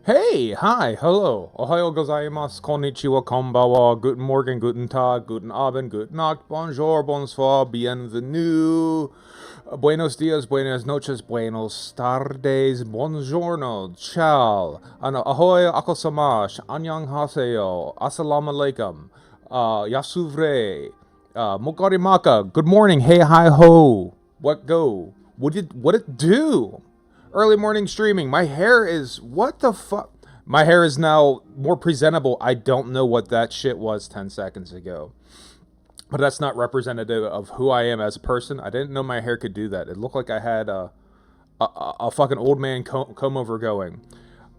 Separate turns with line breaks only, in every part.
Hey, hi, hello. Ohayo gozaimasu, konnichiwa, konbawa, guten Morgen, guten Tag, guten Abend, guten Nacht, bonjour, bonsoir, bienvenue, buenos dias, buenas noches, buenos tardes, buongiorno, ciao, ahoy, akosamash, annyeong haseyo, assalamu alaikum, yasuvre, mokarimaka, good morning, hey, hi, ho, what go, what it do? Early morning streaming. My hair is what the fuck? My hair is now more presentable. I don't know what that shit was 10 seconds ago. But that's not representative of who I am as a person. I didn't know my hair could do that. It looked like I had a fucking old man comb over going.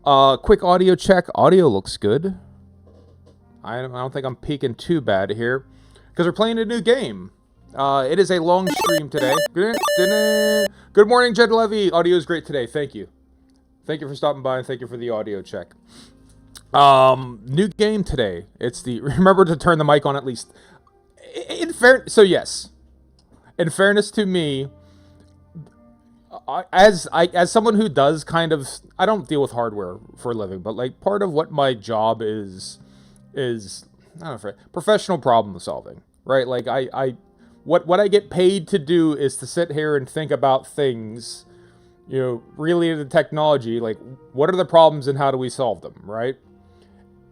Quick audio check. Audio looks good. I don't think I'm peeking too bad here. Because we're playing a new game. It is a long stream today. Good morning, Jed Levy. Audio is great today. Thank you. Thank you for stopping by and thank you for the audio check. New game today. It's the remember to turn the mic on at least. So yes, in fairness to me, as someone who does kind of, I don't deal with hardware for a living, but like part of what my job is I don't know, professional problem solving, right? Like what I get paid to do is to sit here and think about things, related to technology, like what are the problems and how do we solve them, right?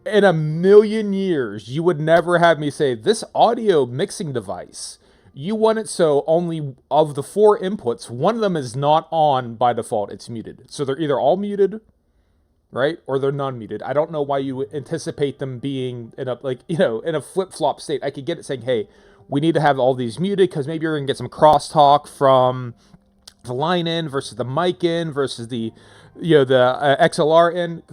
In a million years, you would never have me say this audio mixing device. You want it so only of the four inputs, one of them is not on by default. It's muted. So they're either all muted, right, or they're non-muted. I don't know why you anticipate them being in a flip-flop state. I could get it saying, hey, we need to have all these muted because maybe you're gonna get some crosstalk from the line in versus the mic in versus the XLR in.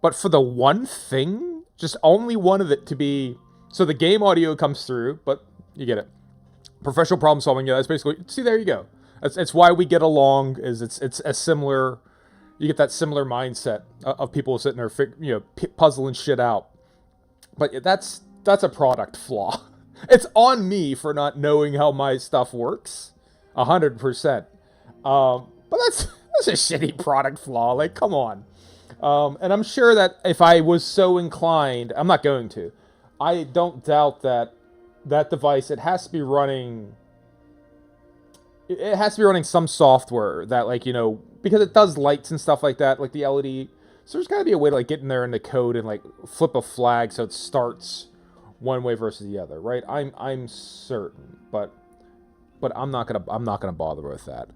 But for the one thing, just only one of it to be, so the game audio comes through, but you get it. Professional problem solving, yeah, that's basically, see, there you go. It's why we get along, is it's a similar, you get that similar mindset of people sitting there, puzzling shit out. But that's a product flaw. It's on me for not knowing how my stuff works, 100%. But that's a shitty product flaw. Like, come on. And I'm sure that if I was so inclined, I'm not going to. I don't doubt that device, it has to be running some software that, like, because it does lights and stuff like that, like the LED. So there's got to be a way to like get in there in the code and like flip a flag so it starts one way versus the other, right? I'm certain, but I'm not gonna bother with that.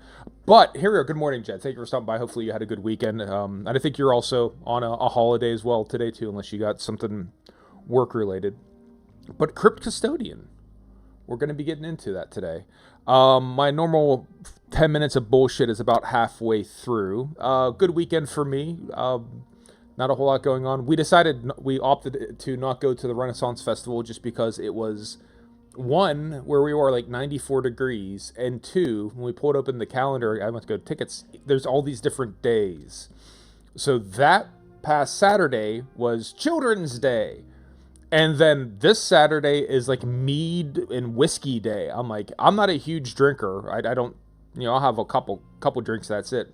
But here we are. Good morning, Jed. Thank you for stopping by. Hopefully you had a good weekend. And I think you're also on a holiday as well today too, unless you got something work related. But Crypt Custodian, we're gonna be getting into that today. My normal 10 minutes of bullshit is about halfway through. Good weekend for me. Not a whole lot going on. We opted to not go to the Renaissance Festival just because it was, one, where we were like 94 degrees, and two, when we pulled open the calendar, I went to go to tickets, there's all these different days. So that past Saturday was Children's Day. And then this Saturday is like mead and whiskey day. I'm like, I'm not a huge drinker. I don't, I'll have a couple drinks, that's it.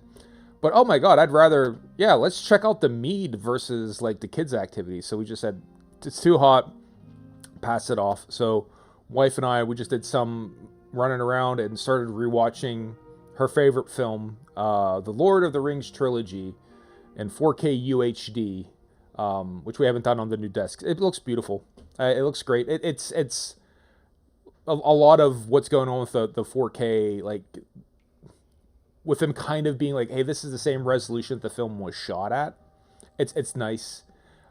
But oh my god, I'd rather, yeah, let's check out the mead versus like the kids' activities. So we just said, it's too hot, pass it off. So wife and I, we just did some running around and started rewatching her favorite film, the Lord of the Rings trilogy in 4K UHD, which we haven't done on the new desk. It looks beautiful. It looks great. It's a lot of what's going on with the 4K, like with them kind of being like, hey, this is the same resolution that the film was shot at. It's nice.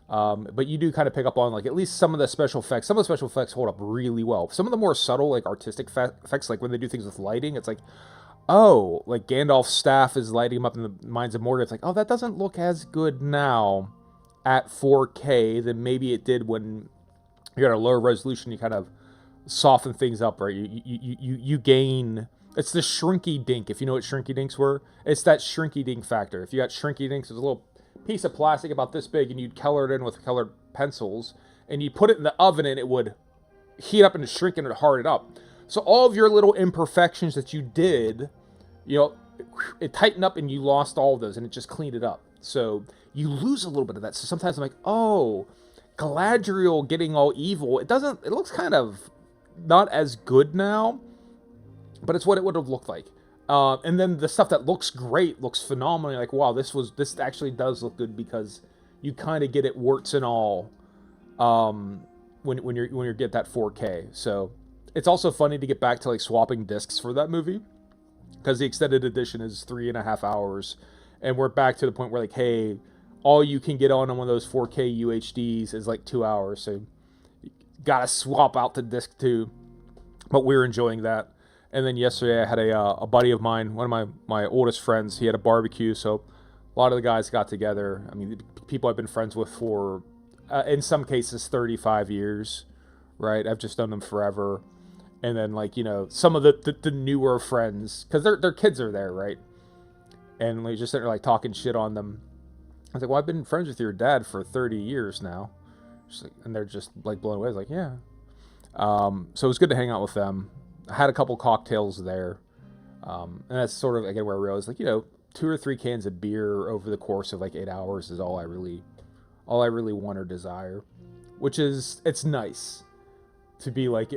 But you do kind of pick up on like at least some of the special effects. Some of the special effects hold up really well. Some of the more subtle, like artistic effects, like when they do things with lighting, it's like, oh, like Gandalf's staff is lighting him up in the Mines of Moria. It's like, oh, that doesn't look as good now at 4K than maybe it did when you're at a lower resolution. You kind of soften things up, right? You gain. It's the shrinky dink. If you know what shrinky dinks were, it's that shrinky dink factor. If you got shrinky dinks, it's a little piece of plastic about this big, and you'd color it in with colored pencils, and you put it in the oven, and it would heat up and shrink and harden up. So all of your little imperfections that you did, it tightened up, and you lost all of those, and it just cleaned it up. So you lose a little bit of that. So sometimes I'm like, oh, Galadriel getting all evil. It looks kind of not as good now, but it's what it would have looked like. And then the stuff that looks great looks phenomenal. You're like, wow, this actually does look good, because you kind of get it warts and all when you get that 4K. So it's also funny to get back to like swapping discs for that movie, because the extended edition is 3.5 hours, and we're back to the point where like, hey, all you can get on one of those 4K UHDs is like 2 hours, so you gotta swap out the disc too. But we're enjoying that. And then yesterday I had a buddy of mine, one of my oldest friends, he had a barbecue, so a lot of the guys got together. I mean, people I've been friends with for, in some cases, 35 years, right? I've just known them forever. And then, like, you know, some of the newer friends, because their kids are there, right? And we just sitting there, like, talking shit on them. I was like, well, I've been friends with your dad for 30 years now. And they're just, like, blown away. I was like, yeah. So it was good to hang out with them. I had a couple cocktails there. And that's sort of, again, where I realized, like, you know, 2 or 3 cans of beer over the course of, like, 8 hours is all I really want or desire. Which is, it's nice to be like,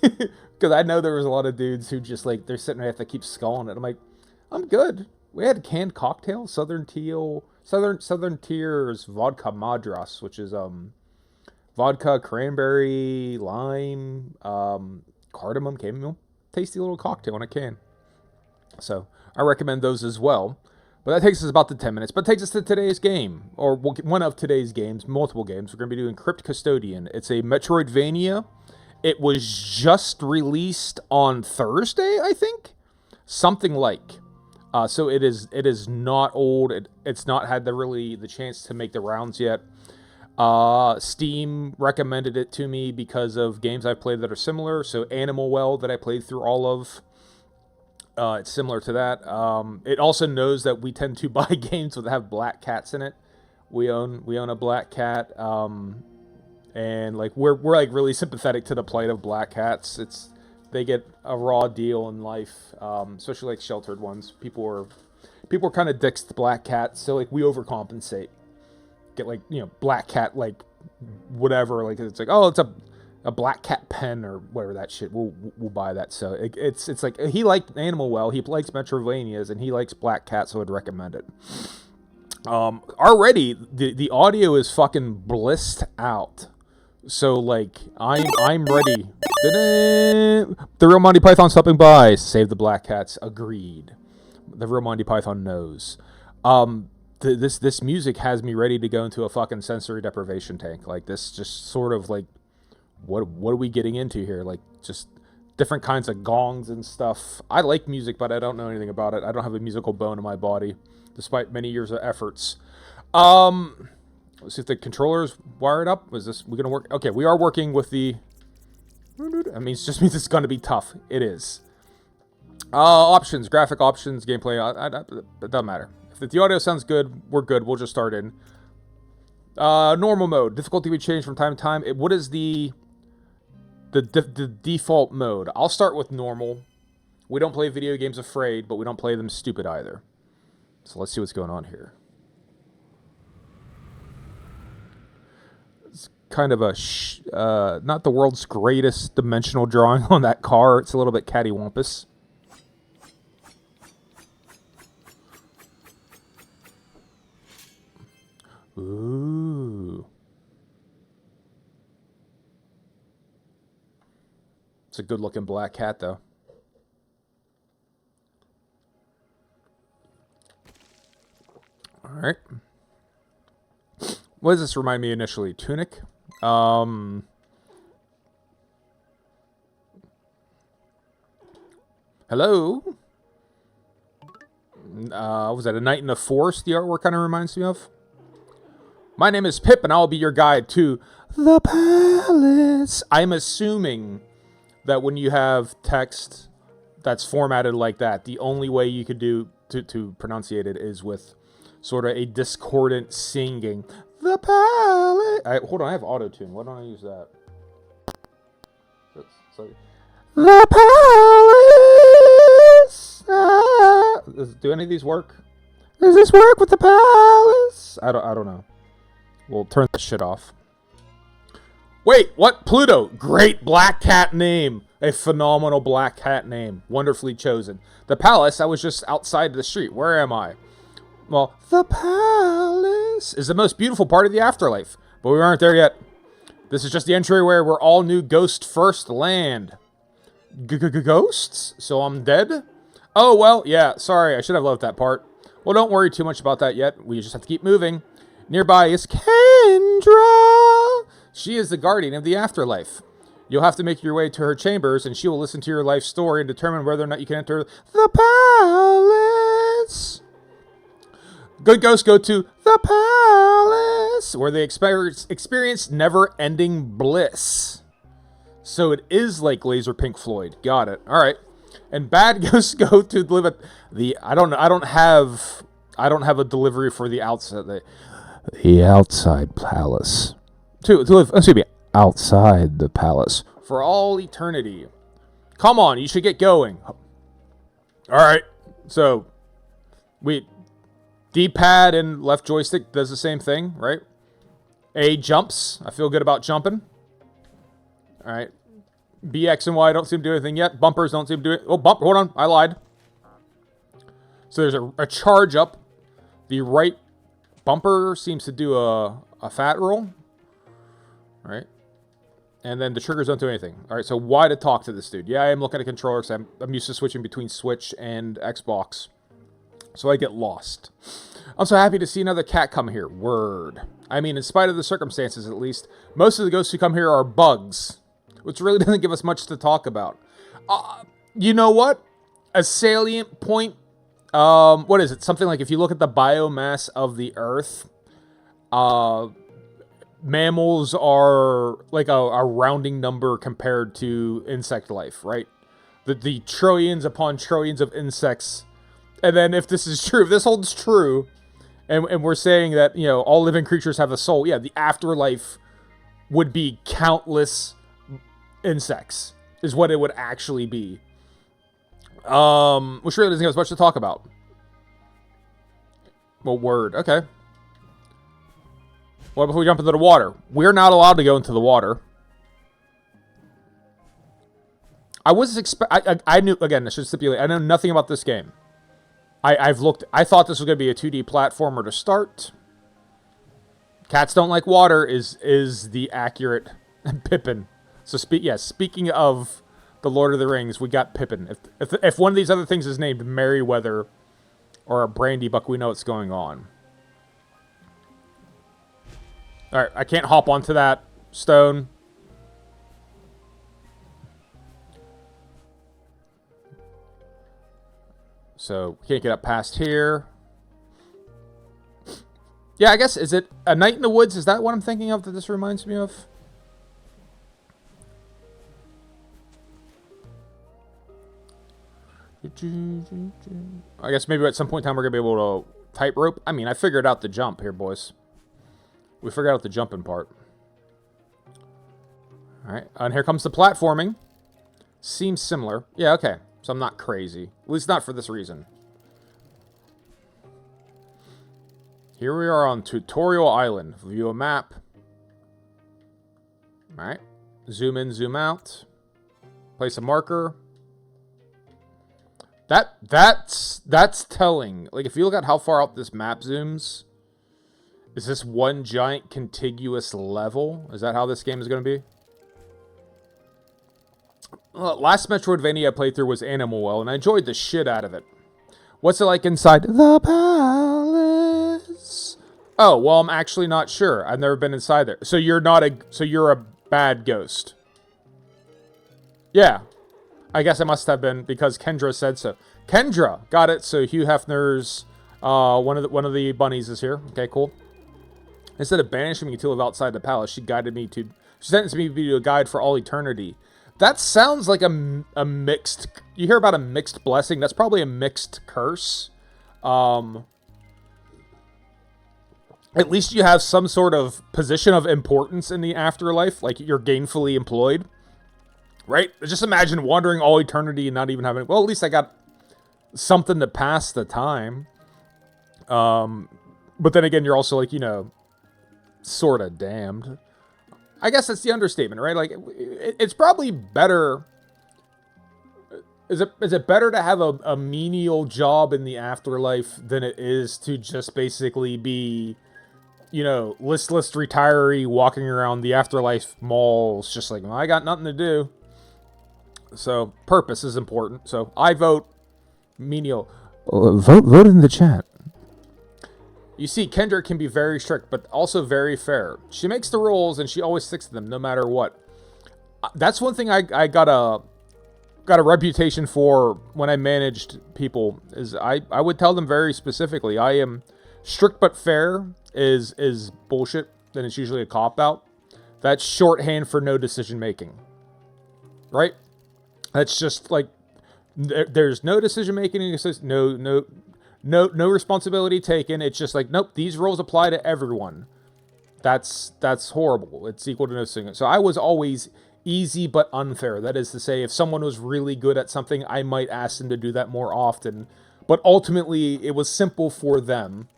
because I know there was a lot of dudes who just, like, they're sitting there, have to keep sculling it. I'm like, I'm good. We had canned cocktails, Southern Tier's vodka madras, which is vodka, cranberry, lime, cardamom, chamomile, tasty little cocktail in a can. So I recommend those as well. But that takes us about to 10 minutes. But it takes us to today's game, or one of today's games, multiple games. We're going to be doing Crypt Custodian. It's a Metroidvania. It was just released on Thursday, I think, something like. So it is not old. It's not had the chance to make the rounds yet. Steam recommended it to me because of games I've played that are similar. So Animal Well, that I played through all of, it's similar to that. It also knows that we tend to buy games that have black cats in it. We own a black cat, and like we're like really sympathetic to the plight of black cats. They get a raw deal in life, especially like sheltered ones. People are kind of dicks to black cats, so like we overcompensate. Get like, you know, black cat, like whatever, like it's like, oh, it's a black cat pen or whatever that shit. We'll buy that. So it's like, he liked Animal Well, he likes Metrovanias, and he likes black cat, so I'd recommend it. Already the audio is fucking blissed out. So like I'm ready. The real Monty Python stopping by. Save the black cats. Agreed. The real Monty Python knows. This music has me ready to go into a fucking sensory deprivation tank. Like, this just sort of like, what are we getting into here? Like, just different kinds of gongs and stuff. I like music, but I don't know anything about it. I don't have a musical bone in my body, despite many years of efforts. Let's see if the controller's wired up. We're gonna work? Okay, we are working with the. I mean, it just means it's gonna be tough. It is. Options, graphic options, gameplay. It doesn't matter. If the audio sounds good, we're good. We'll just start in. Normal mode. Difficulty we change from time to time. What is the default mode? I'll start with normal. We don't play video games afraid, but we don't play them stupid either. So let's see what's going on here. It's kind of a not the world's greatest dimensional drawing on that car. It's a little bit cattywampus. Ooh. It's a good-looking black cat, though. All right. What does this remind me initially? Tunic? Hello? Was that A Night in the Forest the artwork kind of reminds me of? My name is Pip, and I'll be your guide to the palace. I'm assuming that when you have text that's formatted like that, the only way you could do to pronunciate it is with sort of a discordant singing. The palace. Hold on, I have auto-tune. Why don't I use that? Sorry. The palace. Do any of these work? Does this work with the palace? I don't know. We'll turn this shit off. Wait, what? Pluto. Great black cat name. A phenomenal black cat name. Wonderfully chosen. The palace, I was just outside the street. Where am I? Well, the palace is the most beautiful part of the afterlife. But we aren't there yet. This is just the entryway where all new ghost first land. Ghosts? So I'm dead? Oh, well, yeah, sorry. I should have left that part. Well, don't worry too much about that yet. We just have to keep moving. Nearby is Kendra. She is the guardian of the afterlife. You'll have to make your way to her chambers, and she will listen to your life story and determine whether or not you can enter the palace. Good ghosts go to the palace, where they experience never-ending bliss. So it is like Laser Pink Floyd. Got it. All right. And bad ghosts go to live at the. I don't have a delivery for the outside. The outside palace. To live. Excuse me. Outside the palace for all eternity. Come on, you should get going. All right. So we. D-pad and left joystick does the same thing, right? A jumps. I feel good about jumping. All right. B, X, and Y don't seem to do anything yet. Bumpers don't seem to do it. Oh, hold on. I lied. So there's a charge up. The right bumper seems to do a fat roll. All right. And then the triggers don't do anything. All right, so Y to talk to this dude. Yeah, I am looking at a controller because I'm used to switching between Switch and Xbox. So I get lost. I'm so happy to see another cat come here. Word. I mean, in spite of the circumstances, at least, most of the ghosts who come here are bugs, which really doesn't give us much to talk about. You know what? A salient point. What is it? Something like if you look at the biomass of the Earth, mammals are like a rounding number compared to insect life, right? The trillions upon trillions of insects. And then if this is true, if this holds true, and we're saying that, you know, all living creatures have a soul, yeah, the afterlife would be countless insects, is what it would actually be. Which really doesn't give us much to talk about. Well, word. Okay. What if we jump into the water? We're not allowed to go into the water. I knew, again, I should stipulate, I know nothing about this game. I thought this was going to be a 2D platformer to start. Cats don't like water is the accurate Pippin. So speaking of the Lord of the Rings, we got Pippin. If one of these other things is named Merryweather or a Brandy Buck, we know what's going on. All right, I can't hop onto that stone. So, can't get up past here. Yeah, I guess, is it A Night in the Woods? Is that what I'm thinking of that this reminds me of? I guess maybe at some point in time we're going to be able to tightrope. I mean, I figured out the jump here, boys. We figured out the jumping part. Alright, and here comes the platforming. Seems similar. Yeah, okay. So I'm not crazy. At least not for this reason. Here we are on Tutorial Island. View a map. Alright. Zoom in, zoom out. Place a marker. That's telling. Like, if you look at how far out this map zooms, is this one giant contiguous level? Is that how this game is going to be? Last Metroidvania I played through was Animal Well, and I enjoyed the shit out of it. What's it like inside the palace? Oh, well, I'm actually not sure. I've never been inside there. So you're a bad ghost. Yeah. I guess I must have been because Kendra said so. Kendra! Got it. So Hugh Hefner's one of the bunnies is here. Okay, cool. Instead of banishing me to live outside the palace, she sentenced me to be a guide for all eternity. That sounds like a mixed... You hear about a mixed blessing. That's probably a mixed curse. At least you have some sort of position of importance in the afterlife. Like, you're gainfully employed. Right? Just imagine wandering all eternity and not even having... Well, at least I got something to pass the time. But then again, you're also like, sort of damned. I guess that's the understatement, right? Like, it's probably better. Is it better to have a menial job in the afterlife than it is to just basically be, listless retiree walking around the afterlife malls just like, well, I got nothing to do. So purpose is important. So I vote menial. Vote in the chat. You see, Kendra can be very strict, but also very fair. She makes the rules and she always sticks to them, no matter what. That's one thing I got a reputation for when I managed people. Is I would tell them very specifically, I am strict but fair is bullshit. Then it's usually a cop out. That's shorthand for no decision making, right? That's just like there's no decision making. It says no responsibility taken. It's just like, nope, these rules apply to everyone. That's horrible. It's equal to no decision. So I was always easy but unfair. That is to say, if someone was really good at something, I might ask them to do that more often. But ultimately, it was simple for them,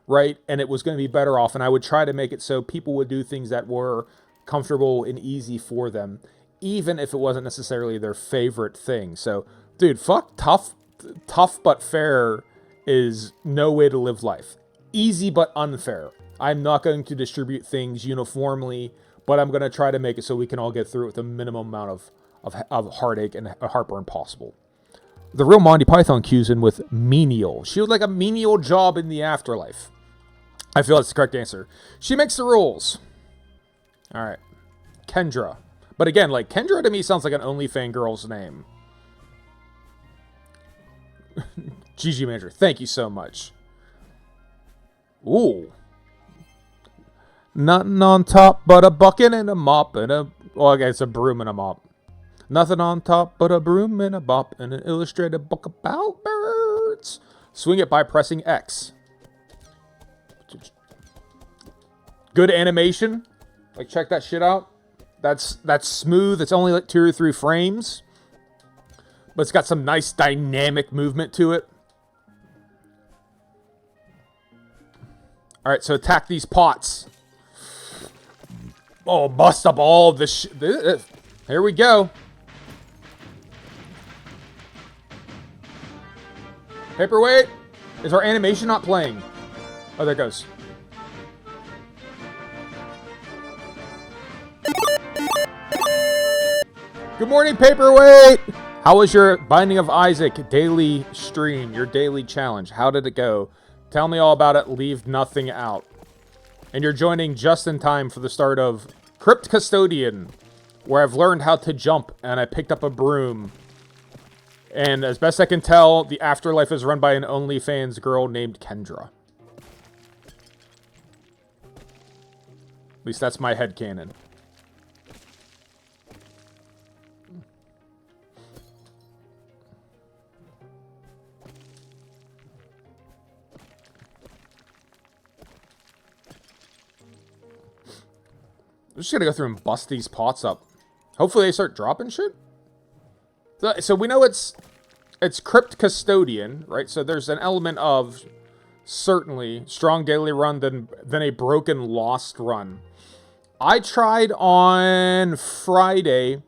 right? And it was going to be better off. And I would try to make it so people would do things that were comfortable and easy for them, even if it wasn't necessarily their favorite thing. So, dude, fuck tough but fair is no way to live life. Easy but unfair. I'm not going to distribute things uniformly, but I'm going to try to make it so we can all get through it with the minimum amount of heartache and heartburn possible. The real Monty Python cues in with menial. She would like a menial job in the afterlife. I feel that's the correct answer. She makes the rules. All right. Kendra. But again, like, Kendra to me sounds like an OnlyFans girl's name. GG Manager, thank you so much. Ooh. Nothing on top but a bucket and a mop and a... Well, I guess a broom and a mop. Nothing on top but a broom and a mop and an illustrated book about birds. Swing it by pressing X. Good animation. Like, check that shit out. That's smooth. It's only like 2 or 3 frames. But it's got some nice dynamic movement to it. Alright, so attack these pots. Oh, bust up all this here we go. Paperweight? Is our animation not playing? Oh, there it goes. Good morning, Paperweight! How was your Binding of Isaac daily stream, your daily challenge? How did it go? Tell me all about it. Leave nothing out. And you're joining just in time for the start of Crypt Custodian, where I've learned how to jump, and I picked up a broom. And as best I can tell, the afterlife is run by an OnlyFans girl named Kendra. At least that's my headcanon. I'm just gonna go through and bust these pots up. Hopefully they start dropping shit. So we know it's Crypt Custodian, right? So there's an element of certainly strong daily run than a broken lost run. I tried on Friday.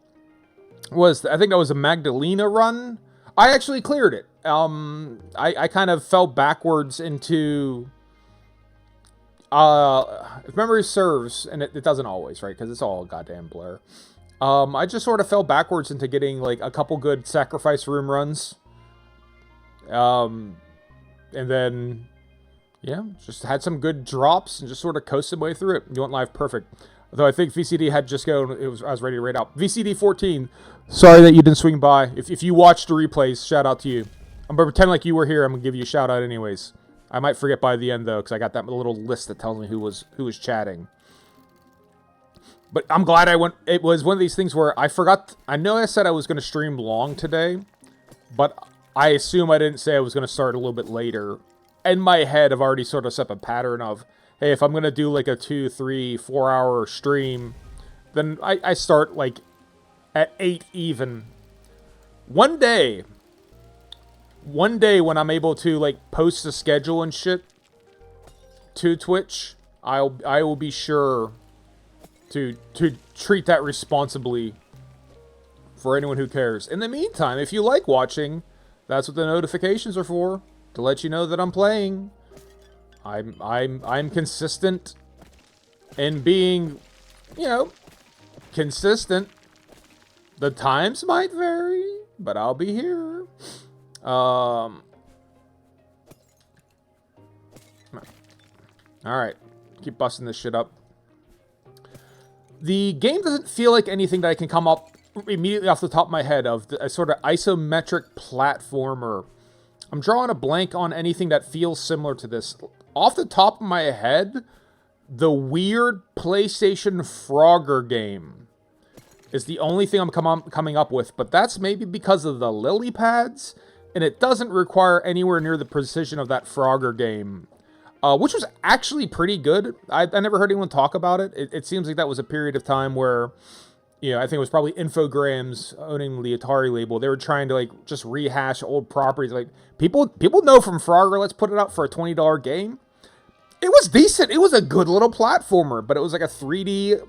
I think that was a Magdalena run. I actually cleared it. I kind of fell backwards into... if memory serves, and it doesn't always, right? Because it's all a goddamn blur. I just sort of fell backwards into getting, like, a couple good sacrifice room runs. And then, yeah, just had some good drops and just sort of coasted my way through it. You went live perfect. Though I think VCD had just gone, I was ready to raid out. VCD 14, sorry that you didn't swing by. If you watched the replays, shout out to you. I'm going to pretend like you were here. I'm going to give you a shout out anyways. I might forget by the end, though, because I got that little list that tells me who was chatting. But I'm glad I went. It was one of these things where I forgot. I know I said I was going to stream long today, but I assume I didn't say I was going to start a little bit later. In my head, I've already sort of set a pattern of, hey, if I'm going to do like a 2, 3, 4 hour stream, then I start like at 8 even. One day, one day when I'm able to, like, post a schedule and shit to Twitch, I will be sure to treat that responsibly for anyone who cares. In the meantime, if you like watching, that's what the notifications are for, to let you know that I'm playing. I'm consistent in being, you know, consistent. The times might vary, but I'll be here. Alright. Keep busting this shit up. The game doesn't feel like anything that I can come up immediately off the top of my head of a sort of isometric platformer. I'm drawing a blank on anything that feels similar to this. Off the top of my head, the weird PlayStation Frogger game is the only thing I'm coming up with, but that's maybe because of the lily pads, and it doesn't require anywhere near the precision of that Frogger game, which was actually pretty good. I never heard anyone talk about it. It seems like that was a period of time where, you know, I think it was probably Infogrames owning the Atari label. They were trying to, like, just rehash old properties. Like, people know from Frogger, let's put it out for a $20 game. It was decent. It was a good little platformer, but it was like a 3D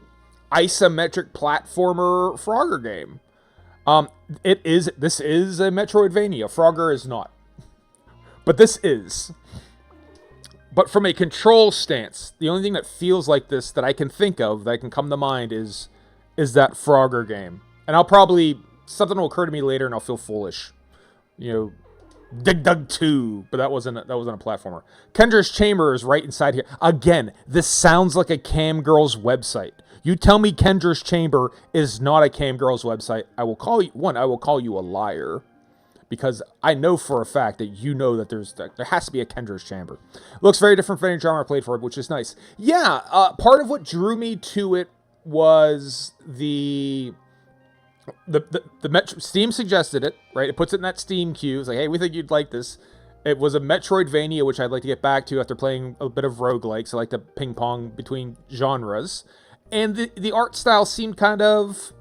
isometric platformer Frogger game. This is a Metroidvania. Frogger is not. But this is. But from a control stance, the only thing that feels like this that I can think of, that can come to mind, is that Frogger game. And I'll probably, something will occur to me later and I'll feel foolish. You know, Dig Dug 2, but that wasn't a platformer. Kendra's Chamber is right inside here. Again, this sounds like a cam girl's website. You tell me Kendra's Chamber is not a cam girl's website, I will call you a liar. Because I know for a fact that you know that there has to be a Kendra's Chamber. Looks very different from any genre I played for it, which is nice. Yeah, part of what drew me to it was the Steam suggested it, right? It puts it in that Steam queue. It's like, hey, we think you'd like this. It was a Metroidvania, which I'd like to get back to after playing a bit of roguelikes. I like to ping pong between genres, and the art style seemed kind of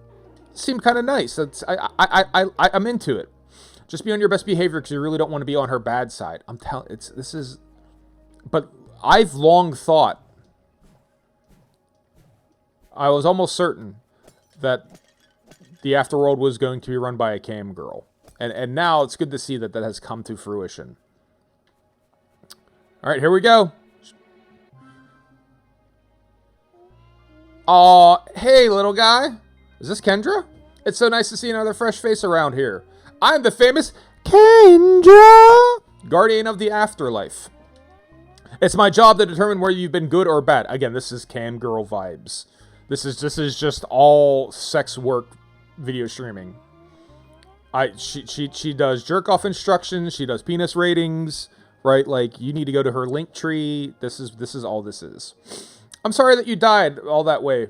nice. I'm into it. Just be on your best behavior because you really don't want to be on her bad side. I'm telling, but I've long thought, I was almost certain that the Afterworld was going to be run by a cam girl. And now it's good to see that has come to fruition. All right, here we go. Hey, little guy. Is this Kendra? It's so nice to see another fresh face around here. I'm the famous Kendra, guardian of the afterlife. It's my job to determine whether you've been good or bad. Again, this is cam girl vibes. This is just all sex work video streaming. She does jerk off instructions. She does penis ratings. Right, like you need to go to her link tree. This is all this is. I'm sorry that you died all that way,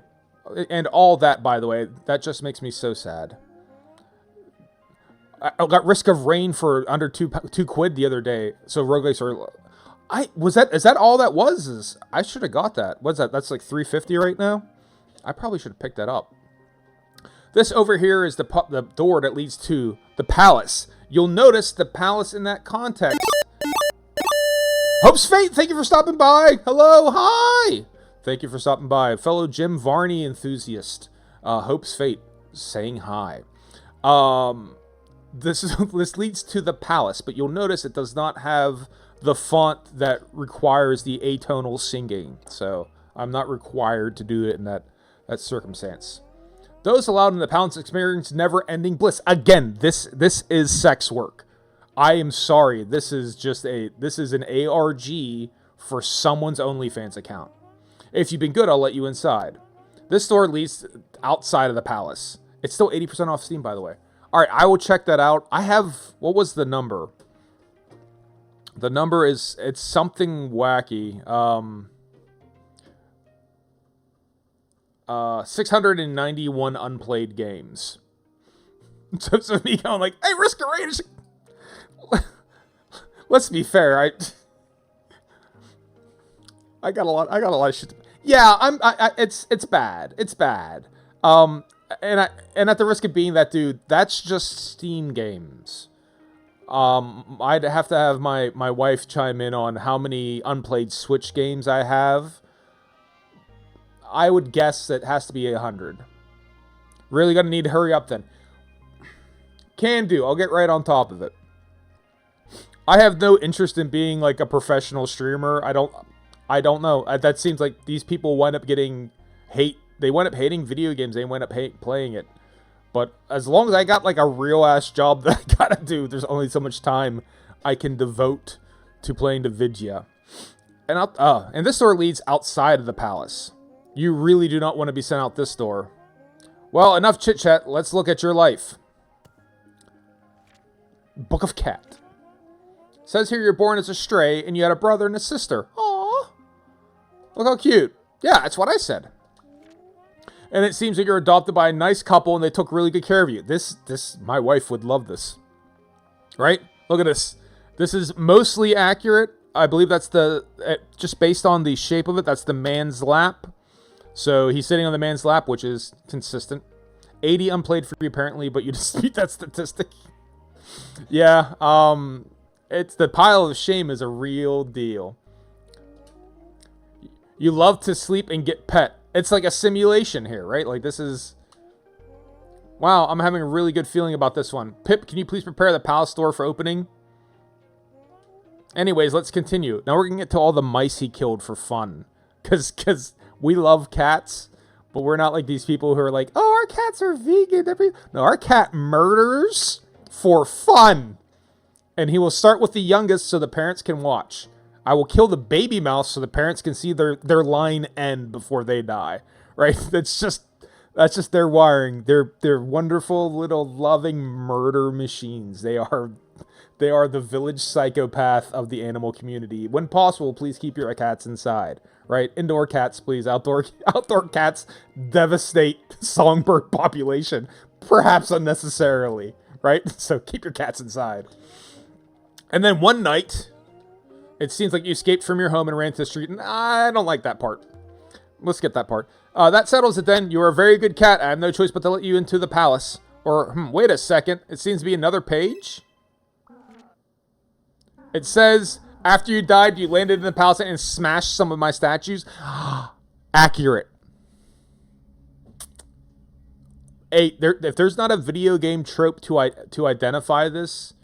and all that, by the way. That just makes me so sad. I got Risk of Rain for under two quid the other day. So roguelikes are. Is that all that was? I should have got that. What's that? That's like $3.50 right now. I probably should have picked that up. This over here is the door that leads to the palace. You'll notice the palace in that context. Hope's Fate, thank you for stopping by. Hello, hi. Thank you for stopping by, fellow Jim Varney enthusiast. Hope's Fate saying hi. This leads to the palace, but you'll notice it does not have the font that requires the atonal singing. So I'm not required to do it in that circumstance. Those allowed in the palace experience never-ending bliss. Again, this is sex work. I am sorry. This is an ARG for someone's OnlyFans account. If you've been good, I'll let you inside. This door leads outside of the palace. It's still 80% off Steam, by the way. All right, I will check that out. What was the number? The number it's something wacky. 691 unplayed games. So me going like, hey, Risk of Rain. Let's be fair. I got a lot of shit. Yeah, it's bad. It's bad. And at the risk of being that dude, that's just Steam games. I'd have to have my wife chime in on how many unplayed Switch games I have. I would guess it has to be 100. Really gonna need to hurry up then. Can do. I'll get right on top of it. I have no interest in being like a professional streamer. I don't know. That seems like these people wind up getting hate. They wind up hating video games. They wind up playing it. But as long as I got like a real ass job that I gotta do, there's only so much time I can devote to playing the Vidya. And this door leads outside of the palace. You really do not want to be sent out this door. Well, enough chit chat. Let's look at your life. Book of Cat. Says here you're born as a stray and you had a brother and a sister. Aww. Look how cute. Yeah, that's what I said. And it seems that you're adopted by a nice couple and they took really good care of you. My wife would love this. Right? Look at this. This is mostly accurate. I believe that's just based on the shape of it, that's the man's lap. So he's sitting on the man's lap, which is consistent. 80 unplayed free apparently, but you dispute that statistic. Yeah, it's the pile of shame is a real deal. You love to sleep and get pet. It's like a simulation here, right? Like this is... Wow, I'm having a really good feeling about this one. Pip, can you please prepare the palace door for opening? Anyways, let's continue. Now we're going to get to all the mice he killed for fun. Because we love cats, but we're not like these people who are like, oh, our cats are vegan. No, our cat murders for fun. And he will start with the youngest so the parents can watch. I will kill the baby mouse so the parents can see their line end before they die. Right? That's just their wiring. They're wonderful little loving murder machines. They are the village psychopath of the animal community. When possible, please keep your cats inside. Right? Indoor cats, please. Outdoor cats devastate songbird population, perhaps unnecessarily. Right? So keep your cats inside. And then one night, it seems like you escaped from your home and ran to the street. And I don't like that part. Let's skip that part. That settles it then. You are a very good cat. I have no choice but to let you into the palace. Or, wait a second. It seems to be another page. It says, after you died, you landed in the palace and smashed some of my statues. Accurate. If there's not a video game trope to identify this,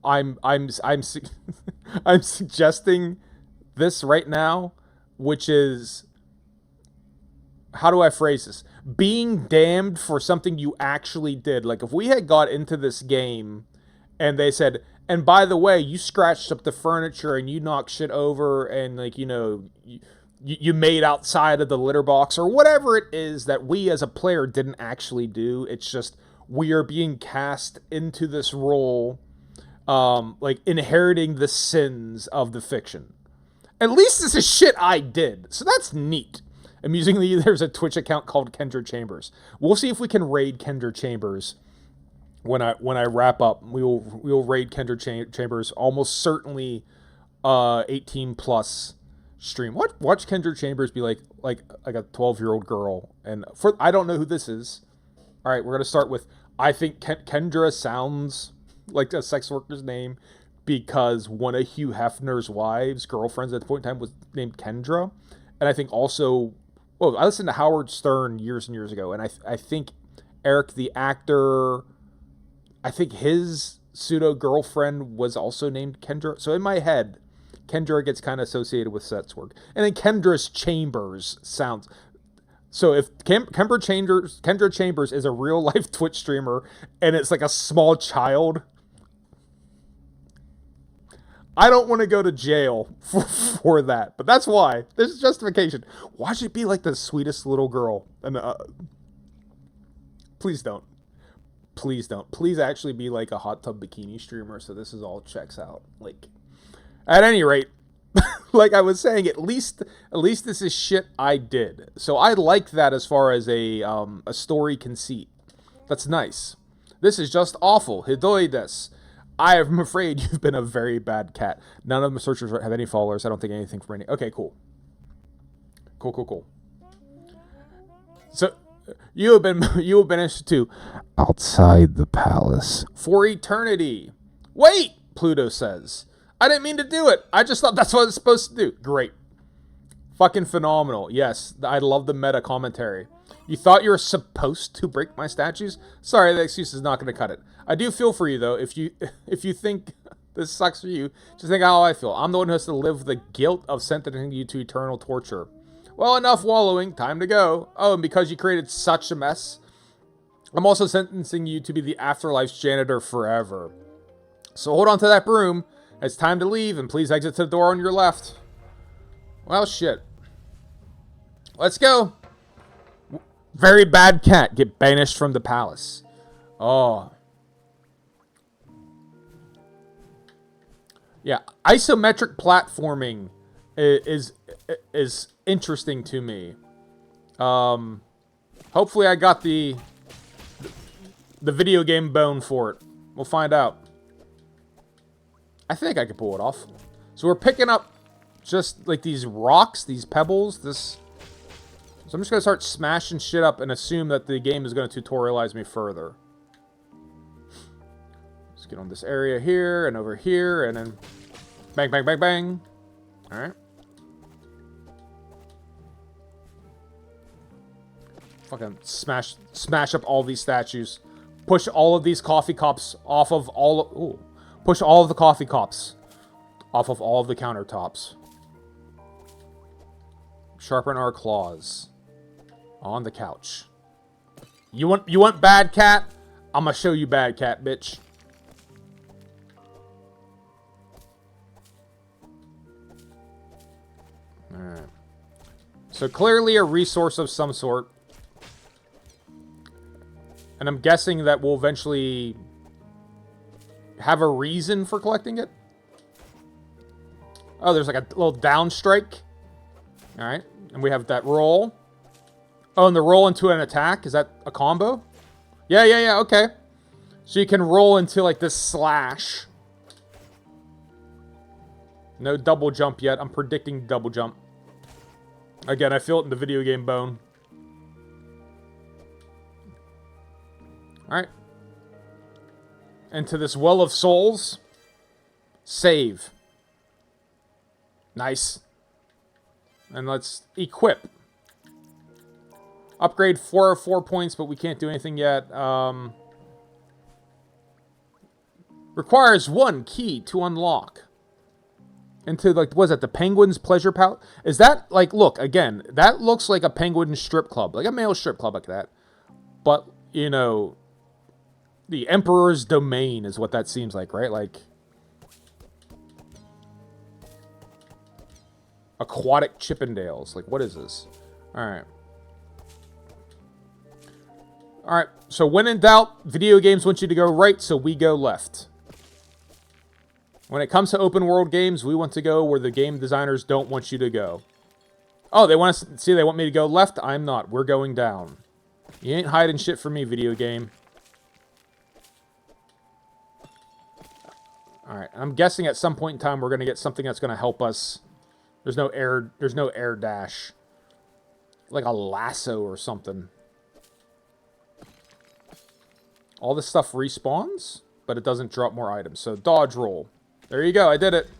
I'm suggesting this right now, which is, how do I phrase this? Being damned for something you actually did. Like if we had got into this game and they said, and by the way, you scratched up the furniture and you knocked shit over and like, you made outside of the litter box or whatever it is that we as a player didn't actually do. It's just we are being cast into this role, like inheriting the sins of the fiction. At least this is shit I did. So that's neat. Amusingly, there's a Twitch account called Kendra Chambers. We'll see if we can raid Kendra Chambers when I wrap up. We will raid Kendra Chambers. Almost certainly 18 plus stream. Watch Kendra Chambers be like a 12-year-old girl. And I don't know who this is. All right, we're gonna start with, I think Kendra sounds like a sex worker's name because one of Hugh Hefner's girlfriends at the point in time was named Kendra. And I think also, I listened to Howard Stern years and years ago, and I think Eric the actor, I think his pseudo girlfriend was also named Kendra. So in my head, Kendra gets kind of associated with sex work. And then Kendra's Chambers sounds. So if Kendra Chambers is a real life Twitch streamer and it's like a small child, I don't want to go to jail for that. But that's why. There's justification. Why should it be like the sweetest little girl? And please don't. Please don't. Please actually be like a hot tub bikini streamer so this is all checks out. Like, at any rate, like I was saying, at least this is shit I did. So I like that as far as a story conceit. That's nice. This is just awful. Hidoi desu. I am afraid you've been a very bad cat. None of the searchers have any followers. I don't think anything from any. Okay, cool. Cool. So you have been instituted outside the palace for eternity. Wait, Pluto says. I didn't mean to do it. I just thought that's what I was supposed to do. Great. Fucking phenomenal. Yes, I love the meta commentary. You thought you were supposed to break my statues? Sorry, that excuse is not going to cut it. I do feel for you, though. If you think this sucks for you, just think how I feel. I'm the one who has to live the guilt of sentencing you to eternal torture. Well, enough wallowing. Time to go. Oh, and because you created such a mess, I'm also sentencing you to be the afterlife's janitor forever. So hold on to that broom. It's time to leave, and please exit to the door on your left. Well, shit. Let's go. Very bad cat. Get banished from the palace. Oh. Yeah, isometric platforming is interesting to me. Hopefully I got the video game bone for it. We'll find out. I think I could pull it off. So we're picking up just like these rocks, these pebbles, this. So I'm just going to start smashing shit up and assume that the game is going to tutorialize me further. Let's get on this area here and over here and then bang, bang, bang, bang. Alright. Fucking smash up all these statues. Push all of these coffee cups off of all of... Ooh. Push all of the coffee cups off of all of the countertops. Sharpen our claws. On the couch. You want bad cat? I'm gonna show you bad cat, bitch. Alright. So clearly a resource of some sort. And I'm guessing that we'll eventually have a reason for collecting it. Oh, there's like a little down strike. Alright. And we have that roll. Oh, and the roll into an attack? Is that a combo? Yeah, okay. So you can roll into, like, this slash. No double jump yet. I'm predicting double jump. Again, I feel it in the video game bone. Alright. Into this well of souls. Save. Nice. And let's equip. Upgrade 404 points, but we can't do anything yet. Requires 1 key to unlock. Into, like, what is that? The Penguin's Pleasure Palace? Is that, like, look, again, that looks like a penguin strip club. Like a male strip club like that. But, you know, the Emperor's Domain is what that seems like, right? Like, aquatic Chippendales. Like, what is this? Alright. Alright, so when in doubt, video games want you to go right, so we go left. When it comes to open world games, we want to go where the game designers don't want you to go. Oh, they want us to see, they want me to go left? I'm not. We're going down. You ain't hiding shit from me, video game. Alright, I'm guessing at some point in time we're going to get something that's going to help us. There's no air dash. Like a lasso or something. All this stuff respawns, but it doesn't drop more items. So, dodge roll. There you go, I did it.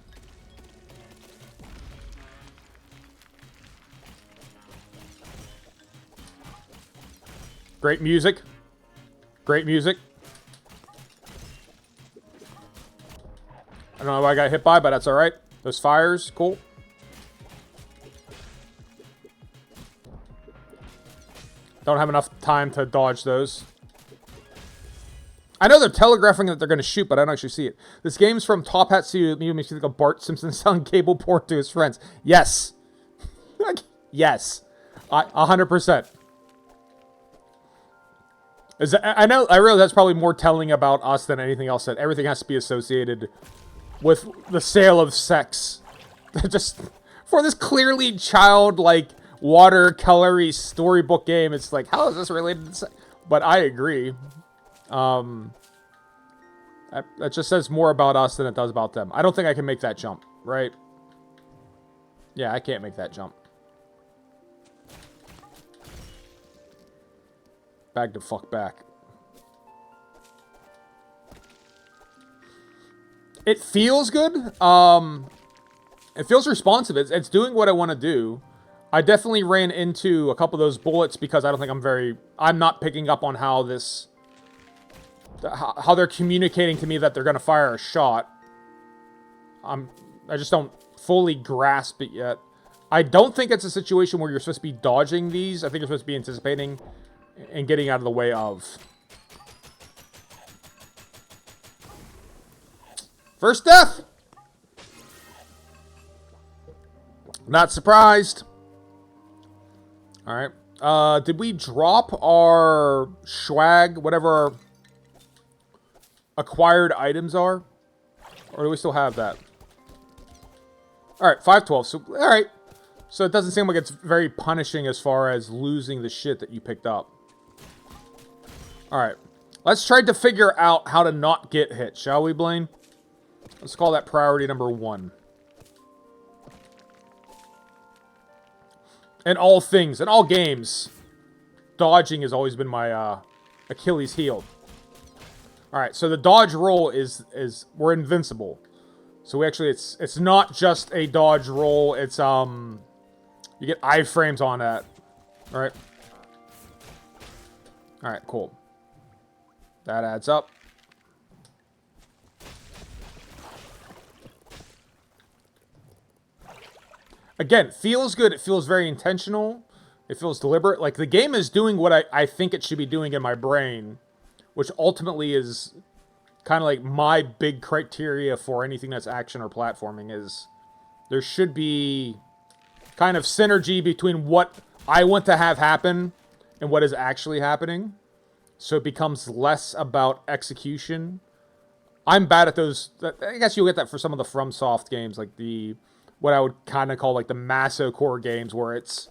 Great music. Great music. I don't know what I got hit by, but that's alright. Those fires, cool. Don't have enough time to dodge those. I know they're telegraphing that they're going to shoot, but I don't actually see it. This game's from Top Hat Studio. It makes me think of Bart Simpson selling cable porn to his friends. Yes. Yes. 100%. I realize that's probably more telling about us than anything else. That everything has to be associated with the sale of sex. Just for this clearly childlike watercolory storybook game, it's like, how is this related to sex? But I agree. That just says more about us than it does about them. I don't think I can make that jump, right? Yeah, I can't make that jump. Bag the fuck back. It feels good. It feels responsive. It's doing what I want to do. I definitely ran into a couple of those bullets because I don't think I'm not picking up on how they're communicating to me that they're going to fire a shot. I just don't fully grasp it yet. I don't think it's a situation where you're supposed to be dodging these. I think you're supposed to be anticipating and getting out of the way of. First death! Not surprised. Alright. Did we drop our swag, whatever our acquired items are? Or do we still have that? Alright, 512. So, alright. So it doesn't seem like it's very punishing as far as losing the shit that you picked up. Alright. Let's try to figure out how to not get hit, shall we, Blaine? Let's call that priority number 1. In all things, in all games, dodging has always been my Achilles heel. Alright, so the dodge roll is we're invincible. So we actually, it's not just a dodge roll, it's, you get iframes on that. Alright. Alright, cool. That adds up. Again, feels good. It feels very intentional. It feels deliberate. Like, the game is doing what I think it should be doing in my brain, which ultimately is kind of like my big criteria for anything that's action or platforming is there should be kind of synergy between what I want to have happen and what is actually happening. So it becomes less about execution. I'm bad at those. I guess you'll get that for some of the FromSoft games, like what I would kind of call like the Maso core games where it's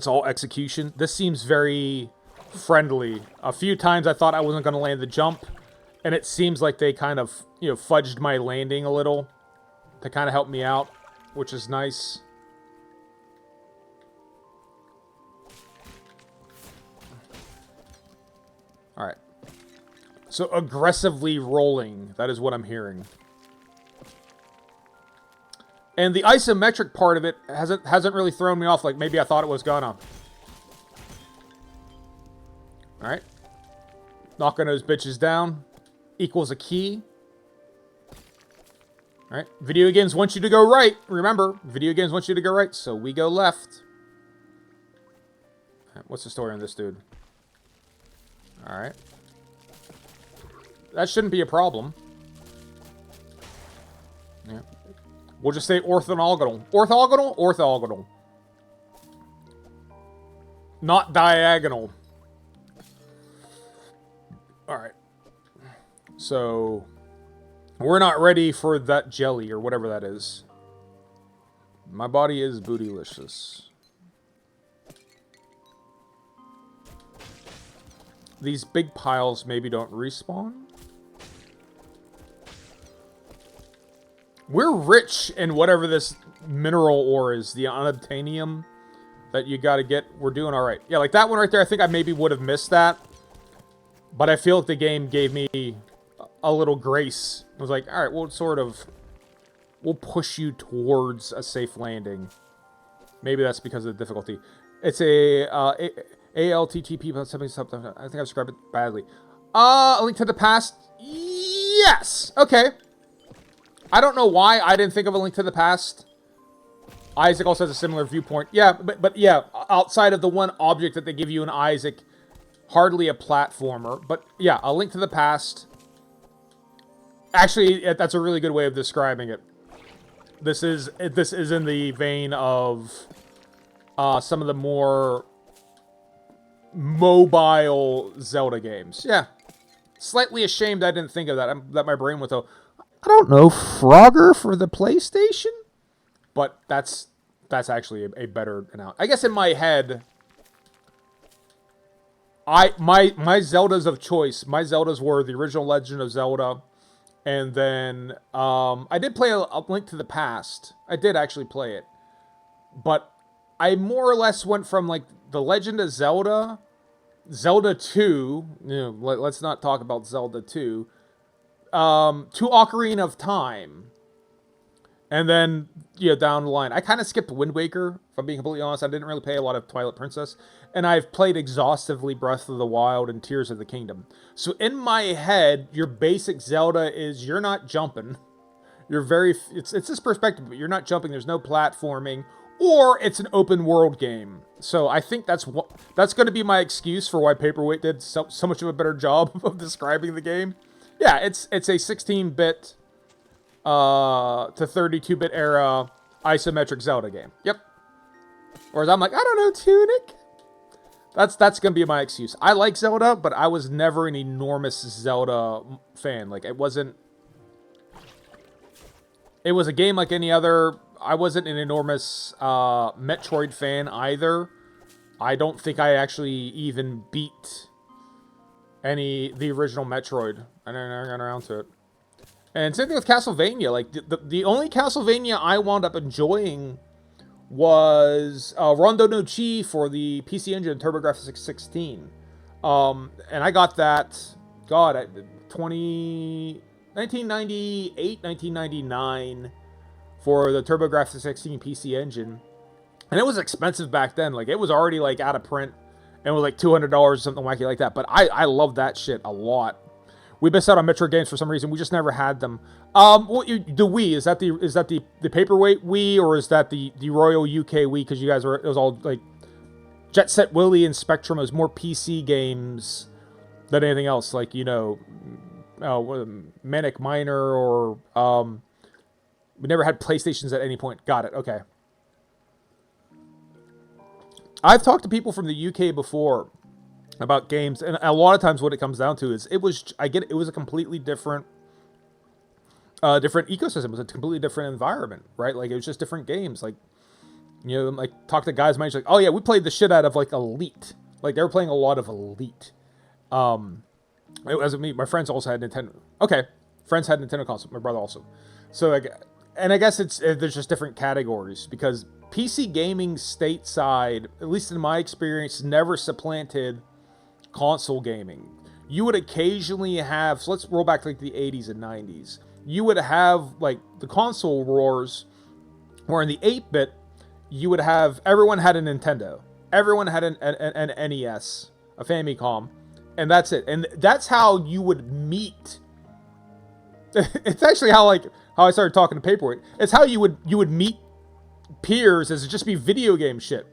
all execution. This seems very friendly. A few times I thought I wasn't going to land the jump, and it seems like they kind of, fudged my landing a little to kind of help me out, which is nice. Alright. So aggressively rolling, that is what I'm hearing. And the isometric part of it hasn't really thrown me off like maybe I thought it was gonna. Alright. Knocking those bitches down. Equals a key. Alright. Video games want you to go right. Remember, video games want you to go right, so we go left. What's the story on this dude? Alright. That shouldn't be a problem. Yeah. We'll just say orthogonal. Orthogonal? Orthogonal. Not diagonal. Alright. So, we're not ready for that jelly or whatever that is. My body is bootylicious. These big piles maybe don't respawn. We're rich in whatever this mineral ore is, the unobtainium that you gotta get. We're doing alright. Yeah, like that one right there, I think I maybe would have missed that. But I feel like the game gave me a little grace. I was like, alright, we'll push you towards a safe landing. Maybe that's because of the difficulty. It's a ALTTP, something. I think I described it badly. A Link to the Past? Yes! Okay. I don't know why I didn't think of A Link to the Past. Isaac also has a similar viewpoint. Yeah, but yeah, outside of the one object that they give you in Isaac, hardly a platformer. But yeah, A Link to the Past. Actually, that's a really good way of describing it. This is in the vein of some of the more mobile Zelda games. Yeah. Slightly ashamed I didn't think of that. That my brain went to, I don't know, Frogger for the PlayStation? But that's actually a better analogy. I guess in my head, my Zeldas of choice, my Zeldas were the original Legend of Zelda, and then I did play a Link to the Past. I did actually play it. But I more or less went from like the Legend of Zelda, Zelda 2, let's not talk about Zelda 2, to Ocarina of Time. And then, down the line. I kind of skipped Wind Waker, if I'm being completely honest. I didn't really play a lot of Twilight Princess. And I've played exhaustively Breath of the Wild and Tears of the Kingdom. So in my head, your basic Zelda is you're not jumping. It's this perspective, but you're not jumping. There's no platforming. Or it's an open world game. So I think that's going to be my excuse for why Paperweight did so much of a better job of describing the game. Yeah, it's a 16-bit... to 32-bit era isometric Zelda game. Yep. Whereas I'm like, I don't know, Tunic. That's gonna be my excuse. I like Zelda, but I was never an enormous Zelda fan. Like, it was a game like any other. I wasn't an enormous Metroid fan either. I don't think I actually even beat the original Metroid. I never got around to it. And same thing with Castlevania. Like, the only Castlevania I wound up enjoying was Rondo no Chi for the PC Engine TurboGrafx 16. And I got that, 1998, 1999 for the TurboGrafx 16 PC Engine. And it was expensive back then. Like, it was already, like, out of print. And it was, like, $200 or something wacky like that. But I love that shit a lot. We missed out on Metro games for some reason. We just never had them. The Wii, is that the Paperweight Wii, or is that the Royal UK Wii? Because it was all like Jet Set Willy and Spectrum. It was more PC games than anything else. Like, Manic Miner, or we never had PlayStations at any point. Got it. Okay. I've talked to people from the UK before about games, and a lot of times what it comes down to is it was a completely different ecosystem. It was a completely different environment, right? Like, it was just different games. Like, like, talk to guys my age, like, oh yeah, we played the shit out of, like, Elite. Like, they were playing a lot of Elite. As me, my friends also had Nintendo. Okay, friends had Nintendo console. My brother also. So, like, and I guess there's just different categories, because PC gaming stateside, at least in my experience, never supplanted console gaming. You would occasionally have, so let's roll back to, like, the 80s and 90s. You would have, like, the console wars, where in the 8-bit, you would have, everyone had a Nintendo. Everyone had an NES, a Famicom, and that's it. And that's how you would meet. It's actually how I started talking to Paperweight. It's how you would meet peers, as it just be video game shit,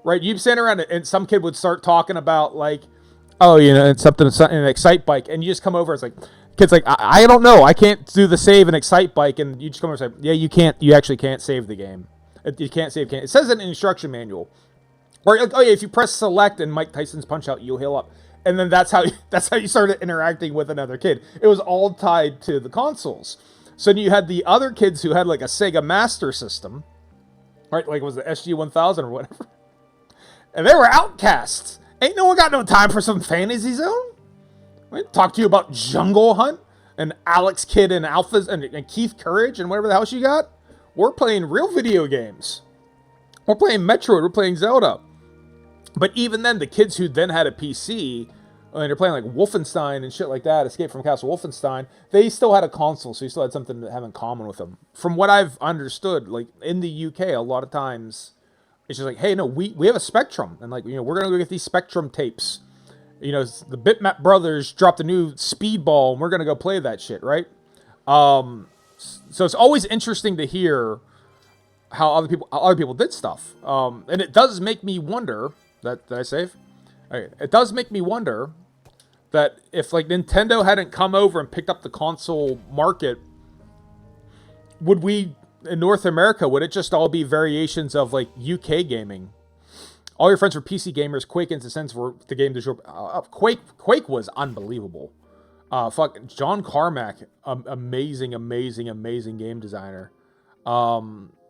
right? You'd stand around and some kid would start talking about, like, oh, it's something an Excite Bike, and you just come over. It's like, kid's like, I don't know, I can't do the save in Excite Bike, and you just come over and say, yeah, you can't. You actually can't save the game. You can't save. It says in an instruction manual, or like, oh yeah, if you press select and Mike Tyson's Punch Out, you'll heal up, and then that's how you started interacting with another kid. It was all tied to the consoles. So then you had the other kids who had, like, a Sega Master System, right? Like, it was the SG-1000 or whatever, and they were outcasts. Ain't no one got no time for some Fantasy Zone. Right? Talk to you about Jungle Hunt and Alex Kidd and Alphas and Keith Courage and whatever the hell you got. We're playing real video games. We're playing Metroid. We're playing Zelda. But even then, the kids who then had a PC, and they're playing, like, Wolfenstein and shit like that, Escape from Castle Wolfenstein, they still had a console, so you still had something to have in common with them. From what I've understood, like, in the UK, a lot of times, it's just like, hey, no, we have a Spectrum, and, like, we're going to go get these Spectrum tapes. The Bitmap Brothers dropped a new Speedball, and we're going to go play that shit, right? So it's always interesting to hear how other people did stuff. And it does make me wonder, did I save? Okay. It does make me wonder that if, like, Nintendo hadn't come over and picked up the console market, would we, in North America, would it just all be variations of, like, UK gaming? All your friends were PC gamers. Quake in the sense for the game du jour. Quake was unbelievable. John Carmack, amazing game designer.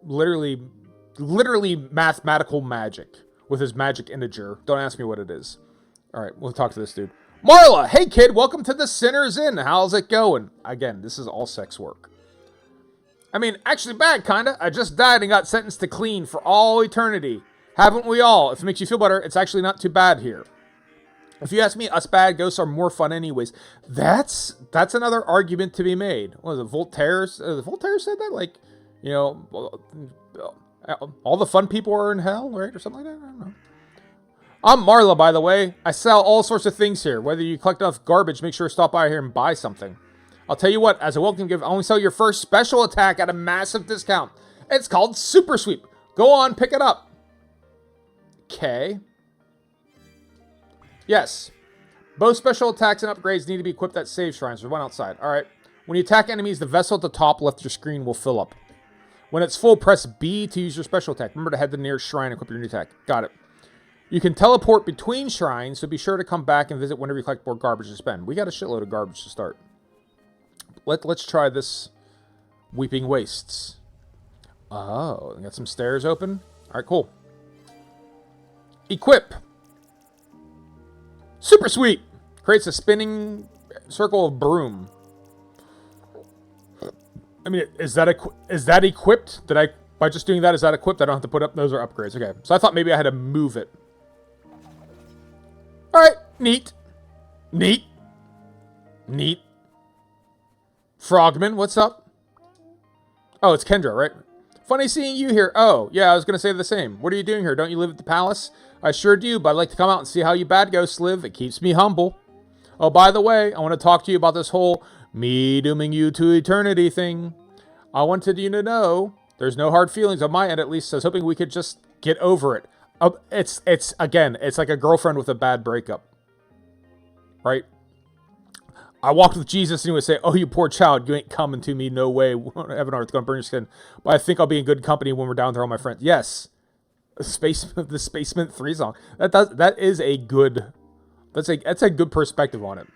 Literally mathematical magic with his magic integer. Don't ask me what it is. All right, we'll talk to this dude. Marla, hey kid, welcome to the Sinner's Inn. How's it going? Again, this is all sex work. I mean, actually bad, kinda. I just died and got sentenced to clean for all eternity. Haven't we all? If it makes you feel better, it's actually not too bad here. If you ask me, us bad ghosts are more fun anyways. That's another argument to be made. What was it, Voltaire? Voltaire said that? Like, you know, all the fun people are in hell, right? Or something like that? I don't know. I'm Marla, by the way. I sell all sorts of things here. Whether you collect enough garbage, make sure to stop by here and buy something. I'll tell you what, as a welcome gift, I only sell your first special attack at a massive discount. It's called Super Sweep. Go on, pick it up. Okay. Yes. Both special attacks and upgrades need to be equipped at save shrines. There's one outside. Alright. When you attack enemies, the vessel at the top left of your screen will fill up. When it's full, press B to use your special attack. Remember to head to the nearest shrine and equip your new attack. Got it. You can teleport between shrines, so be sure to come back and visit whenever you collect more garbage to spend. We got a shitload of garbage to start. Let's try this Weeping Wastes. Oh, got some stairs open. Alright, cool. Equip. Super Sweep. Creates a spinning circle of broom. I mean, is that equipped? By just doing that, is that equipped? I don't have to put up, those are upgrades. Okay, so I thought maybe I had to move it. Alright, neat. Neat. Neat. Frogman, what's up? Oh, it's Kendra, right? Funny seeing you here. Oh, yeah, I was going to say the same. What are you doing here? Don't you live at the palace? I sure do, but I'd like to come out and see how you bad ghosts live. It keeps me humble. Oh, by the way, I want to talk to you about this whole me dooming you to eternity thing. I wanted you to know there's no hard feelings on my end, at least. I was hoping we could just get over it. It's like a girlfriend with a bad breakup. Right? I walked with Jesus and he would say, oh, you poor child, you ain't coming to me, no way. Heaven earth, gonna burn your skin. But I think I'll be in good company when we're down there, all my friends. Yes. The Spacement 3 song. That is a good, that's a good perspective on it.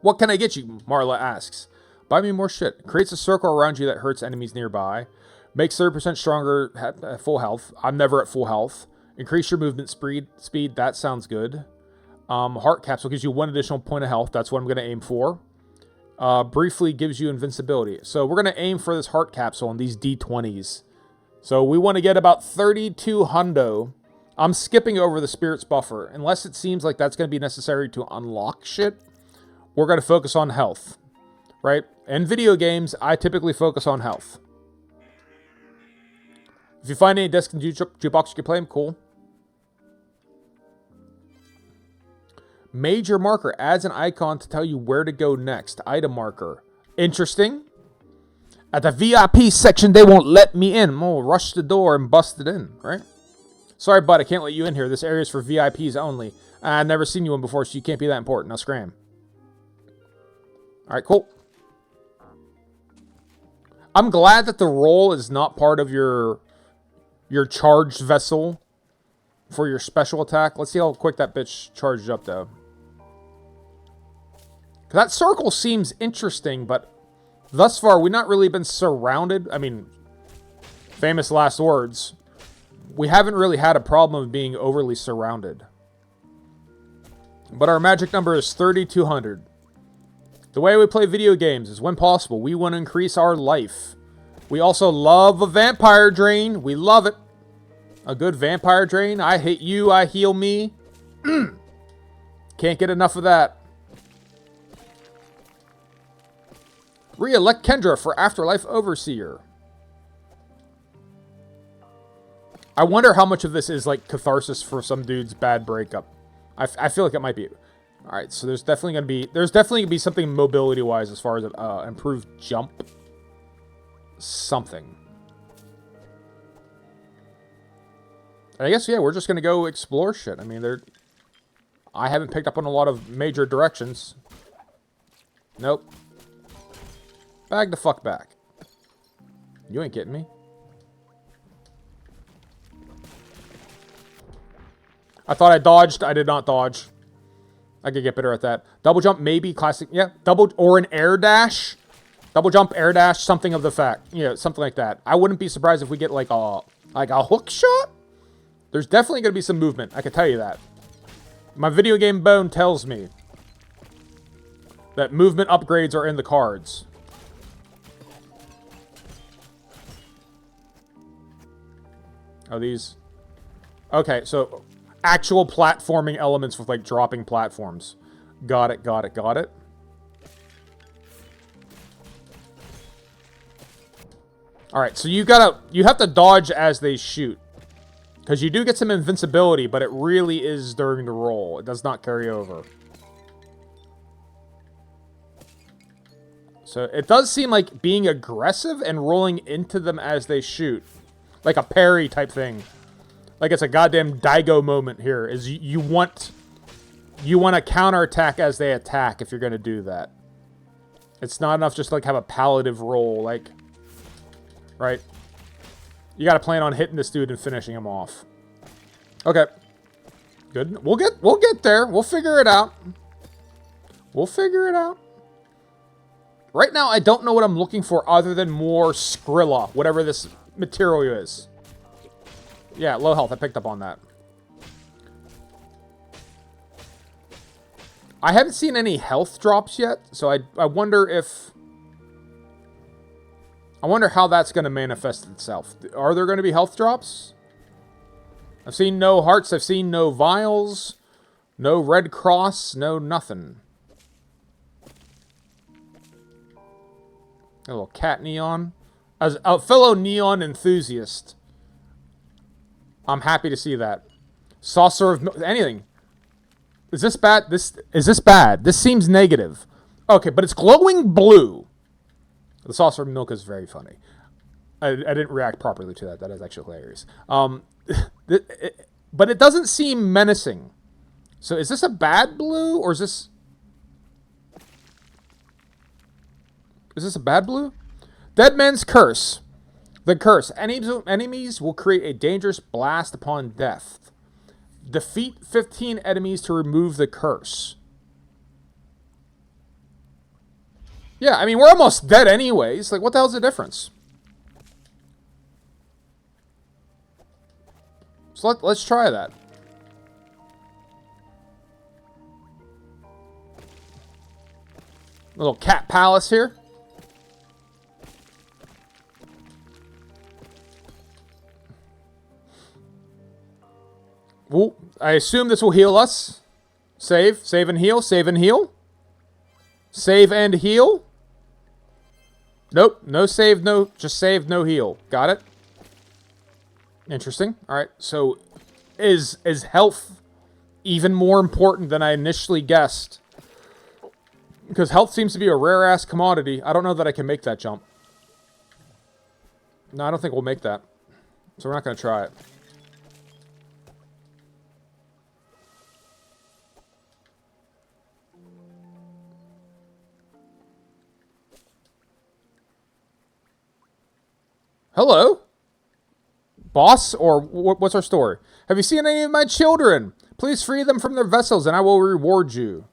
What can I get you? Marla asks. Buy me more shit. Creates a circle around you that hurts enemies nearby. Makes 30% stronger at full health. I'm never at full health. Increase your movement speed. That sounds good. Heart Capsule gives you 1 additional point of health. That's what I'm going to aim for. Briefly gives you invincibility. So we're going to aim for this Heart Capsule and these D20s. So we want to get about 32 hundo. I'm skipping over the Spirits Buffer. Unless it seems like that's going to be necessary to unlock shit, we're going to focus on health. Right? In video games, I typically focus on health. If you find any discs in jukebox you can play them, cool. Major marker adds an icon to tell you where to go next. Item marker. Interesting. At the VIP section, they won't let me in. I'm gonna rush the door and bust it in, right? Sorry, bud, I can't let you in here. This area is for VIPs only. I've never seen you in before, so you can't be that important. Now scram. Alright, cool. I'm glad that the roll is not part of your charged vessel for your special attack. Let's see how quick that bitch charged up, though. That circle seems interesting, but thus far, we've not really been surrounded. I mean, famous last words. We haven't really had a problem of being overly surrounded. But our magic number is 3,200. The way we play video games is, when possible, we want to increase our life. We also love a vampire drain. We love it. A good vampire drain. I hit you, I heal me. Can't get enough of that. Re-elect Kendra for Afterlife Overseer. I wonder how much of this is like catharsis for some dude's bad breakup. I feel like it might be. All right, so there's definitely gonna be something mobility wise as far as improved jump. Something. And I guess yeah, we're just gonna go explore shit. I mean, I haven't picked up on a lot of major directions. Nope. Bag the fuck back. You ain't getting me. I thought I dodged. I did not dodge. I could get better at that. Double jump, maybe. Classic. Yeah. Double or an air dash. Double jump, air dash, something of the fact. Yeah, something like that. I wouldn't be surprised if we get like a hook shot. There's definitely going to be some movement. I can tell you that. My video game bone tells me that movement upgrades are in the cards. Oh, these. Okay, so actual platforming elements with, like, dropping platforms. Got it, got it, got it. Alright, so you have to dodge as they shoot. Because you do get some invincibility, but it really is during the roll. It does not carry over. So it does seem like being aggressive and rolling into them as they shoot. Like a parry type thing. Like it's a goddamn Daigo moment here. Is you want to counterattack as they attack if you're going to do that. It's not enough just to, like, have a palliative roll. Like, right? You got to plan on hitting this dude and finishing him off. Okay. Good. We'll get there. We'll figure it out. We'll figure it out. Right now, I don't know what I'm looking for other than more Skrilla, whatever this material is. Yeah, low health. I picked up on that. I haven't seen any health drops yet, so I wonder if... I wonder how that's going to manifest itself. Are there going to be health drops? I've seen no hearts. I've seen no vials. No red cross. No nothing. A little cat neon. As a fellow neon enthusiast, I'm happy to see that. Saucer of anything. Is this bad? Is this bad? This seems negative. Okay, but it's glowing blue. The saucer of milk is very funny. I didn't react properly to that. That is actually hilarious. But it doesn't seem menacing. So is this a bad blue or is this... Is this a bad blue? Dead Man's Curse. The curse. Enemies will create a dangerous blast upon death. Defeat 15 enemies to remove the curse. Yeah, I mean, we're almost dead anyways. Like, what the hell's the difference? So let's try that. Little cat palace here. Well, I assume this will heal us. Save. Save and heal. Save and heal. Save and heal. Nope. No save, no... Just save, no heal. Got it? Interesting. Alright, so... Is health even more important than I initially guessed? Because health seems to be a rare-ass commodity. I don't know that I can make that jump. No, I don't think we'll make that. So we're not going to try it. Hello? Boss? Or what's our story? Have you seen any of my children? Please free them from their vessels and I will reward you.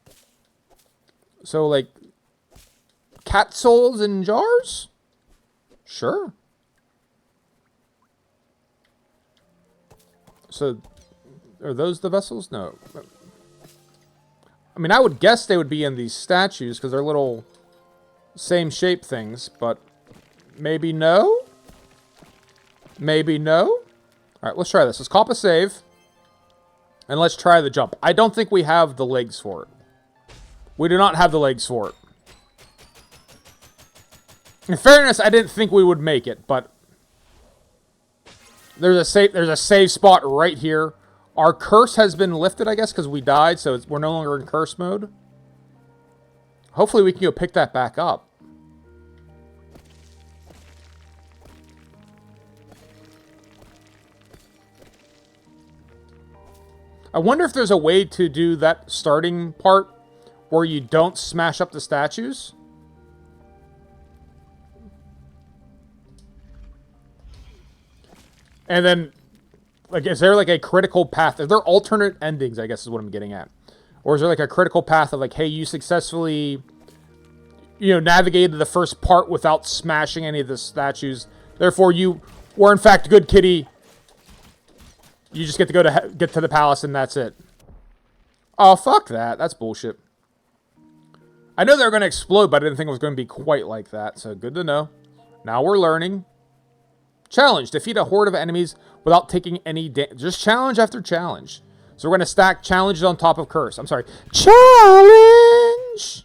So, like, cat souls in jars? Sure. So, are those the vessels? No. I mean, I would guess they would be in these statues because they're little same shape things, but maybe no? Maybe no? Alright, let's try this. Let's cop a save. And let's try the jump. I don't think we have the legs for it. We do not have the legs for it. In fairness, I didn't think we would make it, but... There's a save spot right here. Our curse has been lifted, I guess, because we died, so we're no longer in curse mode. Hopefully we can go pick that back up. I wonder if there's a way to do that starting part where you don't smash up the statues. And then, like, is there like a critical path? Are there alternate endings, I guess is what I'm getting at. Or is there like a critical path of like, hey, you successfully, you know, navigated the first part without smashing any of the statues. Therefore, you were in fact good kitty. You just get to get to the palace and that's it. Oh, fuck that. That's bullshit. I know they were going to explode, but I didn't think it was going to be quite like that. So good to know. Now we're learning. Challenge. Defeat a horde of enemies without taking any damage. Just challenge after challenge. So we're going to stack challenges on top of curse. I'm sorry. Challenge!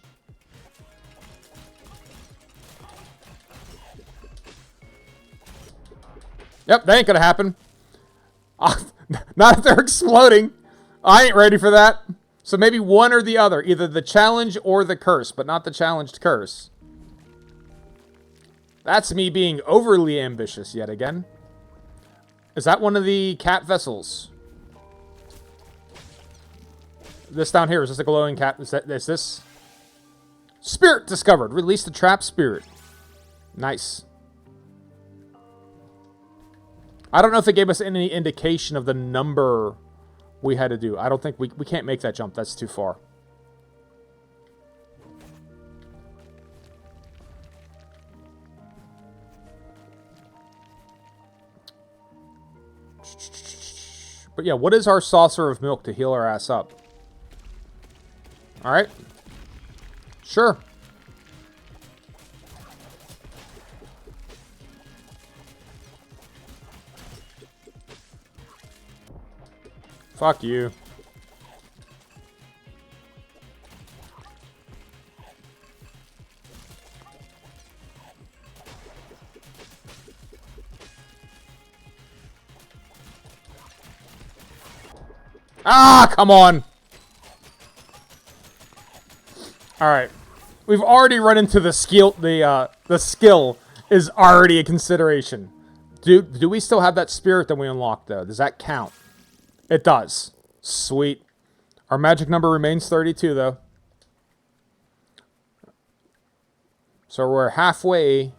Yep, that ain't going to happen. Not if they're exploding. I ain't ready for that. So maybe one or the other. Either the challenge or the curse, but not the challenged curse. That's me being overly ambitious yet again. Is that one of the cat vessels? This down here, is this a glowing cat? Is this? Spirit discovered. Release the trapped spirit. Nice. I don't know if it gave us any indication of the number we had to do. I don't think we can't make that jump. That's too far. But yeah, what is our saucer of milk to heal our ass up? Alright. Sure. Fuck you. Ah, come on. All right. We've already run into the skill. The skill is already a consideration. Do we still have that spirit that we unlocked though? Does that count? It does. Sweet. Our magic number remains 32 though. So we're halfway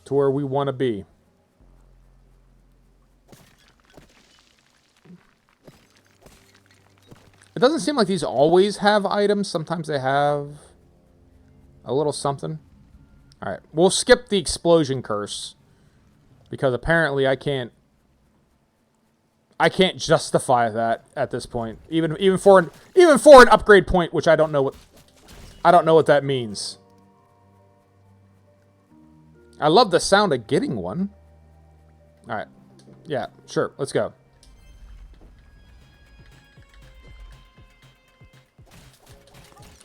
to where we want to be. It doesn't seem like these always have items. Sometimes they have a little something. Alright, we'll skip the explosion curse. Because apparently I can't justify that at this point. Even for an upgrade point, which I don't know what that means. I love the sound of getting one. Alright. Yeah, sure, let's go.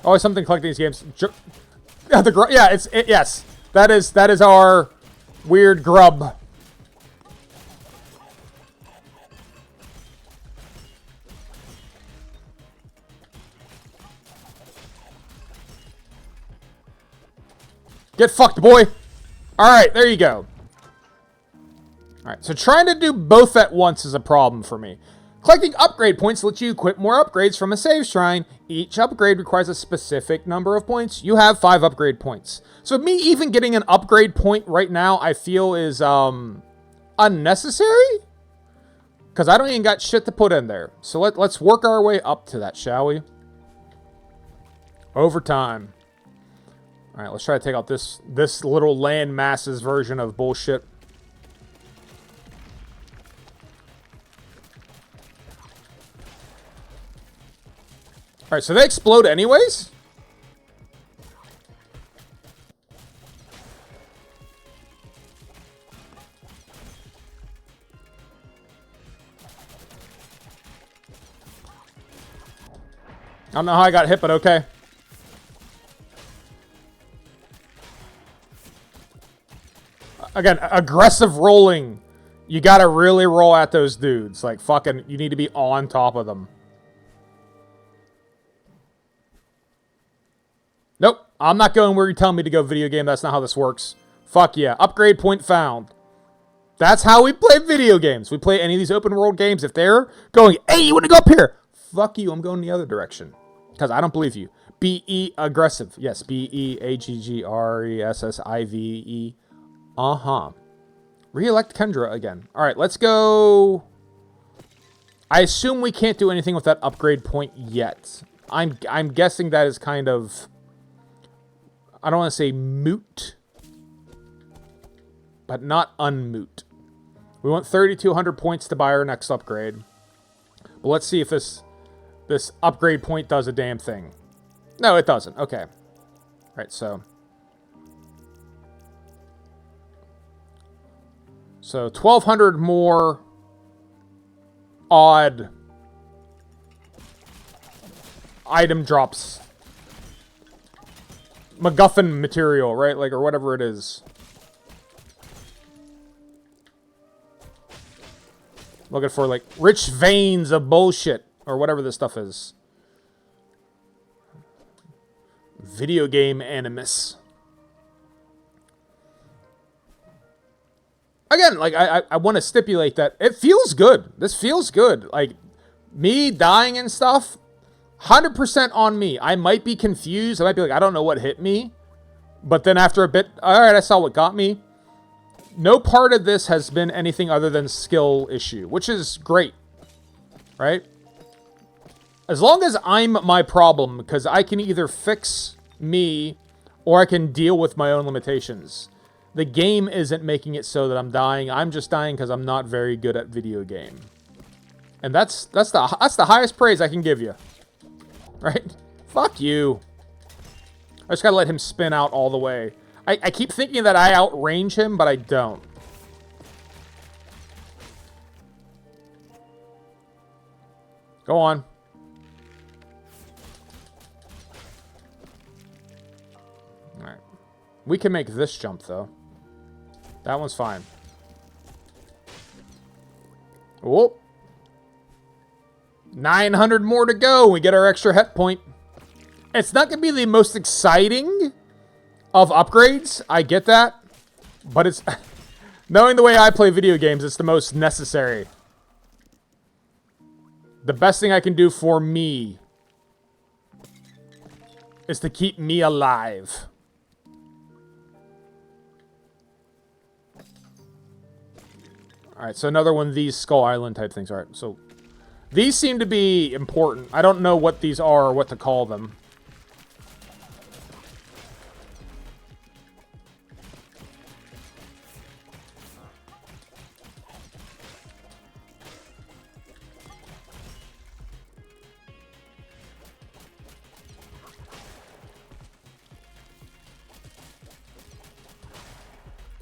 Always something collecting these games. Yes. That is our weird grub. Get fucked, boy. Alright, there you go. Alright, so trying to do both at once is a problem for me. Collecting upgrade points lets you equip more upgrades from a save shrine. Each upgrade requires a specific number of points. You have 5 upgrade points. So me even getting an upgrade point right now, I feel is unnecessary. Because I don't even got shit to put in there. So let's work our way up to that, shall we? Over time. Alright, let's try to take out this little land masses version of bullshit. Alright, so they explode anyways? I don't know how I got hit, but okay. Again, aggressive rolling. You gotta really roll at those dudes. Like, fucking, you need to be on top of them. Nope, I'm not going where you're telling me to go, video game. That's not how this works. Fuck yeah. Upgrade point found. That's how we play video games. We play any of these open world games. If they're going, hey, you want to go up here? Fuck you, I'm going the other direction. Because I don't believe you. B-E, aggressive. Yes, B-E-A-G-G-R-E-S-S-I-V-E. Uh-huh. Re-elect Kendra again. Alright, let's go. I assume we can't do anything with that upgrade point yet. I'm guessing that is kind of... I don't want to say moot, but not unmoot. We want 3,200 points to buy our next upgrade. But let's see if this upgrade point does a damn thing. No, it doesn't. Okay. All right, so 1,200 more odd item drops. MacGuffin material, right? Like, or whatever it is. Looking for, like, rich veins of bullshit. Or whatever this stuff is. Video game animus. Again, like, I want to stipulate that it feels good. This feels good. Like, me dying and stuff, 100% on me. I might be confused. I might be like, I don't know what hit me. But then after a bit, alright, I saw what got me. No part of this has been anything other than skill issue, which is great. Right? As long as I'm my problem, because I can either fix me or I can deal with my own limitations. The game isn't making it so that I'm dying. I'm just dying because I'm not very good at video game. And that's the highest praise I can give you. Right? Fuck you. I just gotta let him spin out all the way. I keep thinking that I outrange him, but I don't. Go on. Alright. We can make this jump, though. That one's fine. Whoop. 900 more to go. We get our extra het point. It's not going to be the most exciting of upgrades. I get that. But it's... knowing the way I play video games, it's the most necessary. The best thing I can do for me is to keep me alive. Alright, so another one of these Skull Island type things. Alright, so these seem to be important. I don't know what these are or what to call them.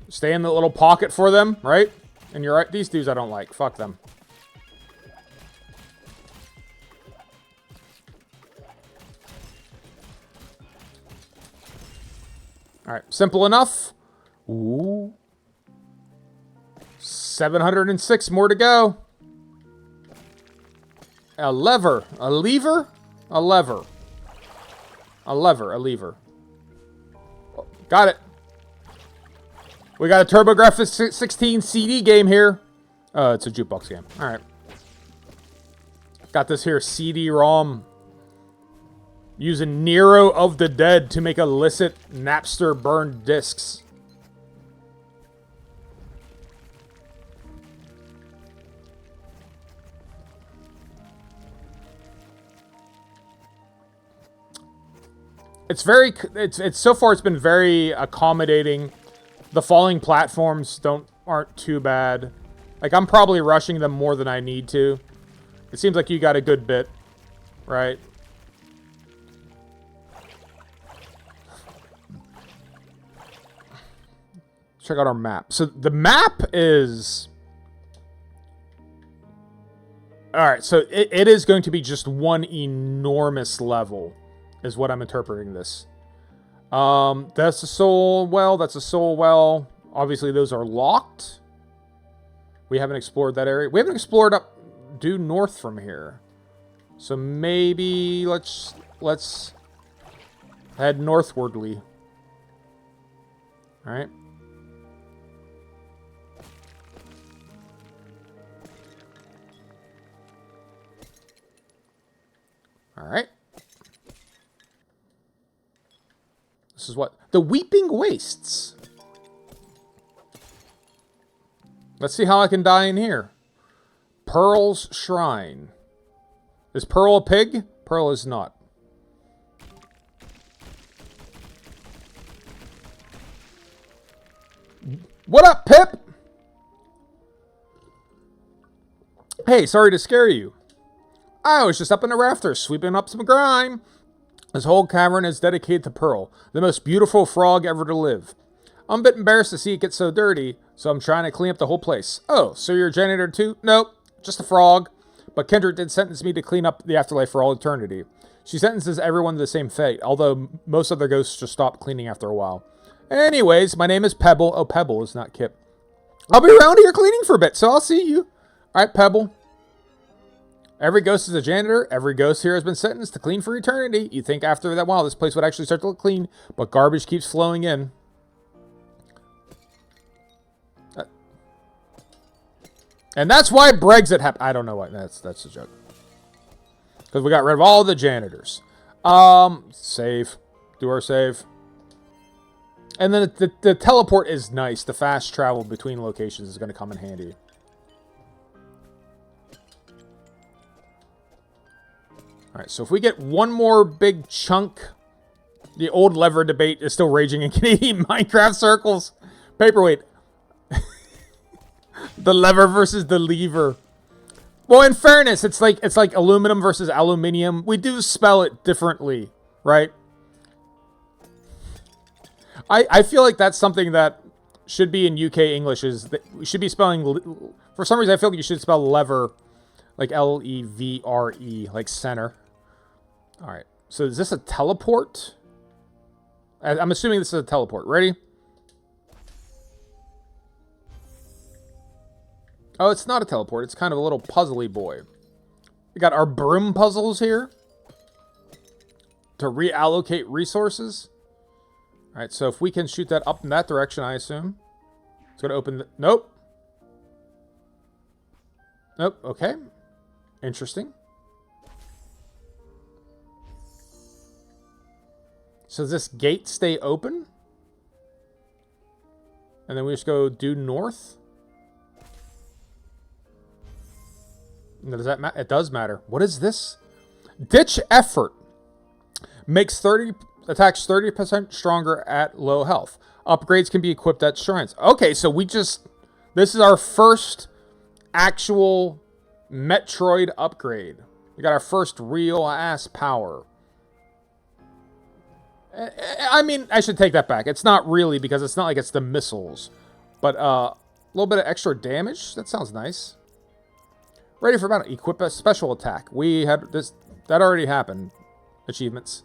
Stay in the little pocket for them, right? And you're right, these dudes I don't like. Fuck them. Alright, simple enough. Ooh. 706 more to go. A lever. A lever? A lever. A lever. A lever. Oh, got it. We got a TurboGrafx 16 CD game here. It's a jukebox game. Alright. Got this here CD-ROM. Using Nero of the Dead to make illicit Napster burned discs. It's so far it's been very accommodating. The falling platforms aren't too bad. Like, I'm probably rushing them more than I need to. It seems like you got a good bit, right? Check out our map. So the map is... Alright, so it is going to be just one enormous level, is what I'm interpreting this. That's a soul well, that's a soul well. Obviously, those are locked. We haven't explored that area. We haven't explored up due north from here. So maybe let's head northwardly. Alright. Alright. This is what? The Weeping Wastes. Let's see how I can die in here. Pearl's Shrine. Is Pearl a pig? Pearl is not. What up, Pip? Hey, sorry to scare you. I was just up in the rafters, sweeping up some grime. This whole cavern is dedicated to Pearl, the most beautiful frog ever to live. I'm a bit embarrassed to see it get so dirty, so I'm trying to clean up the whole place. Oh, so you're a janitor too? Nope, just a frog. But Kendrick did sentence me to clean up the afterlife for all eternity. She sentences everyone to the same fate, although most other ghosts just stop cleaning after a while. Anyways, my name is Pebble. Oh, Pebble is not Kip. I'll be around here cleaning for a bit, so I'll see you. All right, Pebble. Every ghost is a janitor. Every ghost here has been sentenced to clean for eternity. You'd think after that while this place would actually start to look clean, but garbage keeps flowing in. And that's why Brexit happened. I don't know why. That's a joke. Because we got rid of all the janitors. Save. Do our save. And then the teleport is nice. The fast travel between locations is going to come in handy. Alright, so if we get one more big chunk... The old lever debate is still raging in Canadian Minecraft circles. Paperweight. The lever versus the lever. Well, in fairness, it's like aluminum versus aluminium. We do spell it differently, right? I feel like that's something that should be in UK English. Is that we should be spelling... For some reason, I feel like you should spell lever like L-E-V-R-E, like center. All right. So is this a teleport? I'm assuming this is a teleport. Ready? Oh, it's not a teleport. It's kind of a little puzzly boy. We got our broom puzzles here to reallocate resources. All right, so if we can shoot that up in that direction, I assume. It's going to open the... Nope. Nope, okay. Interesting. So does this gate stay open? And then we just go due north? Now, does that matter? It does matter. What is this? Ditch effort. Makes attacks 30% stronger at low health. Upgrades can be equipped at shrines. Okay, so we just... This is our first actual Metroid upgrade. We got our first real ass power. I mean, I should take that back. It's not really, because it's not like it's the missiles. But a little bit of extra damage. That sounds nice. Ready for battle. Equip a special attack. We had this. That already happened. Achievements.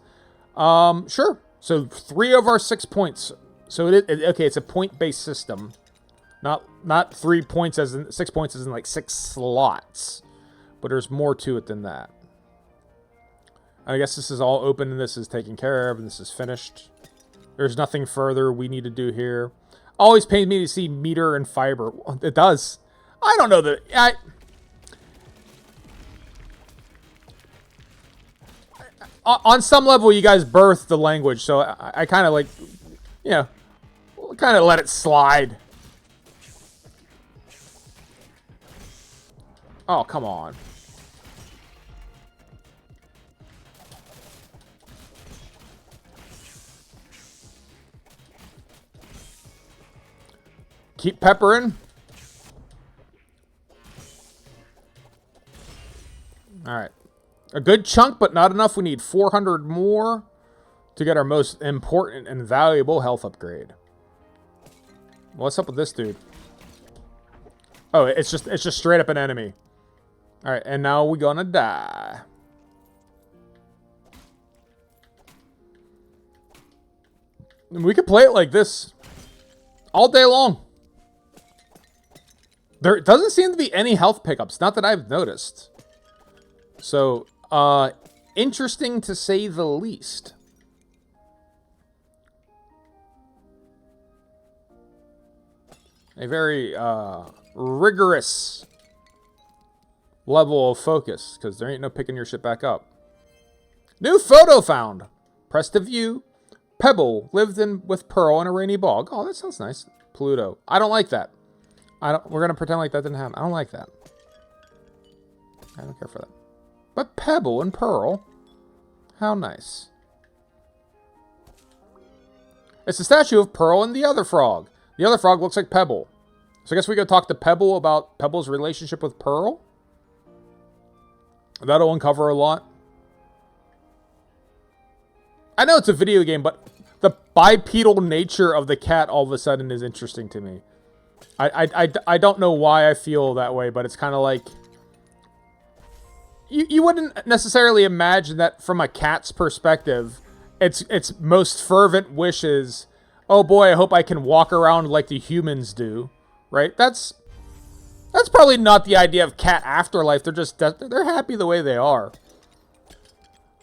Sure. So 3 of our 6 points. So okay, it's a point-based system. Not 3 points as in 6 points as in like 6 slots. But there's more to it than that. I guess this is all open and this is taken care of and this is finished. There's nothing further we need to do here. Always pains me to see meter and fiber. It does. I don't know that... On some level, you guys birthed the language, so I kind of like, you know, kind of let it slide. Oh, come on. Keep peppering. All right. A good chunk, but not enough. We need 400 more to get our most important and valuable health upgrade. What's up with this dude? Oh, it's just straight up an enemy. All right, and now we're gonna die. And we could play it like this all day long. There doesn't seem to be any health pickups, not that I've noticed. So, interesting to say the least. A very, rigorous level of focus, because there ain't no picking your shit back up. New photo found. Press to view. Pebble lived with Pearl in a rainy bog. Oh, that sounds nice. Pluto. I don't like that. We're gonna pretend like that didn't happen. I don't like that. I don't care for that. But Pebble and Pearl, how nice. It's a statue of Pearl and the other frog. The other frog looks like Pebble. So I guess we go talk to Pebble about Pebble's relationship with Pearl. That'll uncover a lot. I know it's a video game, but the bipedal nature of the cat all of a sudden is interesting to me. I don't know why I feel that way, but it's kind of like... you wouldn't necessarily imagine that from a cat's perspective. Its most fervent wishes, oh boy, I hope I can walk around like the humans do, right? That's probably not the idea of cat afterlife. They're just they're happy the way they are.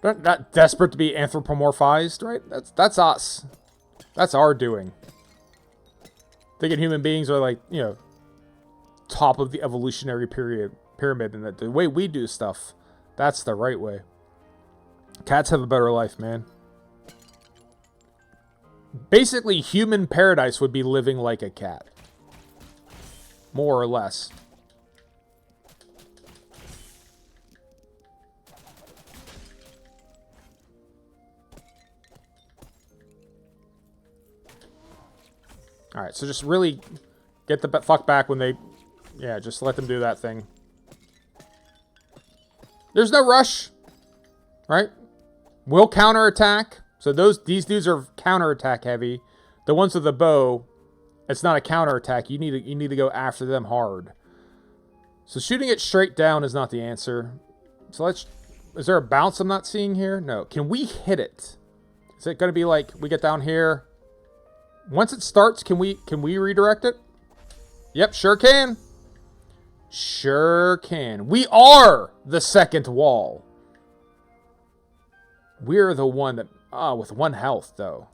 They're not desperate to be anthropomorphized, right? That's us. That's our doing. Thinking human beings are like, you know, top of the evolutionary pyramid, and that the way we do stuff, that's the right way. Cats have a better life, man. Basically, human paradise would be living like a cat. More or less. Alright, so just really get the fuck back when they... Yeah, just let them do that thing. There's no rush. Right? We'll counterattack. So these dudes are counterattack heavy. The ones with the bow, it's not a counterattack. You need to go after them hard. So shooting it straight down is not the answer. So is there a bounce I'm not seeing here? No. Can we hit it? Is it going to be like we get down here? Once it starts, can we redirect it? Yep, sure can. Sure can. We are the second wall. We're the one that... with 1 health, though.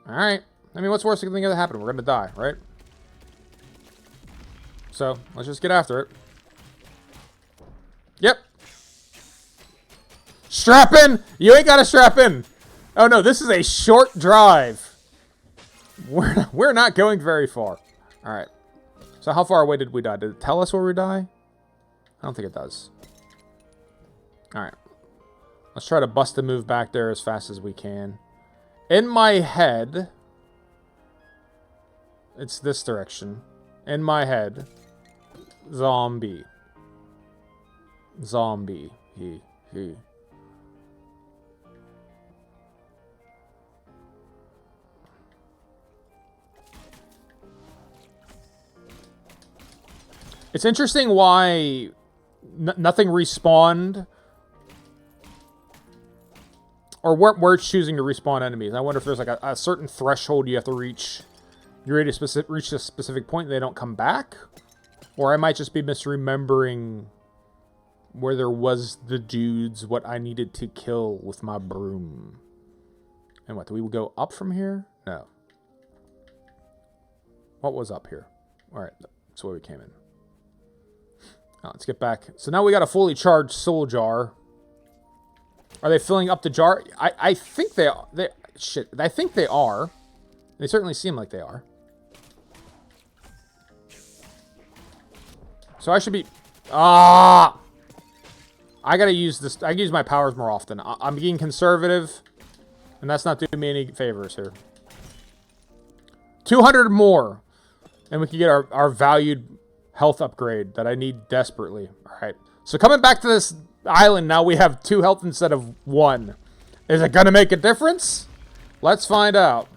Alright. I mean, what's the worst thing that happen? We're gonna die, right? So, let's just get after it. Yep. Strap in! You ain't gotta strap in! Oh no, this is a short drive. We're not going very far. Alright. So how far away did we die? Did it tell us where we die? I don't think it does. Alright. Let's try to bust a move back there as fast as we can. In my head... It's this direction. In my head... Zombie. Zombie. He. It's interesting why nothing respawned, or where it's choosing to respawn enemies. I wonder if there's like a certain threshold you have to reach. You're ready to reach a specific point and they don't come back, or I might just be misremembering where there was the dudes, what I needed to kill with my broom. And what, do we go up from here? No. What was up here? All right, that's where we came in. Now, let's get back. So now we got a fully charged soul jar. Are they filling up the jar? I think they are. Shit, I think they are. They certainly seem like they are. So I should be... I gotta use this. I can use my powers more often. I'm being conservative. And that's not doing me any favors here. 200 more. And we can get our valued health upgrade that I need desperately. Alright. So coming back to this island, now we have 2 health instead of 1. Is it gonna make a difference? Let's find out.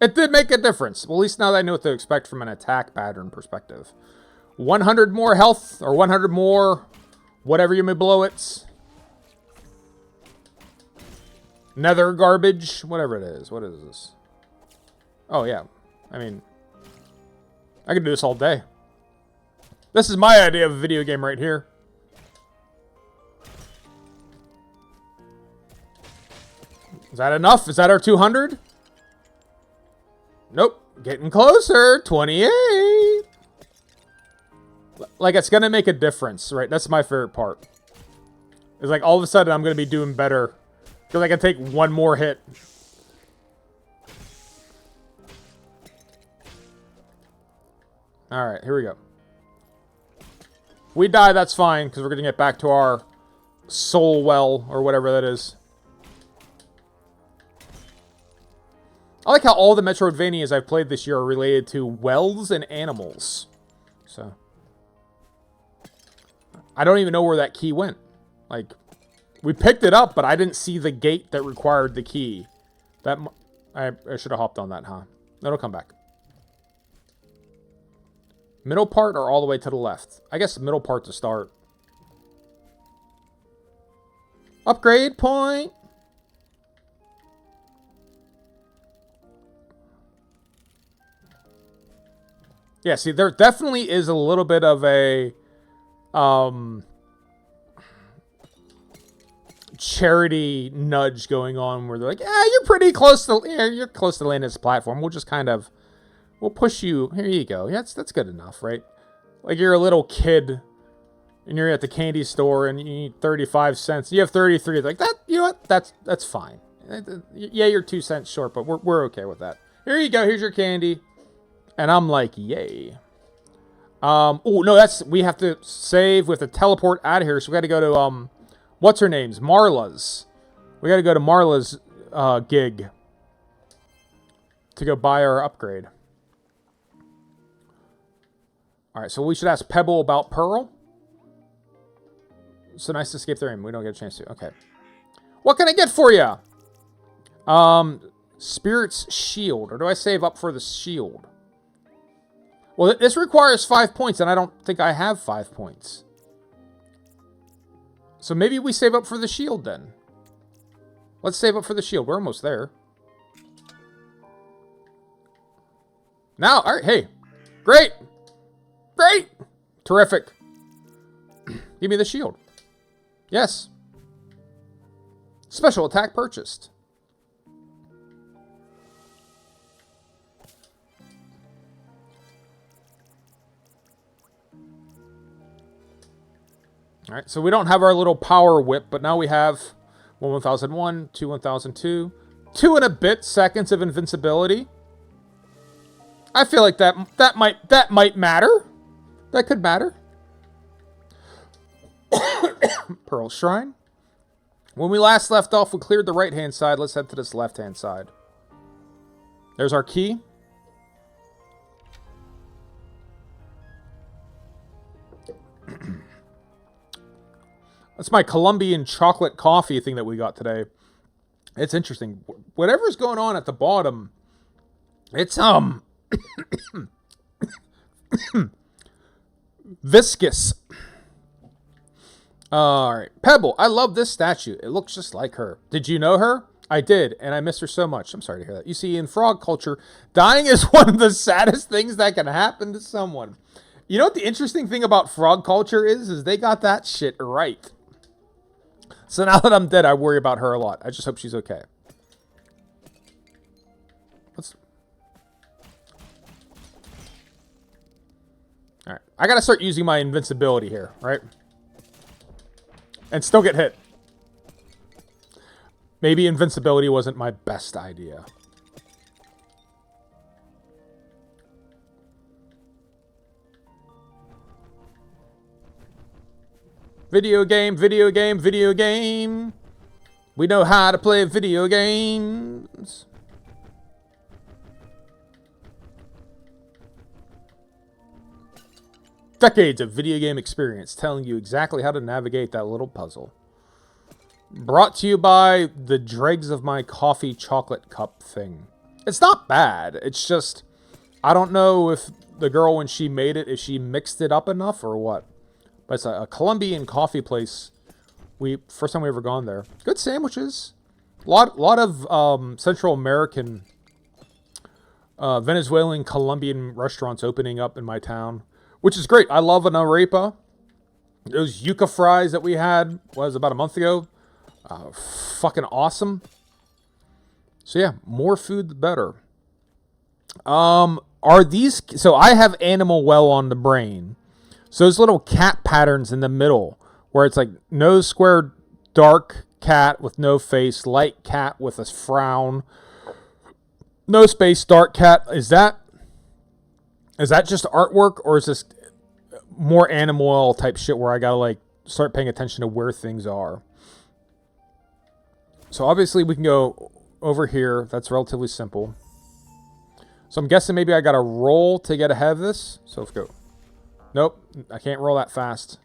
It did make a difference. Well, at least now that I know what to expect from an attack pattern perspective. 100 more health, or 100 more, whatever you may blow it. Nether garbage, whatever it is. What is this? Oh, yeah. I mean, I could do this all day. This is my idea of a video game right here. Is that enough? Is that our 200? Nope. Getting closer. 28. Like, it's going to make a difference, right? That's my favorite part. It's like, all of a sudden, I'm going to be doing better. Because I can take 1 more hit. Alright, here we go. If we die, that's fine, because we're going to get back to our soul well, or whatever that is. I like how all the Metroidvanias I've played this year are related to wells and animals. So, I don't even know where that key went. Like, we picked it up, but I didn't see the gate that required the key. I should have hopped on that, huh? It'll come back. Middle part or all the way to the left? I guess the middle part to start. Upgrade point. Yeah, see, there definitely is a little bit of a charity nudge going on where they're like, yeah, you're pretty close to, yeah, you're close to landing this platform. We'll just kind of, we'll push you. Here you go. Yeah, that's good enough, right? Like you're a little kid and you're at the candy store and you need 35 cents. You have 33. It's like that, you know what? That's fine. Yeah, you're 2 cents short, but we're okay with that. Here you go. Here's your candy. And I'm like, yay. Oh, no, we have to save. We have to teleport out of here. So we got to go to, what's her name's? Marla's. We got to go to Marla's gig to go buy our upgrade. All right, so we should ask Pebble about Pearl. So nice to escape their aim. We don't get a chance to. Okay. What can I get for you? Spirit's Shield. Or do I save up for the shield? Well, this requires 5 points, and I don't think I have 5 points. So maybe we save up for the shield then. Let's save up for the shield. We're almost there. Now, all right, hey. Great. Great. Terrific. Give me the shield. Yes. Special attack purchased. All right, so we don't have our little power whip, but now we have 1001, 1002, 2 and a bit seconds of invincibility. I feel like that might matter. That could matter. Pearl Shrine. When we last left off, we cleared the right-hand side. Let's head to this left-hand side. There's our key. That's my Colombian chocolate coffee thing that we got today. It's interesting. Whatever's going on at the bottom, it's viscous. All right, Pebble. I love this statue. It looks just like her. Did you know her? I did, and I miss her so much. I'm sorry to hear that. You see, in frog culture, dying is one of the saddest things that can happen to someone. You know what the interesting thing about frog culture is they got that shit right. So now that I'm dead, I worry about her a lot. I just hope she's okay. All right. I got to start using my invincibility here, right? And still get hit. Maybe invincibility wasn't my best idea. Video game, video game, video game. We know how to play video games. Decades of video game experience telling you exactly how to navigate that little puzzle. Brought to you by the dregs of my coffee chocolate cup thing. It's not bad. It's just, I don't know if the girl, when she made it, if she mixed it up enough or what. But it's a Colombian coffee place. First time we ever gone there. Good sandwiches. Lot of Central American, Venezuelan, Colombian restaurants opening up in my town, which is great. I love an arepa. Those yuca fries that we had about a month ago. Fucking awesome. So yeah, more food the better. Are these? So I have Animal Well on the brain. So those little cat patterns in the middle, where it's like nose square, dark cat with no face, light cat with a frown, no space, dark cat. Is that just artwork, or is this more Animal Well type shit where I gotta like start paying attention to where things are? So obviously we can go over here. That's relatively simple. So I'm guessing maybe I gotta roll to get ahead of this. So let's go. Nope, I can't roll that fast.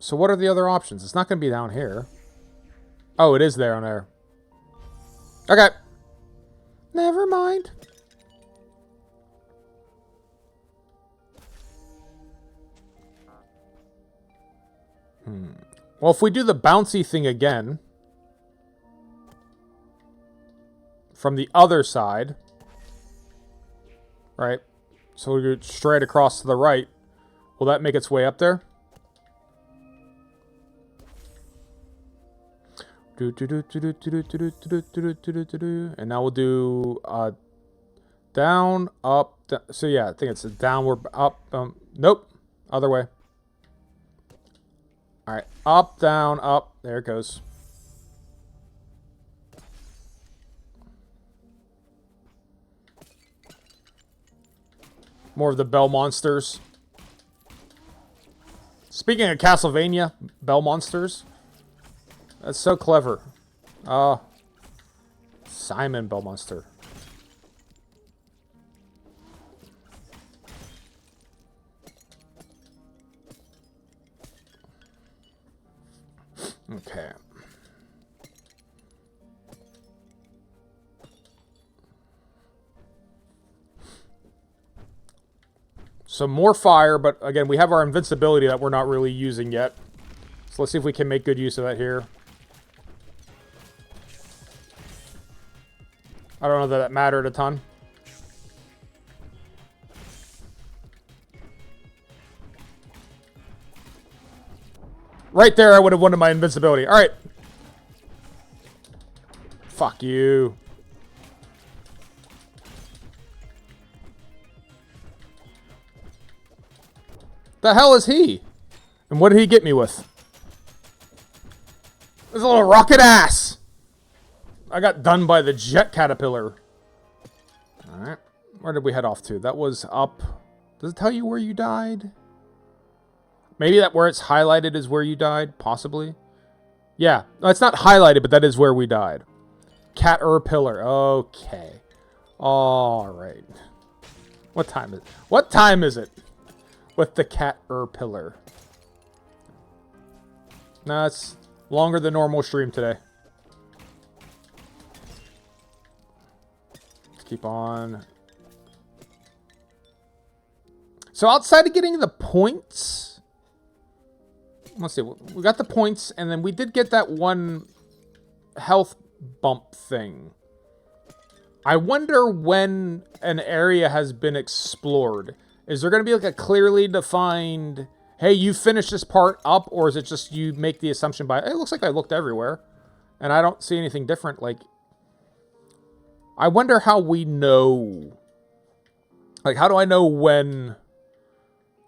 So what are the other options? It's not going to be down here. Oh, it is down there. Okay. Never mind. Well, if we do the bouncy thing again, from the other side, right? So we go straight across to the right. Will that make its way up there? And now we'll do down, up. So yeah, I think it's a downward, up. Nope, other way. All right, up, down, up. There it goes. More of the bell monsters. Speaking of Castlevania, bell monsters. That's so clever. Simon Belmonster. Okay. Some more fire, but again, we have our invincibility that we're not really using yet. So let's see if we can make good use of that here. I don't know that mattered a ton. Right there, I would have wanted my invincibility. All right. Fuck you. The hell is he? And what did he get me with? This little rocket ass. I got done by the jet caterpillar. Alright. Where did we head off to? That was up. Does it tell you where you died? Maybe that where it's highlighted is where you died? Possibly. Yeah. No, it's not highlighted, but that is where we died. Caterpillar. Okay. Alright. What time is it? What time is it? With the Caterpillar. No, it's longer than normal stream today. Let's keep on. So outside of getting the points, let's see. We got the points, and then we did get that one health bump thing. I wonder when an area has been explored. Is there going to be like a clearly defined, hey, you finished this part up, or is it just you make the assumption by, it looks like I looked everywhere, and I don't see anything different? Like, I wonder how we know. Like, how do I know when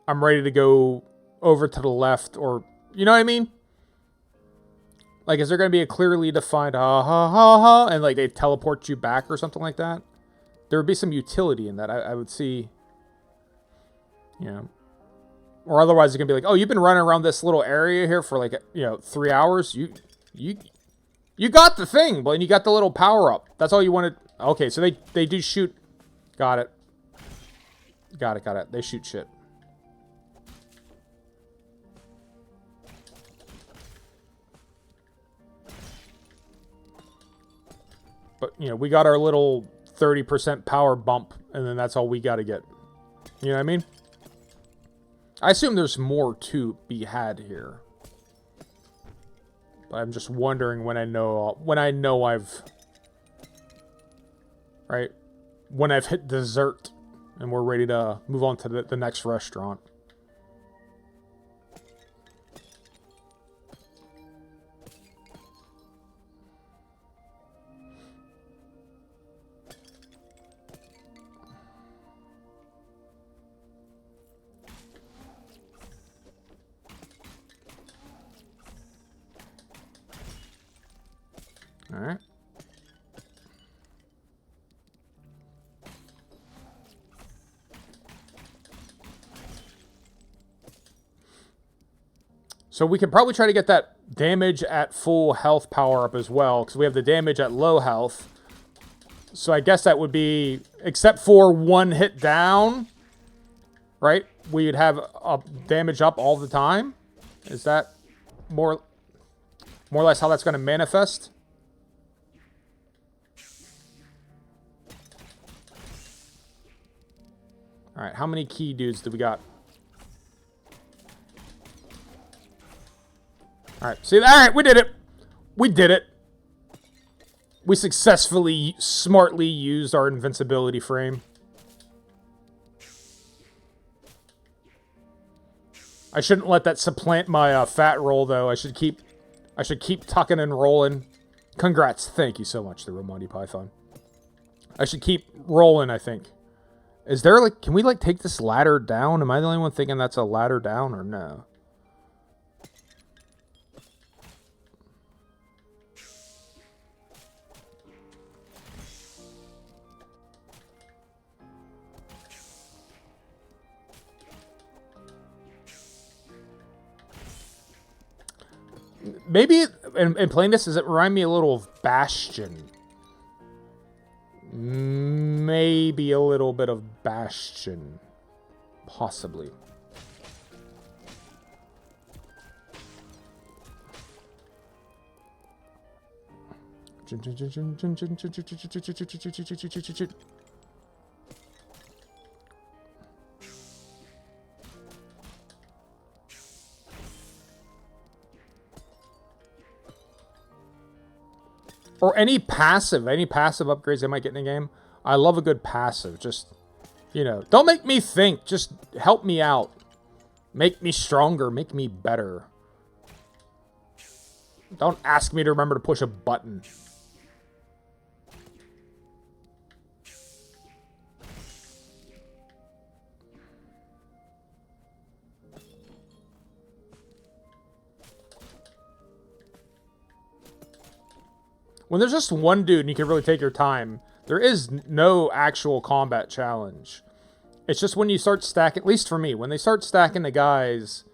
I'm ready to go over to the left, or, you know what I mean? Like, is there going to be a clearly defined, ha ha ha ha, and like they teleport you back or something like that? There would be some utility in that. I would see. You know, or otherwise it's gonna be like, oh, you've been running around this little area here for like, 3 hours. You got the thing, but you got the little power up. That's all you wanted. Okay, so they do shoot. Got it. Got it. They shoot shit. But we got our little 30% power bump, and then that's all we got to get. You know what I mean? I assume there's more to be had here. But I'm just wondering when I know I've... Right? When I've hit dessert and we're ready to move on to the next restaurant. Alright. So we can probably try to get that damage at full health power up as well, because we have the damage at low health. So I guess that would be, except for one hit down, right? We'd have damage up all the time. Is that more or less how that's going to manifest. All right, how many key dudes do we got? All right, see, all right, we did it. We did it. We successfully, smartly used our invincibility frame. I shouldn't let that supplant my fat roll, though. I should keep tucking and rolling. Congrats. Thank you so much, the Romani Python. I should keep rolling, I think. Is there, like, can we, like, take this ladder down? Am I the only one thinking that's a ladder down, or no? Maybe, in playing this, does it remind me a little of Bastion? Maybe a little bit of Bastion. Possibly. Or any passive upgrades I might get in the game. I love a good passive. Just, you know, don't make me think. Just help me out. Make me stronger. Make me better. Don't ask me to remember to push a button. When there's just one dude and you can really take your time, there is no actual combat challenge. It's just when you start stacking, at least for me, when they start stacking the guys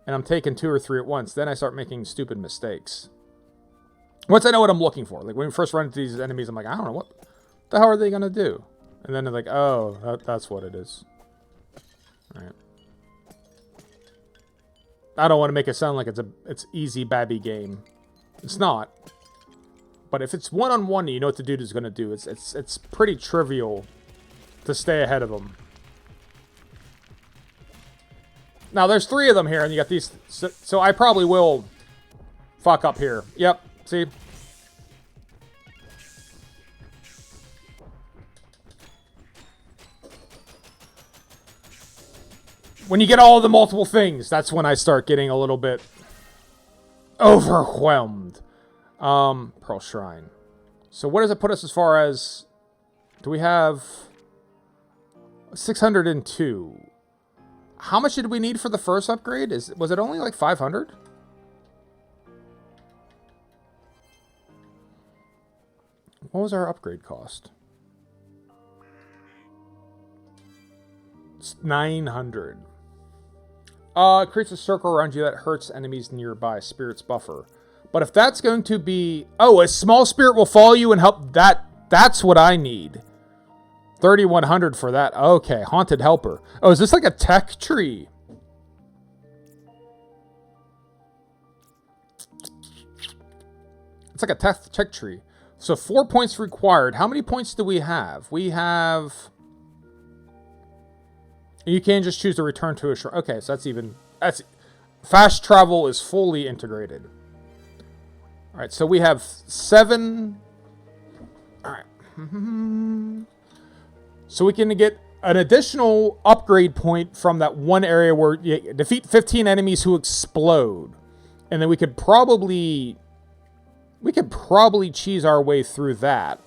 and I'm taking 2 or 3 at once, then I start making stupid mistakes. Once I know what I'm looking for. Like when we first run into these enemies, I'm like, I don't know, what the hell are they going to do? And then they're like, oh, that's what it is. All right. I don't want to make it sound like it's easy babby game. It's not. But if it's one-on-one, you know what the dude is going to do. It's pretty trivial to stay ahead of him. Now, there's 3 of them here, and you got these. So I probably will fuck up here. Yep, see? When you get all the multiple things, that's when I start getting a little bit overwhelmed. Pearl Shrine. So what does it put us as far as... Do we have... 602. How much did we need for the first upgrade? Was it only like 500? What was our upgrade cost? It's 900. It creates a circle around you that hurts enemies nearby. Spirits buffer. But if that's going to be... Oh, a small spirit will follow you and help... That's what I need. 3,100 for that. Okay, Haunted Helper. Oh, is this like a tech tree? It's like a tech tree. So 4 points required. How many points do we have? We have... You can just choose to return to a shrine. Okay, so that's even... Fast travel is fully integrated. All right, so we have 7. All right. So we can get an additional upgrade point from that one area where you defeat 15 enemies who explode. And then we could probably cheese our way through that.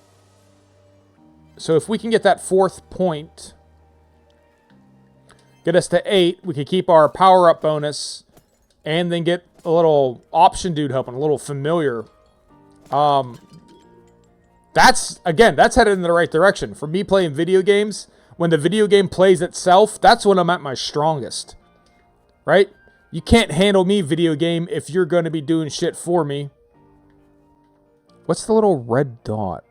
So if we can get that 4th point, get us to 8, we could keep our power-up bonus and then get a little option dude helping, a little familiar. That's headed in the right direction. For me playing video games, when the video game plays itself, that's when I'm at my strongest. Right? You can't handle me, video game, if you're going to be doing shit for me. What's the little red dot?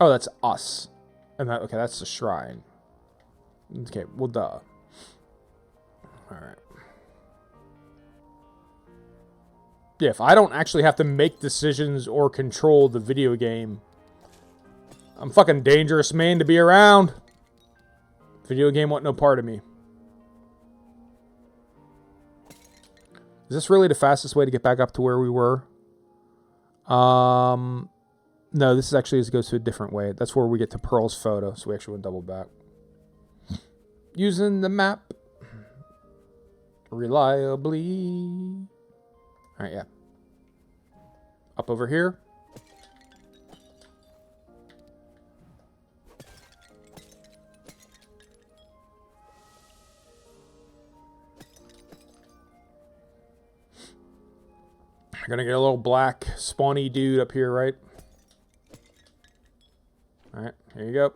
Oh, that's us. And okay, that's the shrine. Okay, well, duh. Alright. Yeah, if I don't actually have to make decisions or control the video game, I'm fucking dangerous man to be around. Video game want no part of me. Is this really the fastest way to get back up to where we were? No, this is actually goes to a different way. That's where we get to Pearl's photo, so we actually went double back. Using the map reliably. Alright, yeah. Up over here. I'm gonna get a little black spawny dude up here, right? Alright, here you go.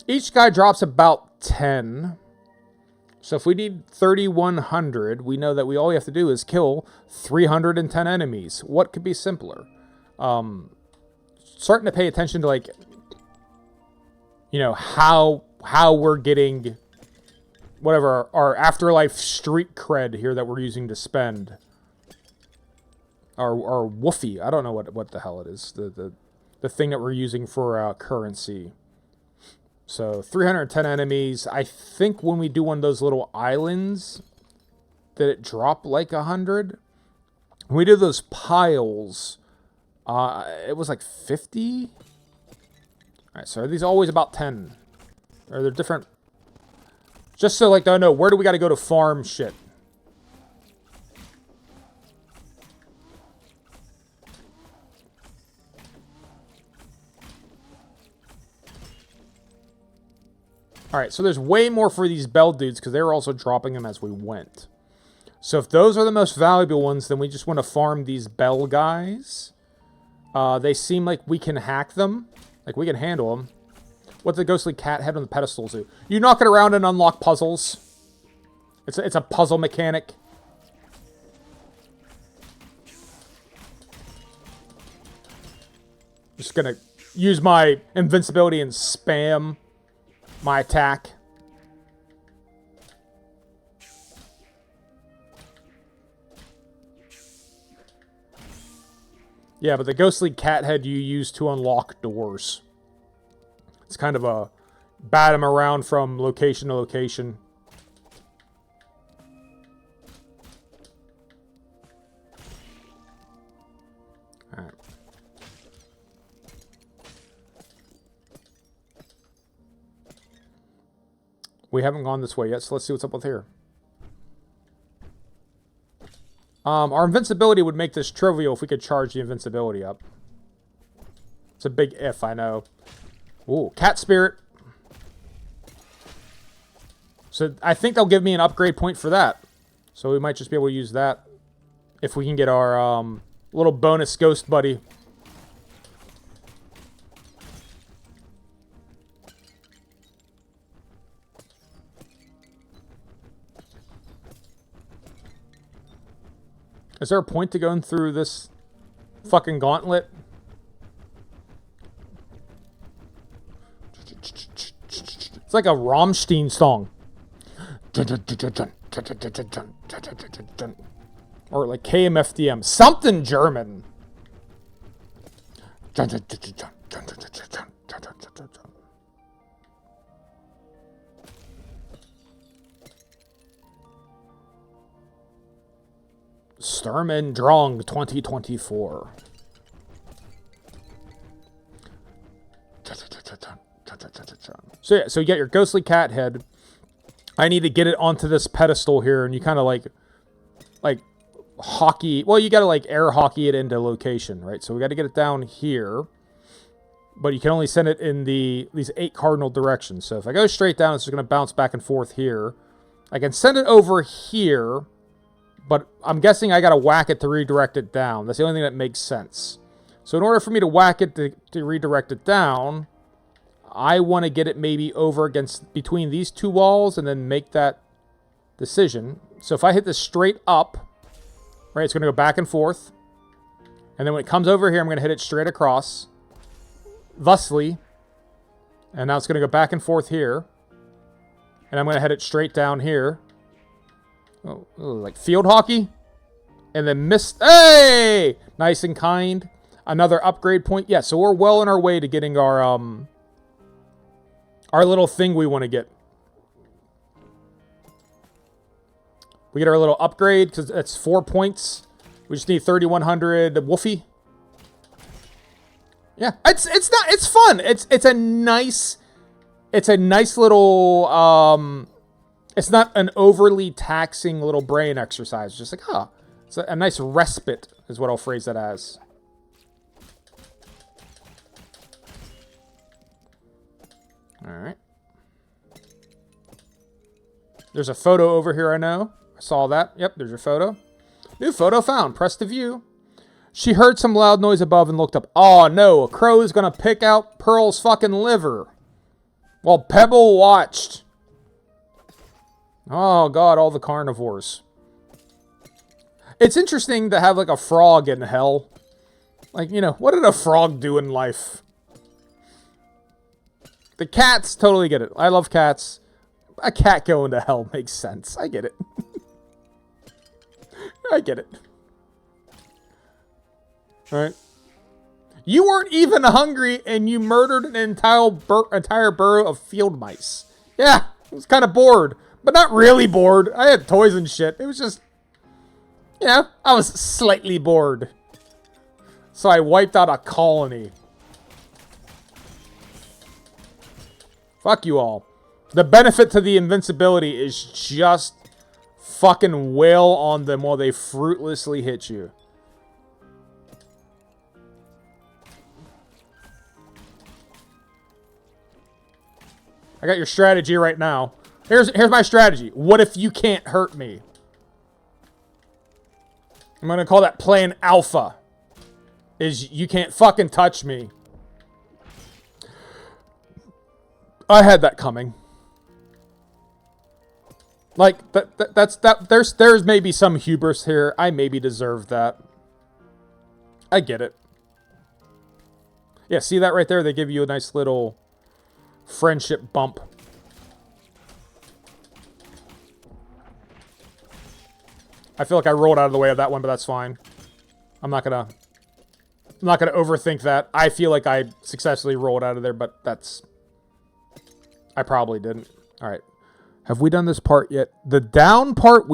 Each guy drops about 10. So if we need 3,100, we know that all we have to do is kill 310 enemies. What could be simpler? Starting to pay attention to, like, you know, how we're getting whatever our afterlife street cred here that we're using to spend. Our woofy. I don't know what the hell it is. The thing that we're using for currency. So 310 enemies. I think when we do one of those little islands, that it drop like 100. When we do those piles, it was like 50. All right, so are these always about 10? Are there different? Just so like I know, where do we got to go to farm shit? Alright, so there's way more for these bell dudes because they were also dropping them as we went. So if those are the most valuable ones, then we just want to farm these bell guys. They seem like we can hack them. Like, we can handle them. What's the ghostly cat head on the pedestal do? You knock it around and unlock puzzles. It's a puzzle mechanic. Just gonna use my invincibility and spam my attack. Yeah, but the ghostly cat head you use to unlock doors. It's kind of a bat him around from location to location. Alright. We haven't gone this way yet, so let's see what's up with here. Our invincibility would make this trivial if we could charge the invincibility up. It's a big if, I know. Ooh, cat spirit. So I think they'll give me an upgrade point for that. So we might just be able to use that if we can get our little bonus ghost buddy. Is there a point to going through this fucking gauntlet? It's like a Rammstein song. Or like KMFDM. Something German. Sturm and Drang 2024. So yeah, so you get your ghostly cat head. I need to get it onto this pedestal here, and you kind of like hockey. Well, you got to like air hockey it into location, right? So we got to get it down here, but you can only send it in these 8 cardinal directions. So if I go straight down, it's just going to bounce back and forth here. I can send it over here, but I'm guessing I got to whack it to redirect it down. That's the only thing that makes sense. So in order for me to whack it to redirect it down, I want to get it maybe over between these 2 walls and then make that decision. So if I hit this straight up, right, it's going to go back and forth. And then when it comes over here, I'm going to hit it straight across. Thusly. And now it's going to go back and forth here. And I'm going to head it straight down here. Oh, like field hockey? And then missed. Hey! Nice and kind. Another upgrade point. Yeah, so we're well on our way to getting our little thing we want to get. We get our little upgrade because it's 4 points. We just need 3,100 Woofy. Yeah, it's fun. It's a nice little it's not an overly taxing little brain exercise. Just like, it's a nice respite is what I'll phrase that as. All right. There's a photo over here, I know. I saw that. Yep, there's your photo. New photo found. Press to view. She heard some loud noise above and looked up. Oh, no. A crow is going to pick out Pearl's fucking liver. While Pebble watched. Oh, God, all the carnivores. It's interesting to have, like, a frog in hell. Like, you know, what did a frog do in life? The cats totally get it. I love cats. A cat going to hell makes sense. I get it. I get it. Alright. You weren't even hungry and you murdered an entire burrow of field mice. Yeah, I was kind of bored. But not really bored. I had toys and shit. It was just... Yeah, I was slightly bored. So I wiped out a colony. Fuck you all. The benefit to the invincibility is just fucking wail on them while they fruitlessly hit you. I got your strategy right now. Here's my strategy. What if you can't hurt me? I'm gonna call that plan alpha. Is you can't fucking touch me. I had that coming. Like there's maybe some hubris here. I maybe deserve that. I get it. Yeah, see that right there? They give you a nice little friendship bump. I feel like I rolled out of the way of that one, but that's fine. I'm not gonna overthink that. I feel like I successfully rolled out of there, but I probably didn't. All right. Have we done this part yet? The down part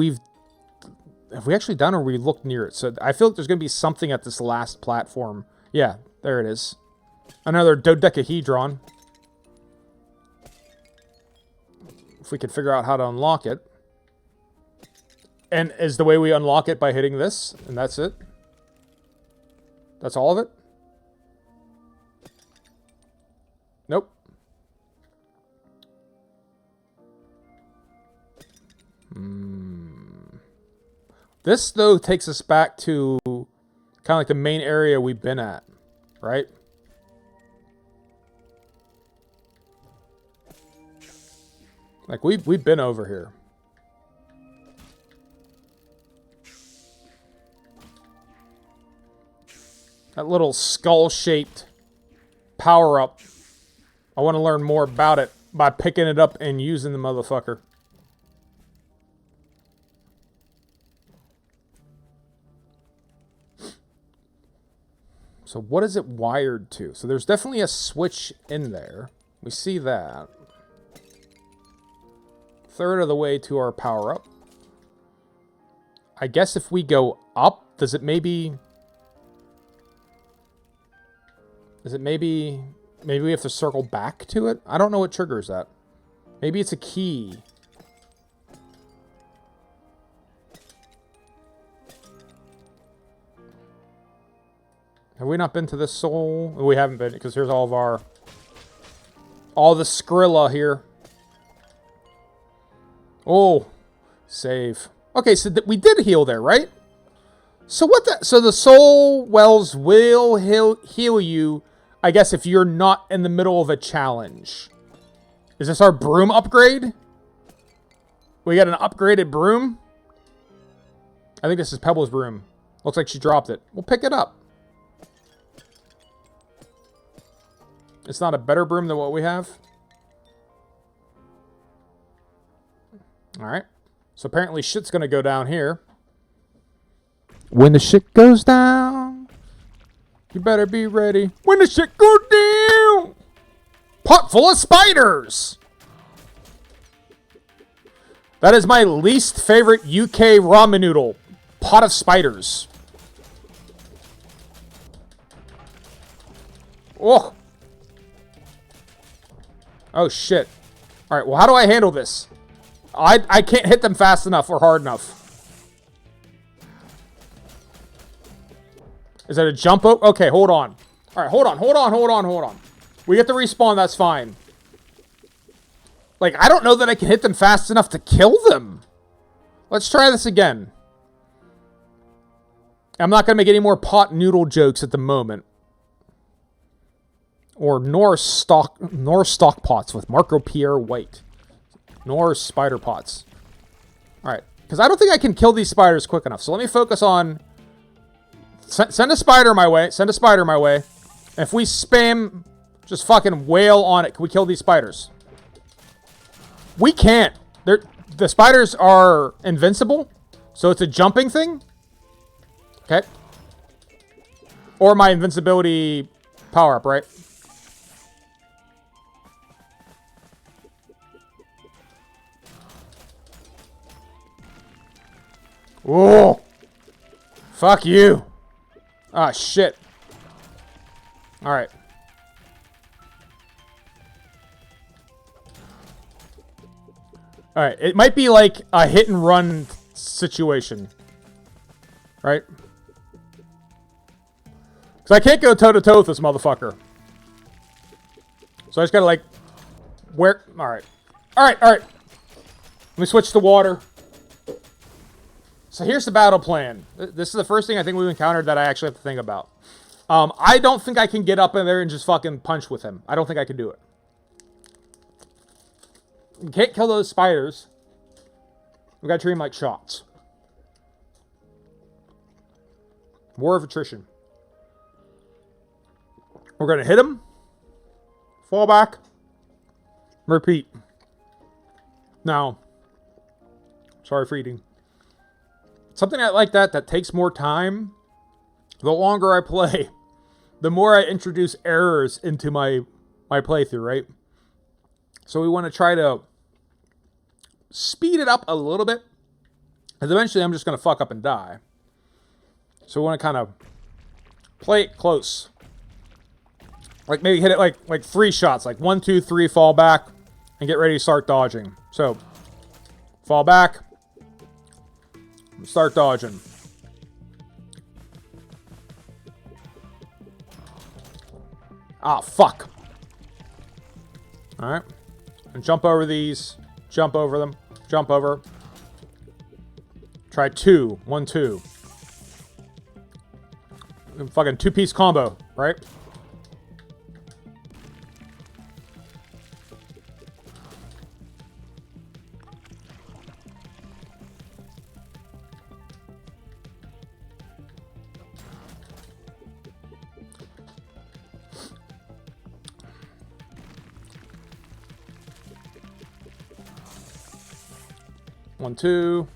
have we actually done or we looked near it? So I feel like there's going to be something at this last platform. Yeah, there it is. Another dodecahedron. If we could figure out how to unlock it. And is the way we unlock it by hitting this? And that's it? That's all of it? Nope. This, though, takes us back to kind of like the main area we've been at, right? Like, we've been over here. That little skull-shaped power-up. I want to learn more about it by picking it up and using the motherfucker. So what is it wired to? So there's definitely a switch in there. We see that. Third of the way to our power-up. I guess if we go up, does it maybe... Maybe we have to circle back to it? I don't know what triggers that. Maybe it's a key. Have we not been to this soul? We haven't been, because here's all the Skrilla here. Oh, save. Okay, so we did heal there, right? So so the soul wells will heal you, I guess, if you're not in the middle of a challenge. Is this our broom upgrade? We got an upgraded broom? I think this is Pebble's broom. Looks like she dropped it. We'll pick it up. It's not a better broom than what we have? Alright. So apparently shit's gonna go down here. When the shit goes down, you better be ready. When the shit goes down! Pot full of spiders! That is my least favorite UK ramen noodle. Pot of spiders. Oh. Oh, shit. Alright, well, how do I handle this? I can't hit them fast enough or hard enough. Is that a jump? Okay, hold on. Alright, hold on. We get to respawn, that's fine. Like, I don't know that I can hit them fast enough to kill them. Let's try this again. I'm not going to make any more pot noodle jokes at the moment. Or Norse stock pots with Marco Pierre White. Norse spider pots. Alright. Because I don't think I can kill these spiders quick enough. So let me focus on... Send a spider my way. And if we spam... Just fucking wail on it. Can we kill these spiders? We can't. The spiders are invincible. So it's a jumping thing. Okay. Or my invincibility power-up, right? Oh! Fuck you! Ah, shit. Alright. Alright, it might be like a hit and run situation. Right? Because I can't go toe-to-toe with this motherfucker. So I just gotta, like... Where... Alright. Alright. Let me switch to water. So here's the battle plan. This is the first thing I think we've encountered that I actually have to think about. I don't think I can get up in there and just fucking punch with him. I don't think I can do it. We can't kill those spiders. We gotta treat them like shots. War of attrition. We're gonna hit him. Fall back. Repeat. Now. Sorry for eating. Something like that takes more time. The longer I play, the more I introduce errors into my playthrough, right? So we want to try to speed it up a little bit. And eventually I'm just going to fuck up and die. So we want to kind of play it close. Like maybe hit it like 3 shots. Like 1, 2, 3, fall back. And get ready to start dodging. So, fall back. Start dodging. Ah, fuck. Alright. And jump over these. Jump over them. Jump over. Try 2. 1, 2. Fucking 2-piece combo, right? One, 2.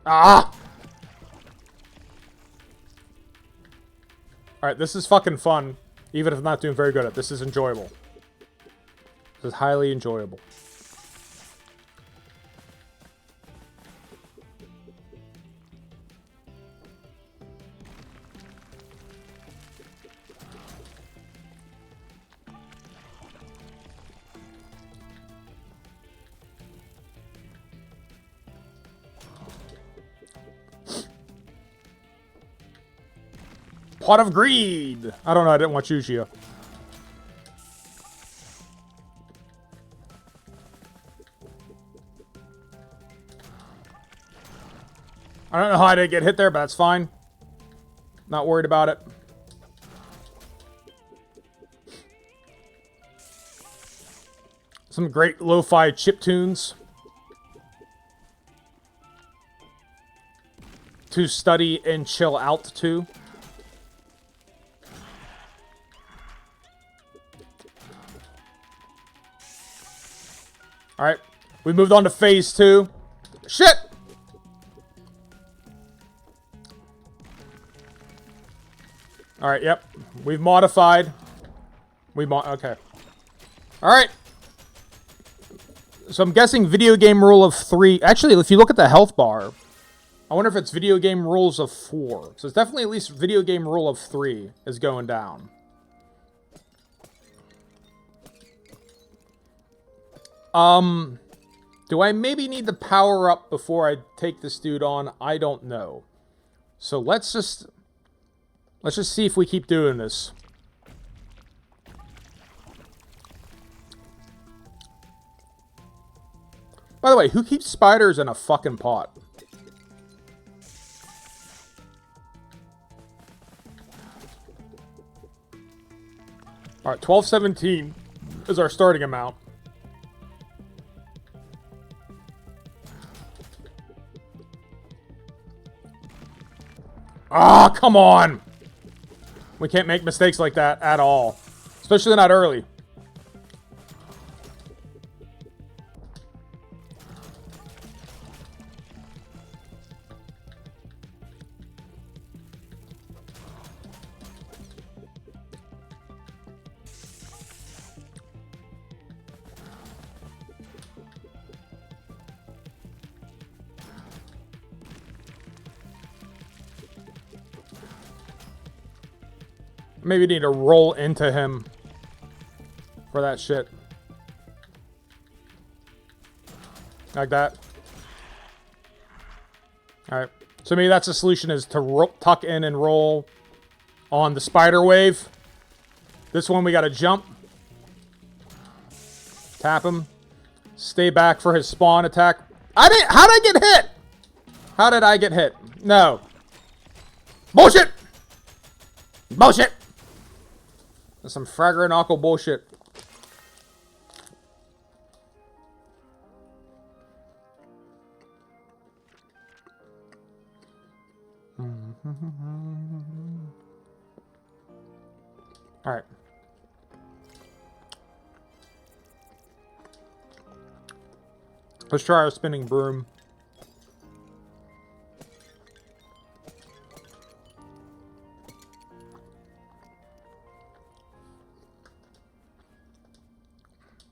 Ah! Alright, this is fucking fun. Even if I'm not doing very good at it. This is enjoyable. This is highly enjoyable. Pot of Greed! I don't know, I didn't watch Yushia. I don't know how I didn't get hit there, but that's fine. Not worried about it. Some great lo-fi chip tunes. To study and chill out to. Alright. We moved on to phase 2. Shit! Alright, yep. We've modified. Okay. Alright. So I'm guessing video game rule of 3. Actually, if you look at the health bar, I wonder if it's video game rules of 4. So it's definitely at least video game rule of 3 is going down. Do I maybe need to power up before I take this dude on? I don't know. So let's just see if we keep doing this. By the way, who keeps spiders in a fucking pot? Alright, 1217 is our starting amount. Ah, come on! We can't make mistakes like that at all. Especially not early. Maybe need to roll into him for that shit. Like that. Alright. So maybe that's the solution, is to tuck in and roll on the spider wave. This one we gotta jump. Tap him. Stay back for his spawn attack. How'd I get hit? How did I get hit? No. Bullshit! Bullshit! That's some Fragger and Knuckle bullshit. Alright. Let's try our spinning broom.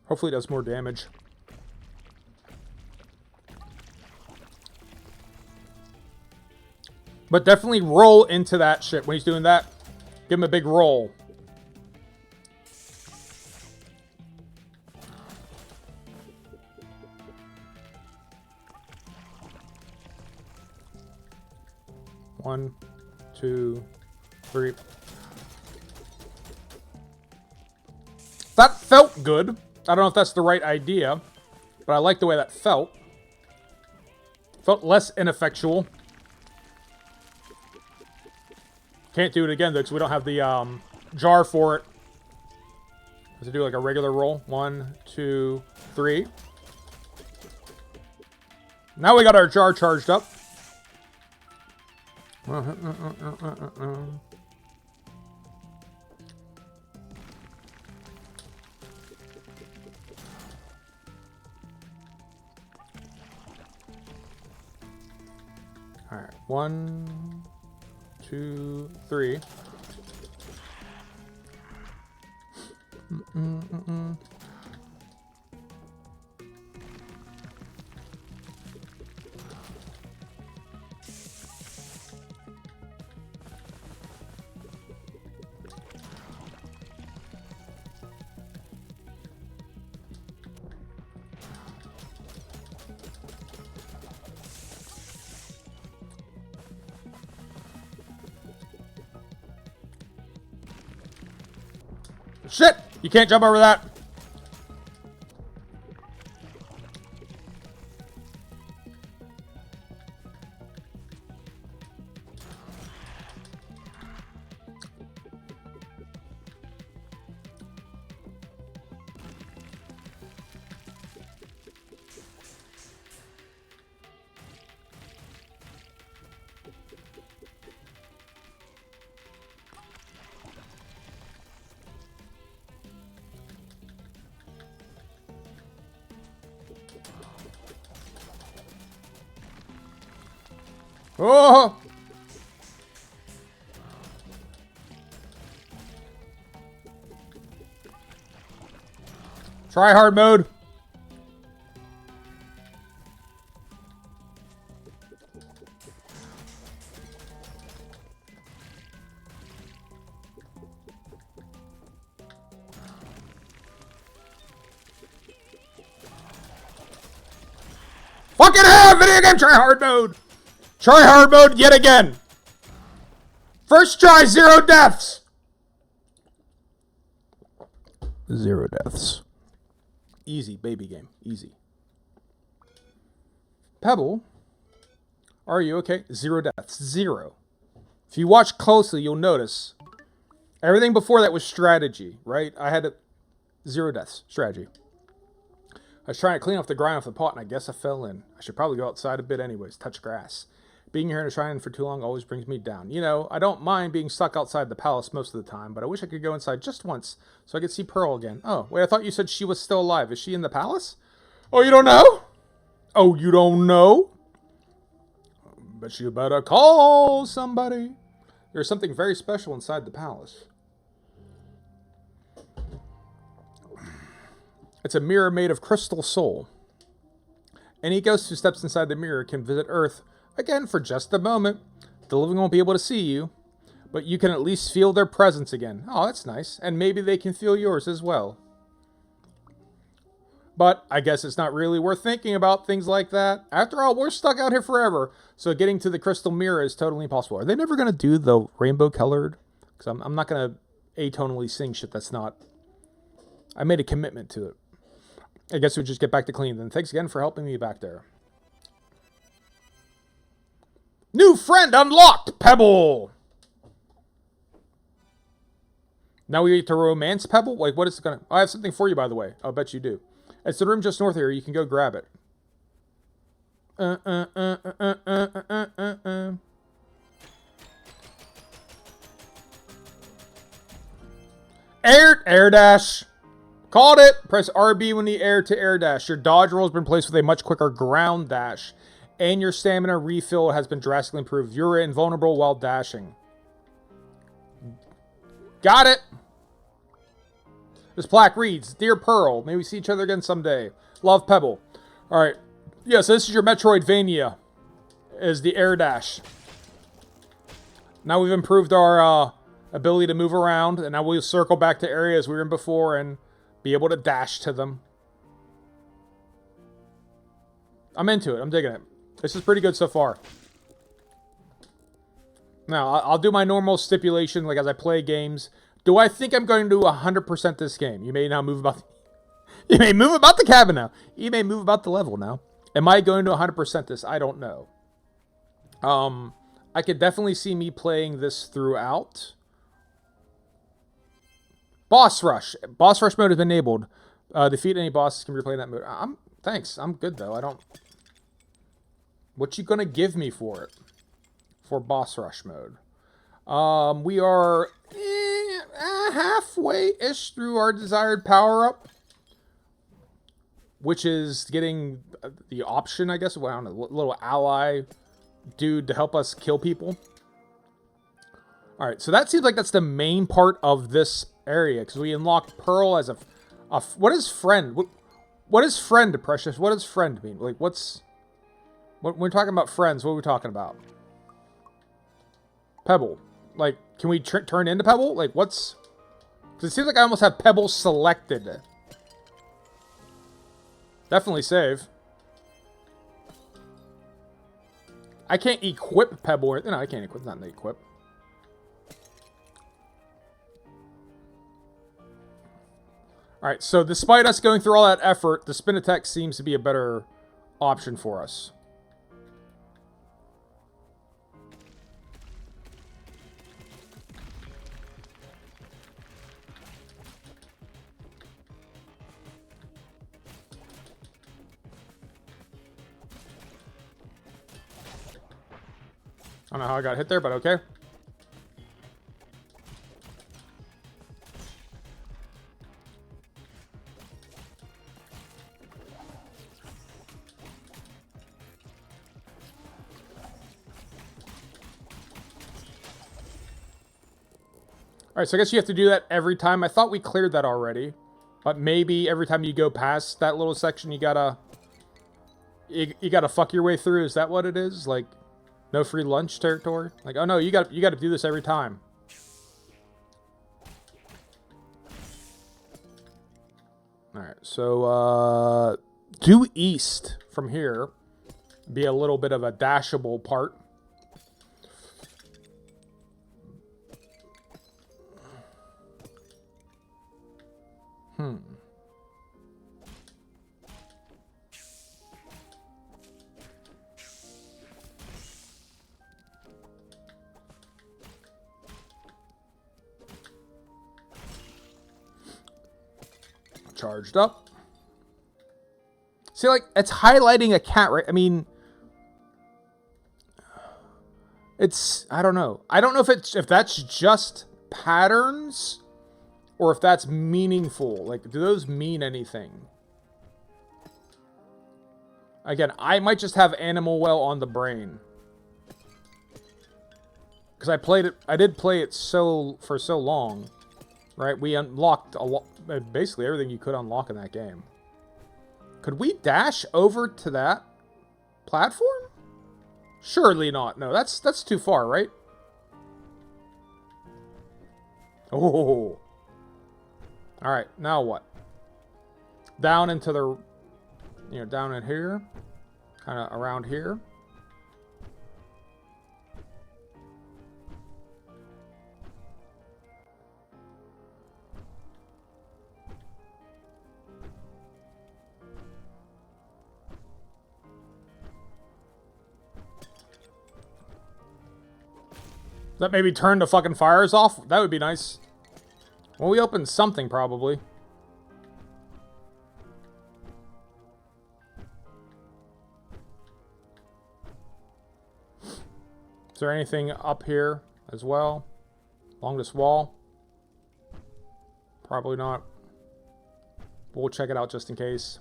Hopefully it does more damage. But definitely roll into that shit. When he's doing that, give him a big roll. One, two, three. That felt good. I don't know if that's the right idea, but I like the way that felt. Felt less ineffectual. Can't do it again, though, because we don't have the jar for it. Have to do like a regular roll. 1, 2, 3. Now we got our jar charged up. Alright, 1, 2, 3. Shit! You can't jump over that. Oh! Try hard mode. Fucking hell, video game try hard mode. Try hard mode yet again. First try, 0 deaths. 0 deaths. Easy, baby game. Easy. Pebble, are you okay? 0 deaths. 0. If you watch closely, you'll notice everything before that was strategy, right? I had 0 deaths. Strategy. I was trying to clean off the grind off the pot, and I guess I fell in. I should probably go outside a bit anyways, touch grass. Being here in a shrine for too long always brings me down. You know, I don't mind being stuck outside the palace most of the time, but I wish I could go inside just once so I could see Pearl again. Oh, wait, I thought you said she was still alive. Is she in the palace? Oh, you don't know? Oh, you don't know? But you better call somebody. There's something very special inside the palace. It's a mirror made of crystal soul. Any ghost who steps inside the mirror can visit Earth again for just a moment. The living won't be able to see you, but you can at least feel their presence again. Oh, that's nice. And maybe they can feel yours as well. But I guess it's not really worth thinking about things like that. After all, we're stuck out here forever, so getting to the crystal mirror is totally impossible. Are they never going to do the rainbow colored? Because I'm not going to atonally sing shit that's not... I made a commitment to it. I guess we just get back to clean then. Thanks again for helping me back there. New friend unlocked, Pebble! Now we get to romance Pebble? Wait, what is it gonna... I have something for you, by the way. I'll bet you do. It's the room just north here. You can go grab it. Air dash. Called it! Press RB when the air to air dash. Your dodge roll has been placed with a much quicker ground dash. And your stamina refill has been drastically improved. You're invulnerable while dashing. Got it! This plaque reads, Dear Pearl, may we see each other again someday. Love, Pebble. Alright. Yeah, so this is your Metroidvania. Is the air dash. Now we've improved our ability to move around. And now we'll circle back to areas we were in before and... be able to dash to them. I'm into it. I'm digging it. This is pretty good so far. Now, I'll do my normal stipulation, like as I play games. Do I think I'm going to do 100% this game? You may now move about... You may move about the cabin now. You may move about the level now. Am I going to 100% this? I don't know. I could definitely see me playing this throughout. Boss Rush. Boss Rush mode has been enabled. Defeat any bosses can replay that mode. Thanks. I'm good, though. I don't... What you gonna give me for it? For Boss Rush mode. We are halfway-ish through our desired power-up. Which is getting the option, I guess. Well, I don't know, little ally dude to help us kill people. Alright, so that seems like that's the main part of this area, because we unlocked Pearl as a what is friend? What is friend, Precious? What does friend mean? Like, when we're talking about friends, what are we talking about? Pebble. Like, can we turn into Pebble? Like, what's... Because it seems like I almost have Pebble selected. Definitely save. I can't equip Pebble. Or, no, I can't equip. Not equip. Alright, so despite us going through all that effort, the spin attack seems to be a better option for us. I don't know how I got hit there, but okay. Alright, so I guess you have to do that every time. I thought we cleared that already. But maybe every time you go past that little section, you gotta... You gotta fuck your way through. Is that what it is? Like, no free lunch territory? Like, oh no, you gotta do this every time. Alright, so, due east from here. Be a little bit of a dashable part. Charged up. See, like, it's highlighting a cat, right? I mean, it's, I don't know. I don't know if that's just patterns or if that's meaningful. Like, do those mean anything? Again, I might just have Animal Well on the brain. Because I did play it for so long. Right? We unlocked basically everything you could unlock in that game. Could we dash over to that platform? Surely not. No, that's too far, right? Oh. Alright, now what? Down into the... down in here. Kind of around here. That maybe turn the fucking fires off? That would be nice. Well, we opened something, probably. Is there anything up here as well? Along this wall? Probably not. We'll check it out just in case.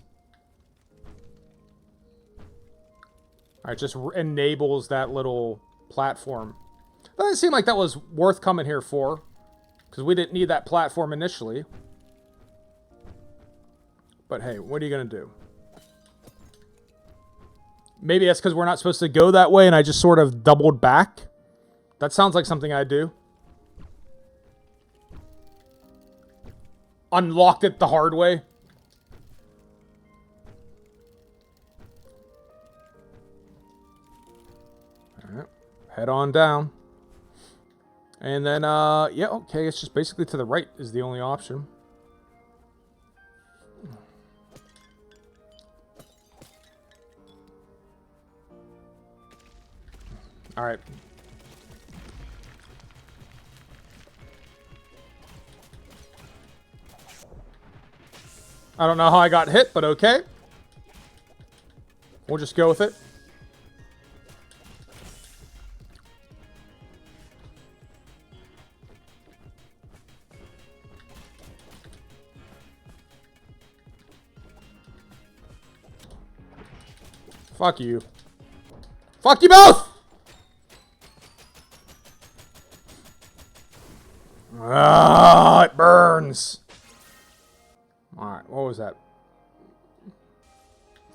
Alright, just enables that little platform. Doesn't seem like that was worth coming here for. Because we didn't need that platform initially. But hey, what are you going to do? Maybe that's because we're not supposed to go that way and I just sort of doubled back. That sounds like something I'd do. Unlocked it the hard way. Alright, head on down. And then, yeah, okay, it's just basically to the right is the only option. Alright. I don't know how I got hit, but okay. We'll just go with it. Fuck you. Fuck you both! Ah, it burns. Alright, what was that?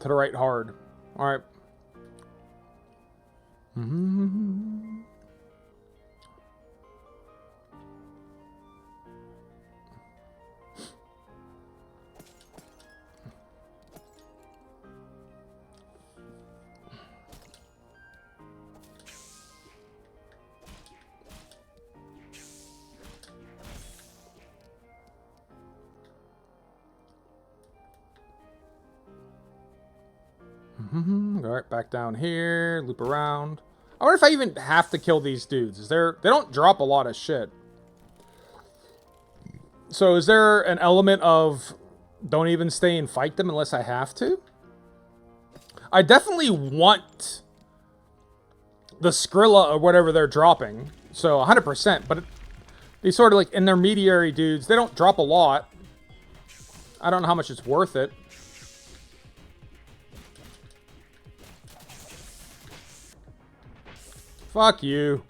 To the right hard. Alright. Alright, back down here, loop around. I wonder if I even have to kill these dudes. They don't drop a lot of shit. So is there an element of don't even stay and fight them unless I have to? I definitely want the Skrilla or whatever they're dropping. So 100%, but these sort of like intermediary dudes, they don't drop a lot. I don't know how much it's worth it. Fuck you.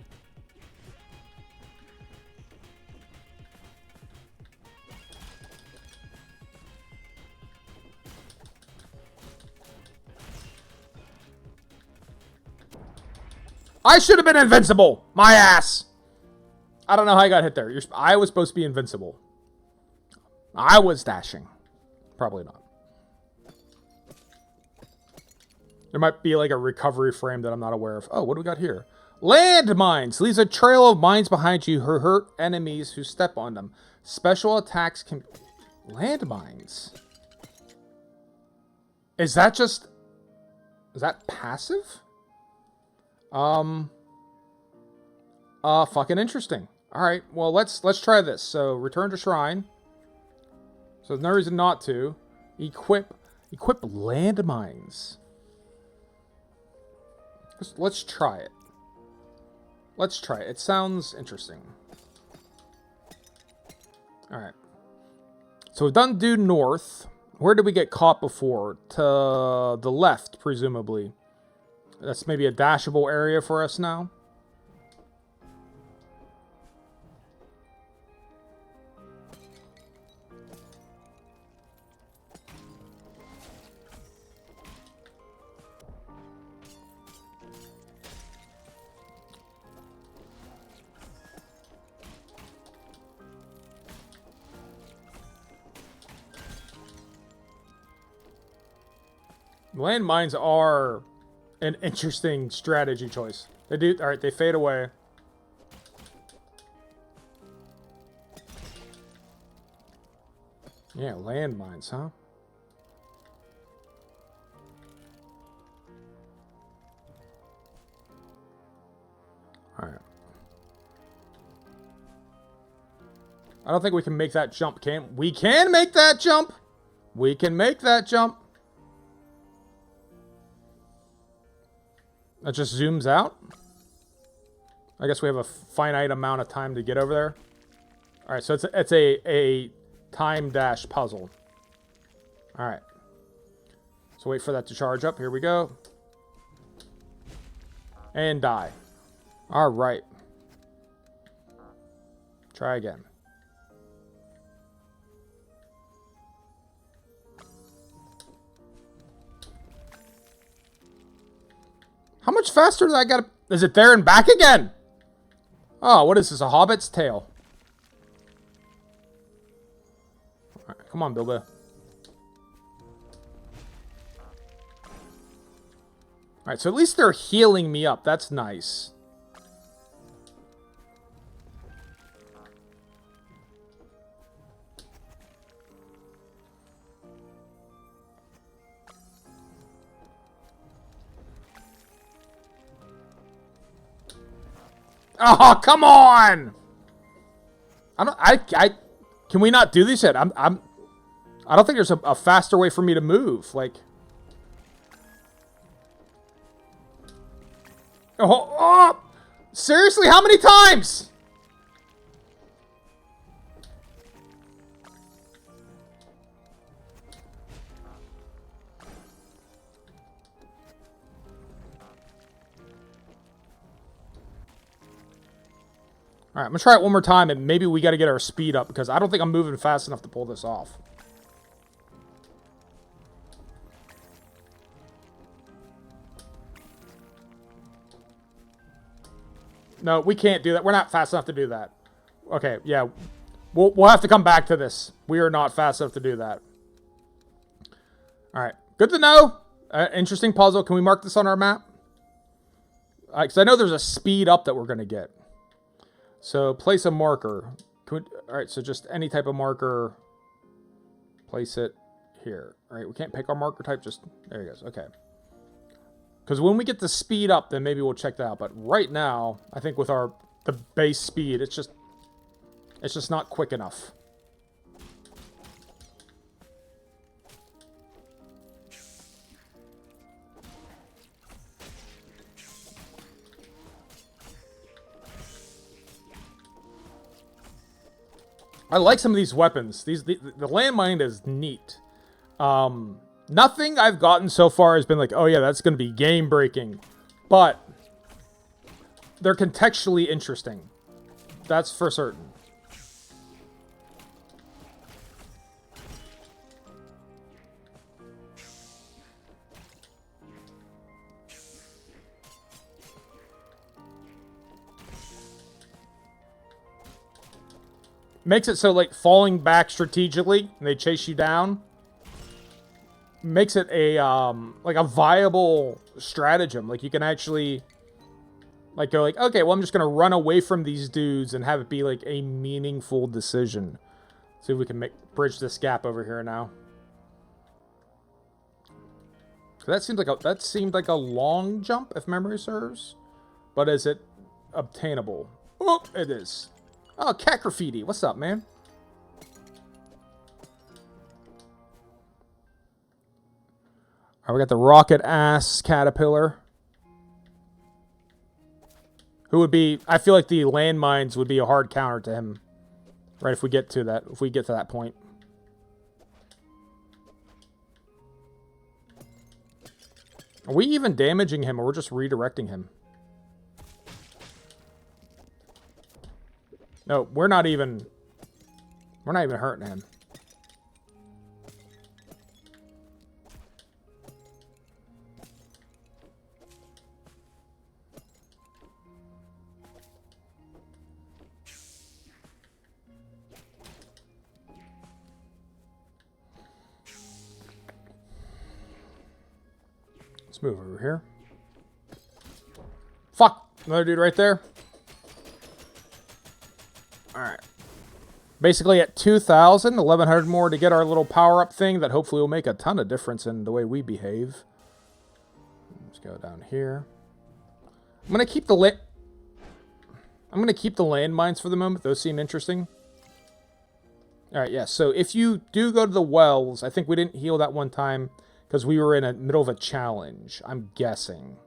I should have been invincible. My ass. I don't know how I got hit there. I was supposed to be invincible. I was dashing. Probably not. There might be like a recovery frame that I'm not aware of. Oh, what do we got here? Landmines. Leaves a trail of mines behind you who hurt enemies who step on them. Special attacks can... Landmines. Is that just... Is that passive? Fucking interesting. Alright, well, let's try this. So, return to shrine. So, there's no reason not to. Equip landmines. Let's try it. Let's try it. It sounds interesting. Alright. So we've done due north. Where did we get caught before? To the left, presumably. That's maybe a dashable area for us now. Landmines are an interesting strategy choice. They do... Alright, they fade away. Yeah, landmines, huh? Alright. I don't think we can make that jump, can we? Can make that jump! We can make that jump! That just zooms out. I guess we have a finite amount of time to get over there. All right, so it's a time dash puzzle. All right. So wait for that to charge up. Here we go. And die. All right. Try again. How much faster do I gotta... Is it there and back again? Oh, what is this? A Hobbit's Tale. Alright, come on, Bilbo. Alright, so at least they're healing me up. That's nice. Oh, come on! Can we not do this yet? I don't think there's a faster way for me to move. Like, oh, seriously, how many times? Alright, I'm going to try it one more time, and maybe we got to get our speed up, because I don't think I'm moving fast enough to pull this off. No, we can't do that. We're not fast enough to do that. Okay, yeah. We'll have to come back to this. We are not fast enough to do that. Alright, good to know. Interesting puzzle. Can we mark this on our map? Because I know there's a speed up that we're going to get. So, place a marker. Alright, so just any type of marker. Place it here. Alright, we can't pick our marker type, just... There he goes, okay. Because when we get the speed up, then maybe we'll check that out. But right now, I think with the base speed, it's just not quick enough. I like some of these weapons. The landmine is neat. Nothing I've gotten so far has been like, oh yeah, that's going to be game-breaking. But they're contextually interesting. That's for certain. Makes it so, like, falling back strategically, and they chase you down, makes it a, like, a viable stratagem. Like, you can actually, like, go like, okay, well, I'm just gonna run away from these dudes and have it be, like, a meaningful decision. See if we can bridge this gap over here now. That seemed like a long jump, if memory serves. But is it obtainable? Oh, it is. Oh, cat graffiti. What's up, man? Alright, we got the rocket ass caterpillar. Who would be... I feel like the landmines would be a hard counter to him. Right, if we get to that point. Are we even damaging him, or we're just redirecting him? No, we're not even hurting him. Let's move over here. Fuck! Another dude right there. Alright. Basically at 2,000, 1,100 more to get our little power-up thing that hopefully will make a ton of difference in the way we behave. Let's go down here. I'm gonna keep the landmines for the moment. Those seem interesting. Alright, yeah, so if you do go to the wells, I think we didn't heal that one time because we were in the middle of a challenge, I'm guessing.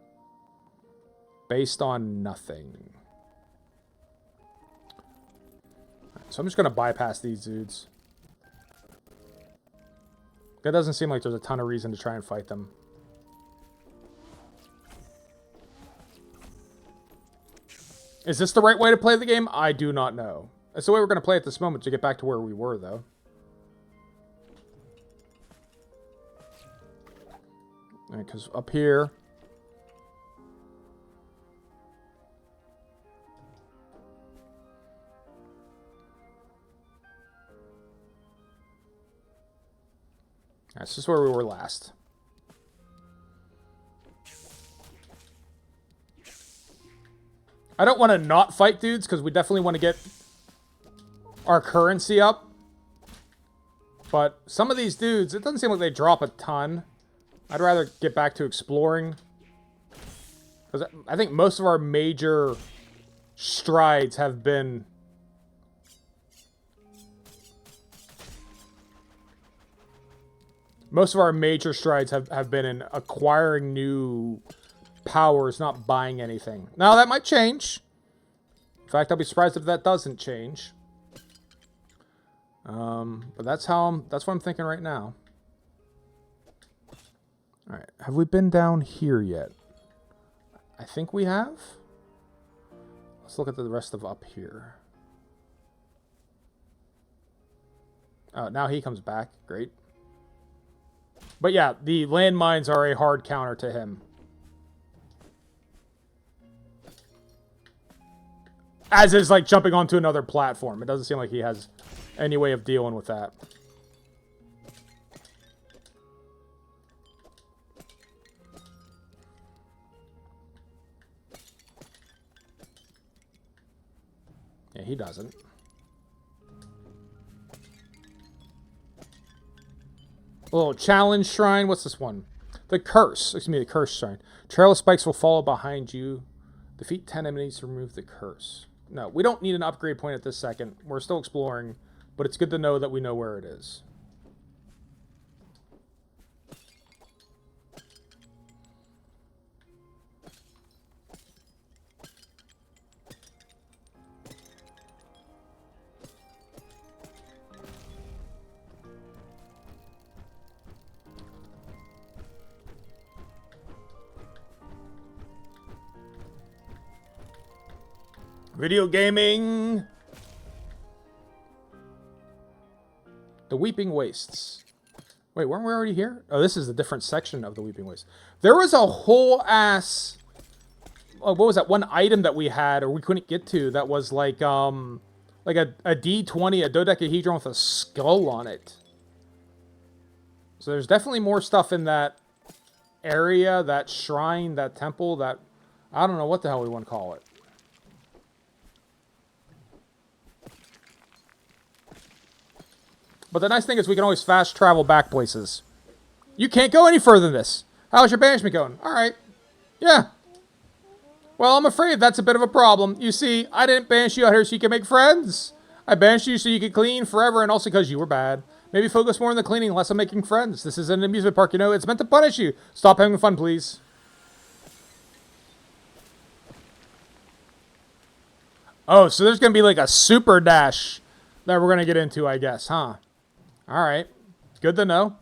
Based on nothing. So I'm just going to bypass these dudes. That doesn't seem like there's a ton of reason to try and fight them. Is this the right way to play the game? I do not know. It's the way we're going to play at this moment to get back to where we were, though. Because up here... This is where we were last. I don't want to not fight dudes, because we definitely want to get our currency up. But some of these dudes, it doesn't seem like they drop a ton. I'd rather get back to exploring. Because I think most of our major strides have been... Most of our major strides have been in acquiring new powers, not buying anything. Now, that might change. In fact, I'll be surprised if that doesn't change. But that's what I'm thinking right now. Alright, have we been down here yet? I think we have. Let's look at the rest of up here. Oh, now he comes back. Great. But yeah, the landmines are a hard counter to him. As is, like, jumping onto another platform. It doesn't seem like he has any way of dealing with that. Yeah, he doesn't. A little challenge shrine. What's this one? The curse. Excuse me, the curse shrine. Trail of spikes will follow behind you. Defeat 10 enemies to remove the curse. No, we don't need an upgrade point at this second. We're still exploring, but it's good to know that we know where it is. Video gaming. The Weeping Wastes. Wait, weren't we already here? Oh, this is a different section of the Weeping Wastes. There was a whole ass... Oh, what was that one item that we had or we couldn't get to that was like like a D20, a dodecahedron with a skull on it. So there's definitely more stuff in that area, that shrine, that temple, that... I don't know what the hell we want to call it. But the nice thing is we can always fast travel back places. You can't go any further than this. How's your banishment going? Alright. Yeah. Well, I'm afraid that's a bit of a problem. You see, I didn't banish you out here so you can make friends. I banished you so you could clean forever and also because you were bad. Maybe focus more on the cleaning, less on making friends. This is an amusement park, you know. It's meant to punish you. Stop having fun, please. Oh, so there's going to be like a super dash that we're going to get into, I guess, huh? Alright. Good to know.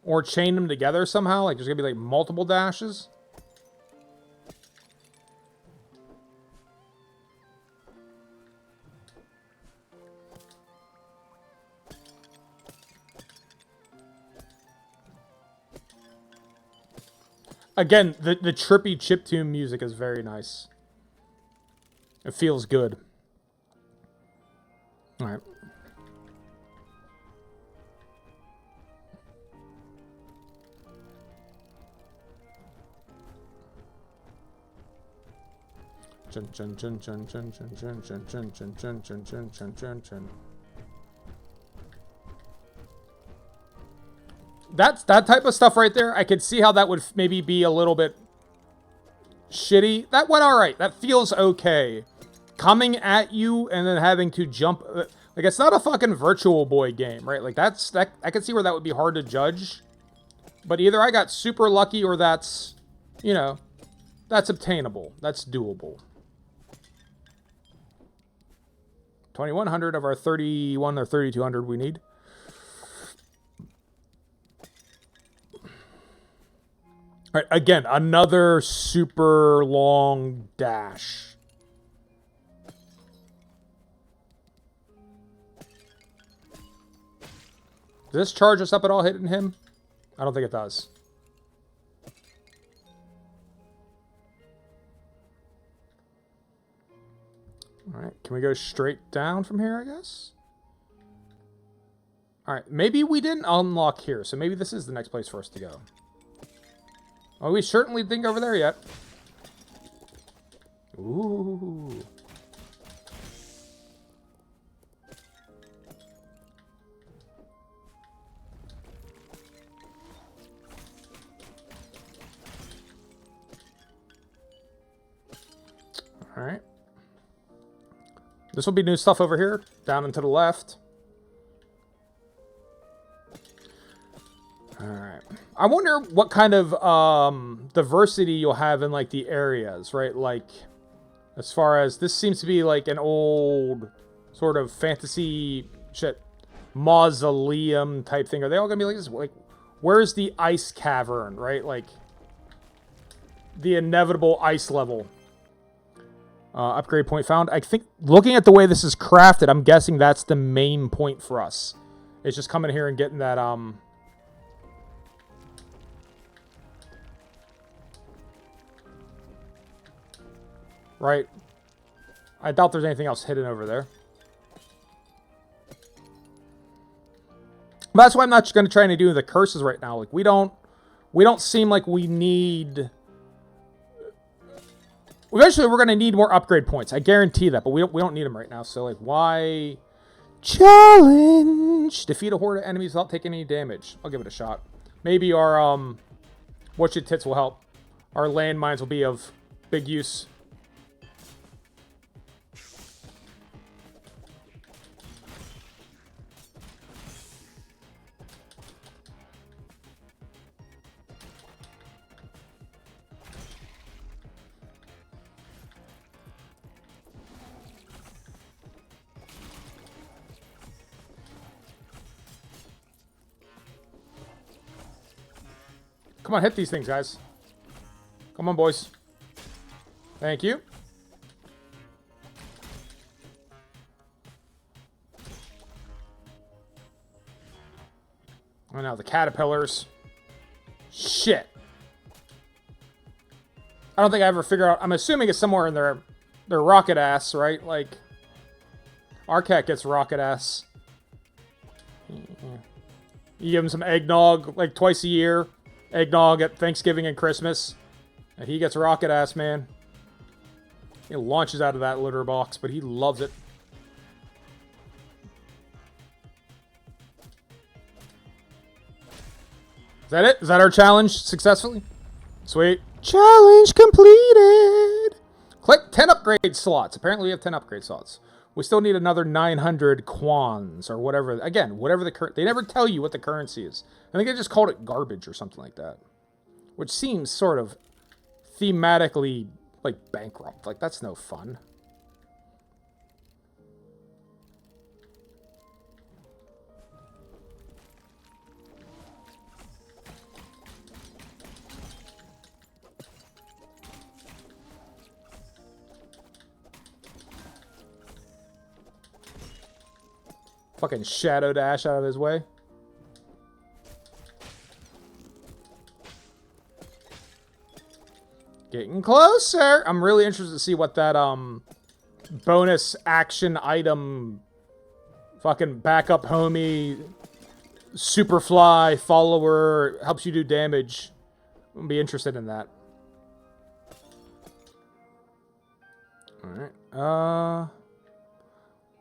Or chain them together somehow. Like there's going to be like multiple dashes. Again, the trippy chiptune music is very nice. It feels good. Alright. Chun chun chun chun chun chun chun chun chun chun chun chun chun chun chun chun. That's that type of stuff right there. I could see how that would maybe be a little bit shitty. That went all right. That feels okay. Coming at you and then having to jump, like it's not a fucking Virtual Boy game, right? Like that. I can see where that would be hard to judge. But either I got super lucky or that's, you know, that's obtainable. That's doable. 2,100 of our 31 or 3,200 we need. All right, again, another super long dash. Does this charge us up at all hitting him? I don't think it does. All right, can we go straight down from here, I guess? All right, maybe we didn't unlock here, so maybe this is the next place for us to go. Well, we certainly didn't go over there yet. Ooh. All right. This will be new stuff over here, down and to the left. All right. I wonder what kind of diversity you'll have in like the areas, right? Like, as far as this seems to be like an old sort of fantasy shit mausoleum type thing. Are they all gonna be like this? Like, where's the ice cavern, right? Like the inevitable ice level. Upgrade point found. I think looking at the way this is crafted, I'm guessing that's the main point for us. It's just coming here and getting that right. I doubt there's anything else hidden over there. But that's why I'm not going to try and do the curses right now. Like we don't seem like we need. Eventually, we're going to need more upgrade points. I guarantee that, but we don't need them right now. So, like, why? Challenge! Defeat a horde of enemies without taking any damage. I'll give it a shot. Maybe our, What's Your Tits will help. Our landmines will be of big use. Come on, hit these things, guys. Come on, boys. Thank you. Oh, now the caterpillars. Shit. I don't think I ever figured out. I'm assuming it's somewhere in there. They're rocket ass, right? Like, our cat gets rocket ass. You give him some eggnog, like, twice a year. Eggnog at Thanksgiving and Christmas. And he gets rocket ass, man. He launches out of that litter box, but he loves it. Is that it? Is that our challenge successfully? Sweet. Challenge completed! Click 10 upgrade slots. Apparently we have 10 upgrade slots. We still need another 900 kwans or whatever. Again, whatever the current... They never tell you what the currency is. I think they just called it garbage or something like that. Which seems sort of thematically, like, bankrupt. Like, that's no fun. Fucking Shadow Dash out of his way. Getting closer. I'm really interested to see what that bonus action item fucking backup homie Superfly follower helps you do damage. I'm be interested in that. Alright.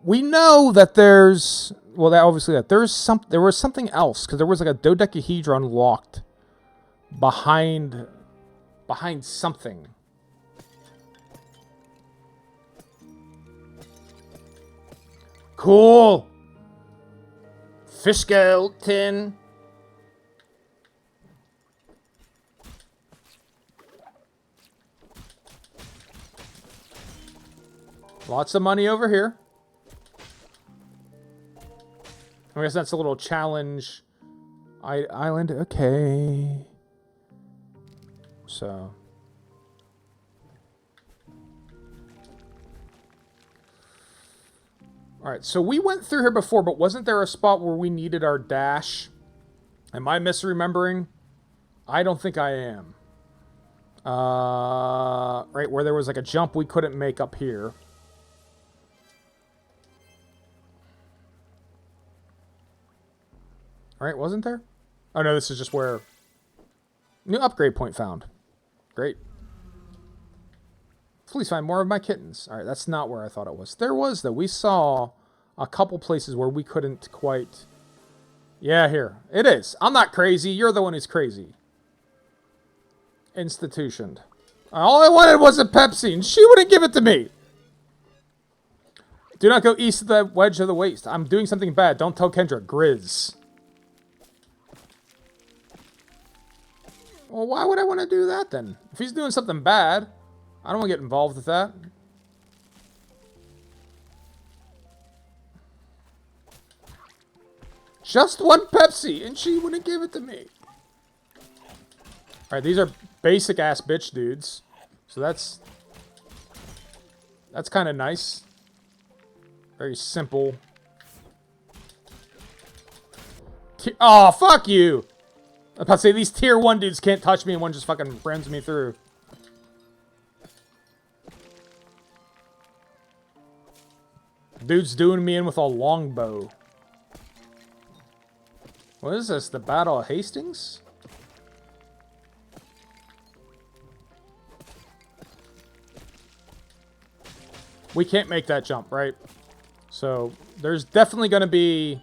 We know that there's... Well, that obviously that. There was something else. Because there was like a dodecahedron locked behind something. Cool! Fish skeleton. Lots of money over here. I guess that's a little challenge. Island, okay. So. Alright, so we went through here before, but wasn't there a spot where we needed our dash? Am I misremembering? I don't think I am. Right, where there was like a jump we couldn't make up here. Alright, wasn't there? Oh no, this is just where... New upgrade point found. Great. Please find more of my kittens. Alright, that's not where I thought it was. There was, though. We saw a couple places where we couldn't quite... Yeah, here. It is. I'm not crazy. You're the one who's crazy. Institutioned. All I wanted was a Pepsi, and she wouldn't give it to me. Do not go east of the wedge of the waste. I'm doing something bad. Don't tell Kendra. Grizz. Well, why would I want to do that, then? If he's doing something bad, I don't want to get involved with that. Just one Pepsi, and she wouldn't give it to me. Alright, these are basic-ass bitch dudes. So that's kind of nice. Very simple. Oh, fuck you! I was about to say, these tier 1 dudes can't touch me and one just fucking rams me through. Dude's doing me in with a longbow. What is this? The Battle of Hastings? We can't make that jump, right? So, there's definitely going to be...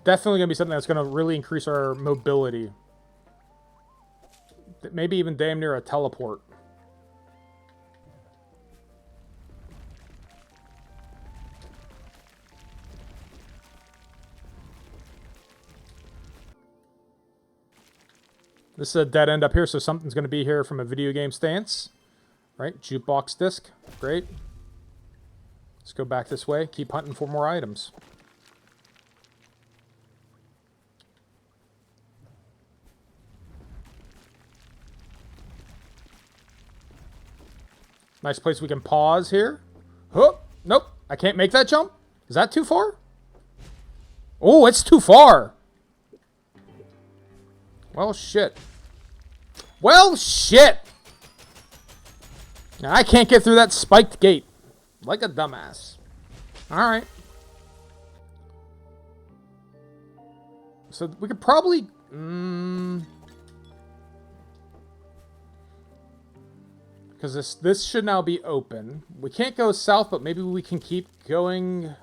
Definitely going to be something that's going to really increase our mobility. Maybe even damn near a teleport. This is a dead end up here, so something's going to be here from a video game stance. Right? Jukebox disc. Great. Let's go back this way. Keep hunting for more items. Nice place we can pause here. Oh, nope. I can't make that jump. Is that too far? Oh, it's too far. Well, shit. Well, shit! I can't get through that spiked gate. Like a dumbass. Alright. So we could probably... Because this should now be open. We can't go south, but maybe we can keep going...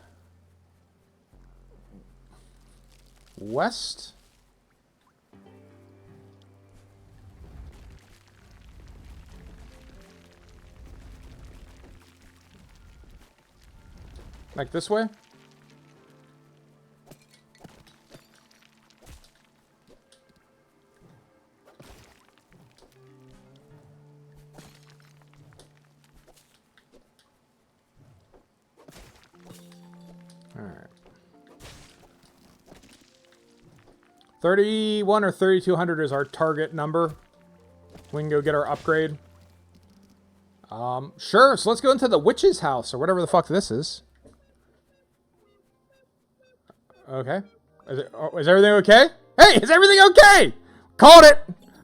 west? Like this way? Alright. 31 or 3200 is our target number. We can go get our upgrade. Sure, so let's go into the witch's house, or whatever the fuck this is. Okay. Is everything okay? Hey, is everything okay? Called it!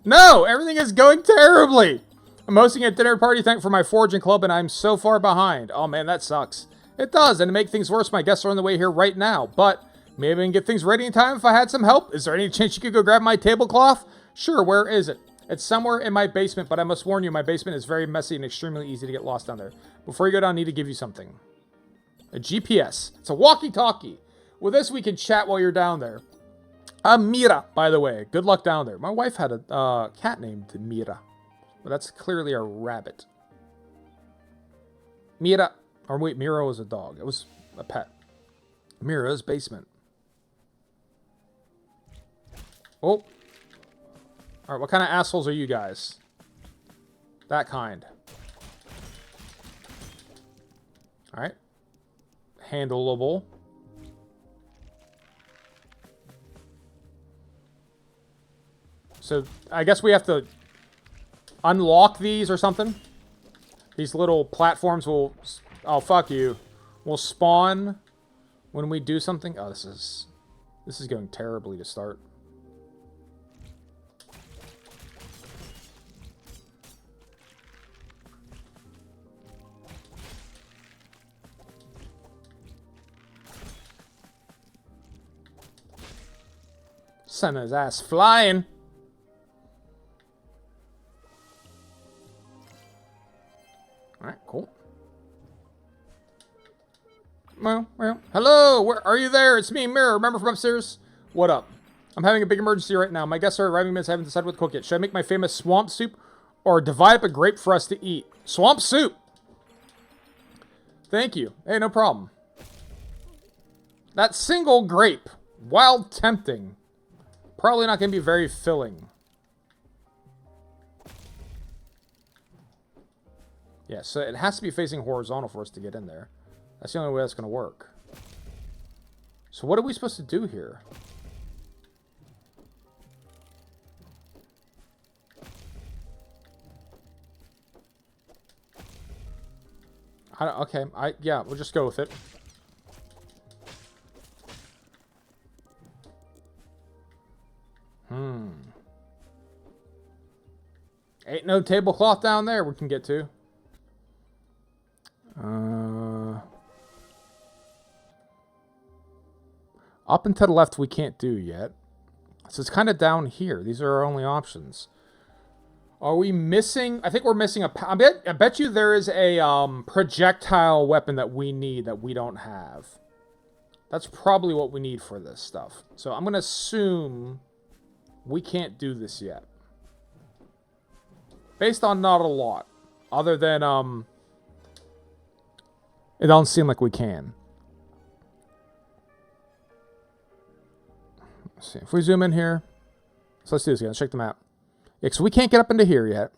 No, everything is going terribly. I'm hosting a dinner party thank for my foraging club, and I'm so far behind. Oh man, that sucks. It does, and to make things worse, my guests are on the way here right now. But maybe I can get things ready in time if I had some help. Is there any chance you could go grab my tablecloth? Sure, where is it? It's somewhere in my basement, but I must warn you, my basement is very messy and extremely easy to get lost down there. Before you go down, I need to give you something. A GPS. It's a walkie-talkie. With this, we can chat while you're down there. Mira, by the way. Good luck down there. My wife had a cat named Mira. But that's clearly a rabbit. Mira. Or wait, Mira was a dog. It was a pet. Mira's basement. Oh. Alright, what kind of assholes are you guys? That kind. Alright. Handleable. So, I guess we have to unlock these or something. These little platforms will... Oh, fuck you. Will spawn when we do something. Oh, this is going terribly to start. Send his ass flying. Alright, cool. Well, hello, where are you there? It's me, Mirror. Remember from upstairs? What up? I'm having a big emergency right now. My guests are arriving minutes. I haven't decided what to cook yet. Should I make my famous swamp soup or divide up a grape for us to eat? Swamp soup! Thank you. Hey, no problem. That single grape, while tempting, probably not going to be very filling. Yeah, so it has to be facing horizontal for us to get in there. That's the only way that's going to work. So what are we supposed to do here? Yeah, we'll just go with it. Ain't no tablecloth down there we can get to. Up and to the left we can't do yet. So it's kind of down here. These are our only options. Are we missing... I think we're missing a... I bet you there is a projectile weapon that we need that we don't have. That's probably what we need for this stuff. So I'm going to assume we can't do this yet. Based on not a lot. Other than... it don't seem like we can. Let's see. If we zoom in here. So let's do this again. Let's check the map. Yeah, so we can't get up into here yet.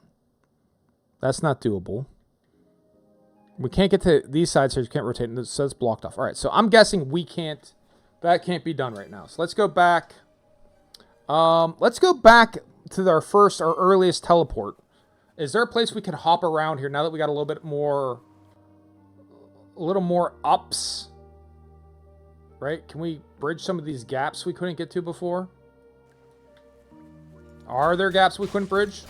That's not doable. We can't get to these sides here. You can't rotate. And it says blocked off. Alright, so I'm guessing we can't... That can't be done right now. So let's go back. Let's go back to our earliest teleport. Is there a place we can hop around here now that we got a little more ups? Right? Can we bridge some of these gaps we couldn't get to before? Are there gaps we couldn't bridge?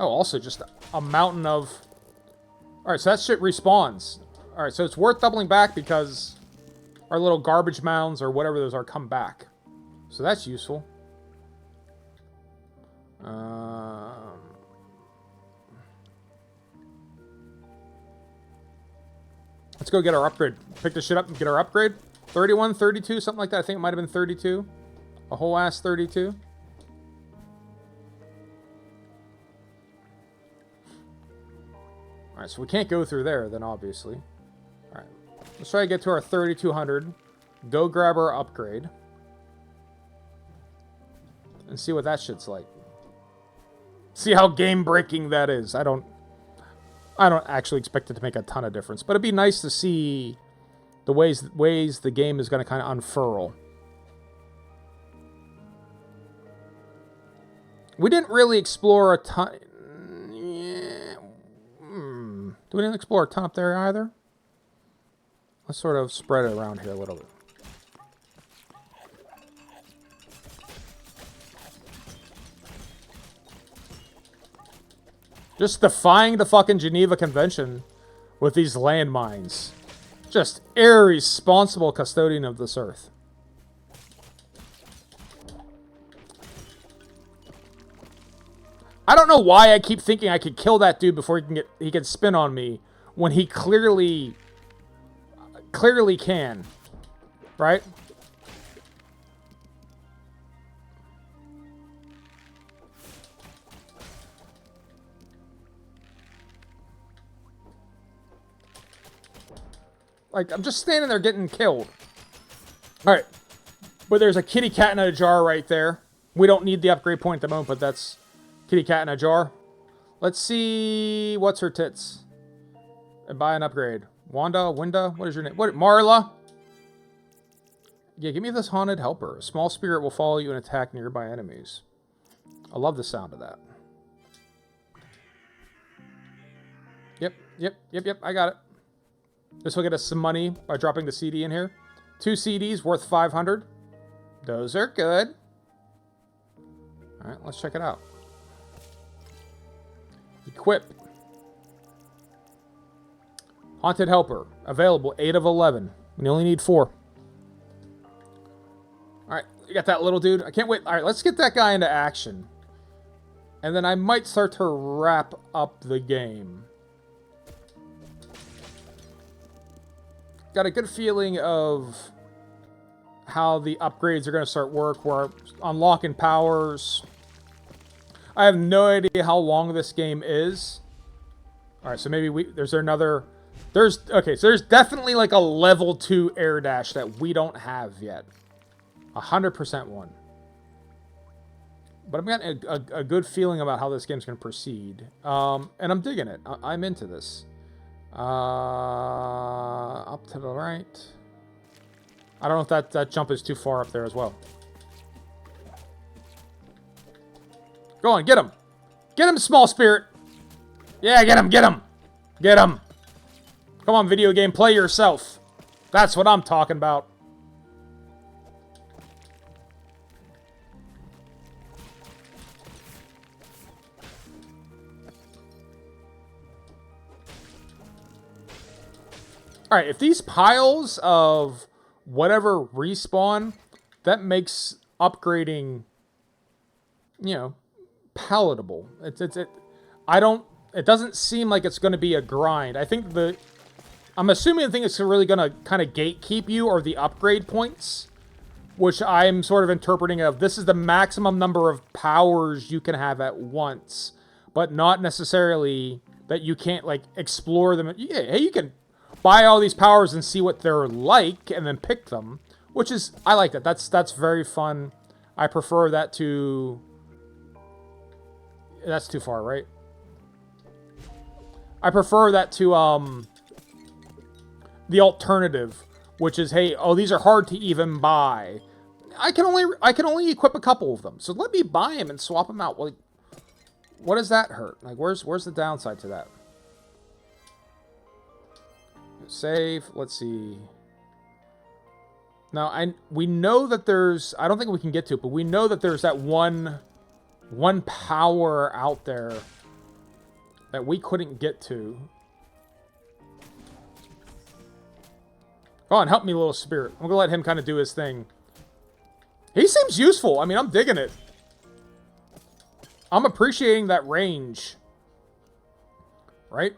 Oh, also just a mountain of... Alright, so that shit respawns. Alright, so it's worth doubling back because our little garbage mounds or whatever those are come back. So that's useful. Let's go get our upgrade. Pick this shit up and get our upgrade. 31, 32, something like that. I think it might have been 32. A whole ass 32. Alright, so we can't go through there then, obviously. Alright, let's try to get to our 3200. Go grab our upgrade. And see what that shit's like. See how game-breaking that is. I don't actually expect it to make a ton of difference. But it'd be nice to see the ways the game is going to kind of unfurl. We didn't really explore a ton... Yeah. We didn't explore a ton up there either. Let's sort of spread it around here a little bit. Just defying the fucking Geneva Convention with these landmines. Just irresponsible custodian of this earth. I don't know why I keep thinking I could kill that dude before he can spin on me when he clearly can. Right? Like, I'm just standing there getting killed. Alright. But there's a kitty cat in a jar right there. We don't need the upgrade point at the moment, but that's kitty cat in a jar. Let's see... What's her tits? And buy an upgrade. Wanda? What is your name? What? Marla? Yeah, give me this haunted helper. A small spirit will follow you and attack nearby enemies. I love the sound of that. Yep. I got it. This will get us some money by dropping the CD in here. 2 CDs worth 500. Those are good. Alright, let's check it out. Equip. Haunted Helper. Available 8 of 11. We only need 4. Alright, you got that little dude. I can't wait. Alright, let's get that guy into action. And then I might start to wrap up the game. Got a good feeling of how the upgrades are going to start work. We're unlocking powers. I have no idea how long this game is. Alright, so maybe there's another... Okay, so there's definitely like a level 2 air dash that we don't have yet. 100% one. But I'm getting a good feeling about how this game's going to proceed. And I'm digging it. I'm into this. Up to the right. I don't know if that jump is too far up there as well. Go on, get him. Get him, small spirit. Yeah, get him. Get him. Come on, video game, play yourself. That's what I'm talking about. Alright, if these piles of whatever respawn, that makes upgrading, you know, palatable. It doesn't seem like it's going to be a grind. I'm assuming the thing that's really going to kind of gatekeep you are the upgrade points, which I'm sort of interpreting of this is the maximum number of powers you can have at once, but not necessarily that you can't, like, explore them. Yeah, hey, you can buy all these powers and see what they're like and then pick them, which is, I like that. That's very fun. I prefer that to... That's too far, right? I prefer that to, the alternative, which is, hey, oh, these are hard to even buy. I can only equip a couple of them, so let me buy them and swap them out. Like, what does that hurt? Like, where's the downside to that? Save. Let's see. Now, we know that there's... I don't think we can get to it, but we know that there's that one power out there that we couldn't get to. Go on, help me, little spirit. I'm gonna let him kind of do his thing. He seems useful. I mean, I'm digging it. I'm appreciating that range. Right?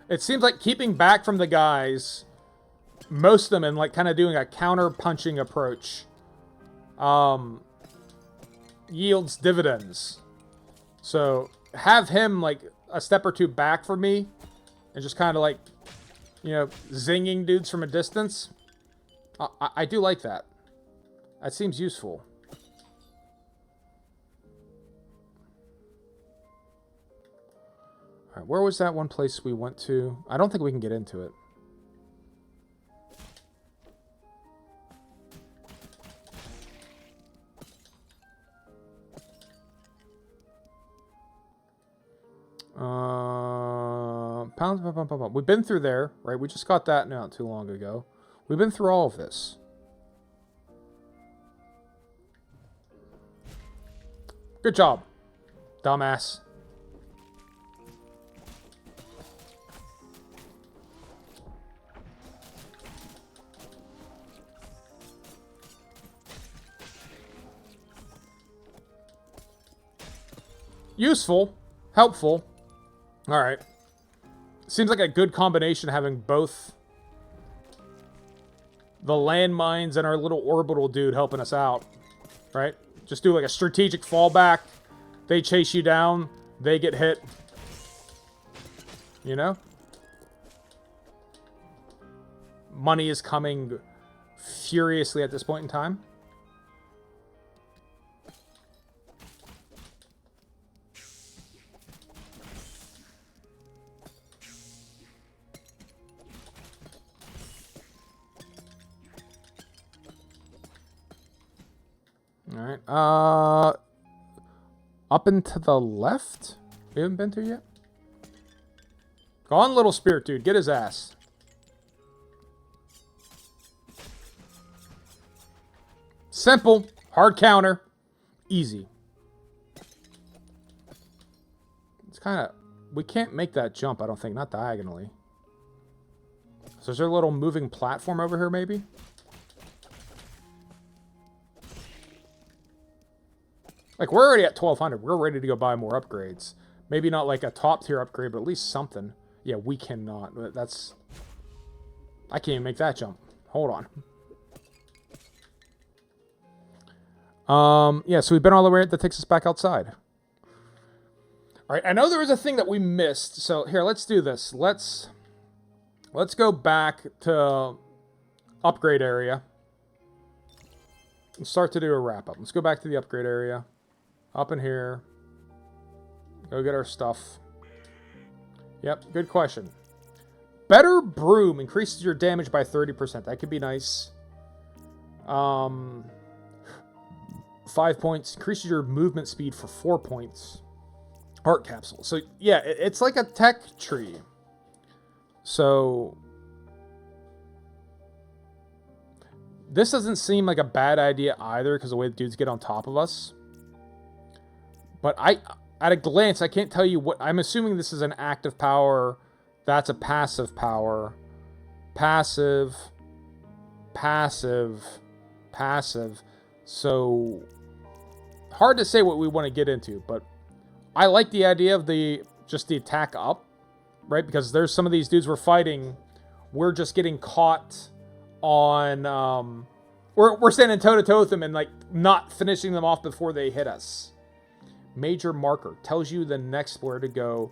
It seems like keeping back from the guys, most of them, and like kind of doing a counter-punching approach, yields dividends. So have him like a step or two back from me and just kind of like, you know, zinging dudes from a distance. I do like that. That seems useful. All right, where was that one place we went to? I don't think we can get into it. We've been through there, right? We just got that not too long ago. We've been through all of this. Good job, dumbass. Useful. Helpful. Alright. Seems like a good combination having both the landmines and our little orbital dude helping us out. Right? Just do like a strategic fallback. They chase you down. They get hit. You know? Money is coming furiously at this point in time. Alright, up and to the left? We haven't been to yet? Go on, little spirit dude. Get his ass. Simple. Hard counter. Easy. It's kind of... We can't make that jump, I don't think. Not diagonally. So is there a little moving platform over here, maybe? Like, we're already at 1200. We're ready to go buy more upgrades. Maybe not like a top tier upgrade, but at least something. Yeah, we cannot. That's... I can't even make that jump. Hold on. Yeah, so we've been all the way. That takes us back outside. All right, I know there was a thing that we missed. So here, let's do this. Let's go back to upgrade area. And start to do a wrap up. Let's go back to the upgrade area. Up in here. Go get our stuff. Yep, good question. Better Broom increases your damage by 30%. That could be nice. 5 points. Increases your movement speed for 4 points. Heart capsule. So, yeah, it's like a tech tree. So... This doesn't seem like a bad idea either, because the way the dudes get on top of us. But at a glance, I can't tell you what... I'm assuming this is an active power. That's a passive power. Passive. Passive. Passive. So, hard to say what we want to get into, but I like the idea of just the attack up, right? Because there's some of these dudes we're fighting. We're just getting caught on... We're standing toe-to-toe with them and, like, not finishing them off before they hit us. Major marker. Tells you the next where to go.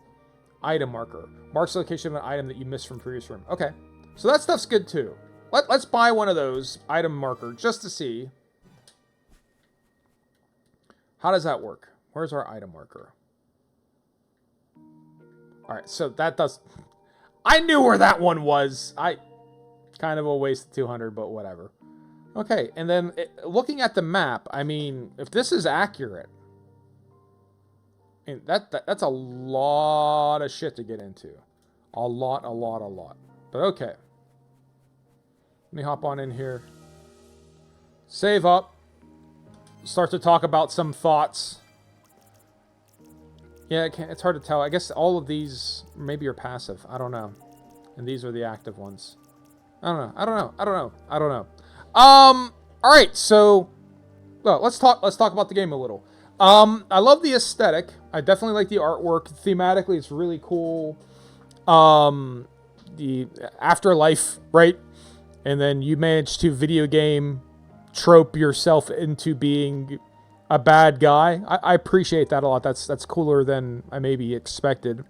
Item marker. Marks the location of an item that you missed from previous room. Okay. So that stuff's good, too. Let's buy one of those. Item marker. Just to see. How does that work? Where's our item marker? Alright, so that does... I knew where that one was. Kind of a waste of 200, but whatever. Okay, and then looking at the map, I mean, if this is accurate, and that's a lot of shit to get into. A lot. But okay. Let me hop on in here. Save up. Start to talk about some thoughts. Yeah, it's hard to tell. I guess all of these maybe are passive. I don't know. And these are the active ones. I don't know. I don't know. I don't know. I don't know. All right. So, well, let's talk about the game a little. I love the aesthetic. I definitely like the artwork. Thematically, it's really cool. The afterlife, right? And then you manage to video game trope yourself into being a bad guy. I appreciate that a lot. That's cooler than I maybe expected.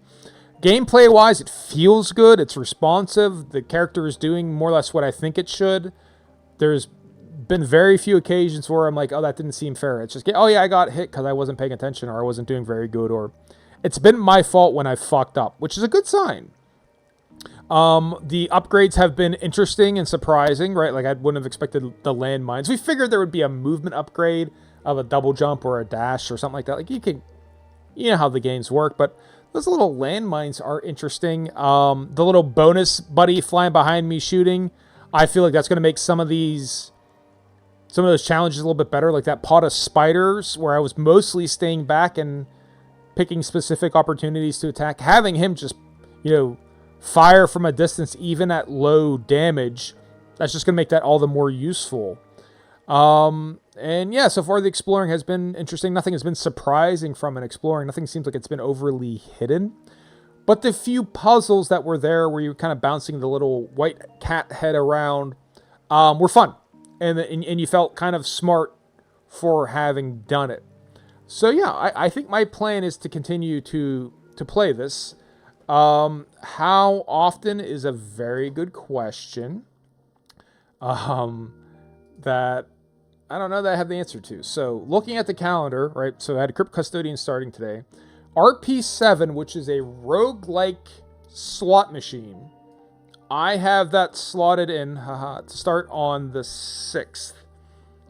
Gameplay wise, it feels good. It's responsive. The character is doing more or less what I think it should. There's been very few occasions where I'm like, oh, that didn't seem fair. It's just, oh yeah, I got hit because I wasn't paying attention, or I wasn't doing very good, or it's been my fault when I fucked up, which is a good sign. The upgrades have been interesting and surprising, right? Like I wouldn't have expected the landmines. We figured there would be a movement upgrade of a double jump or a dash or something like that. Like you know how the games work, but those little landmines are interesting. The little bonus buddy flying behind me shooting, I feel like that's going to make some of those challenges a little bit better. Like that pot of spiders where I was mostly staying back and picking specific opportunities to attack. Having him just, fire from a distance, even at low damage, that's just going to make that all the more useful. And yeah, so far the exploring has been interesting. Nothing has been surprising from an exploring. Nothing seems like it's been overly hidden. But the few puzzles that were there where you were kind of bouncing the little white cat head around were fun. And you felt kind of smart for having done it. So yeah, I think my plan is to continue to play this. How often is a very good question. That I don't know that I have the answer to. So looking at the calendar, right? So I had a Crypt Custodian starting today. RP7, which is a roguelike slot machine. I have that slotted in to start on the 6th,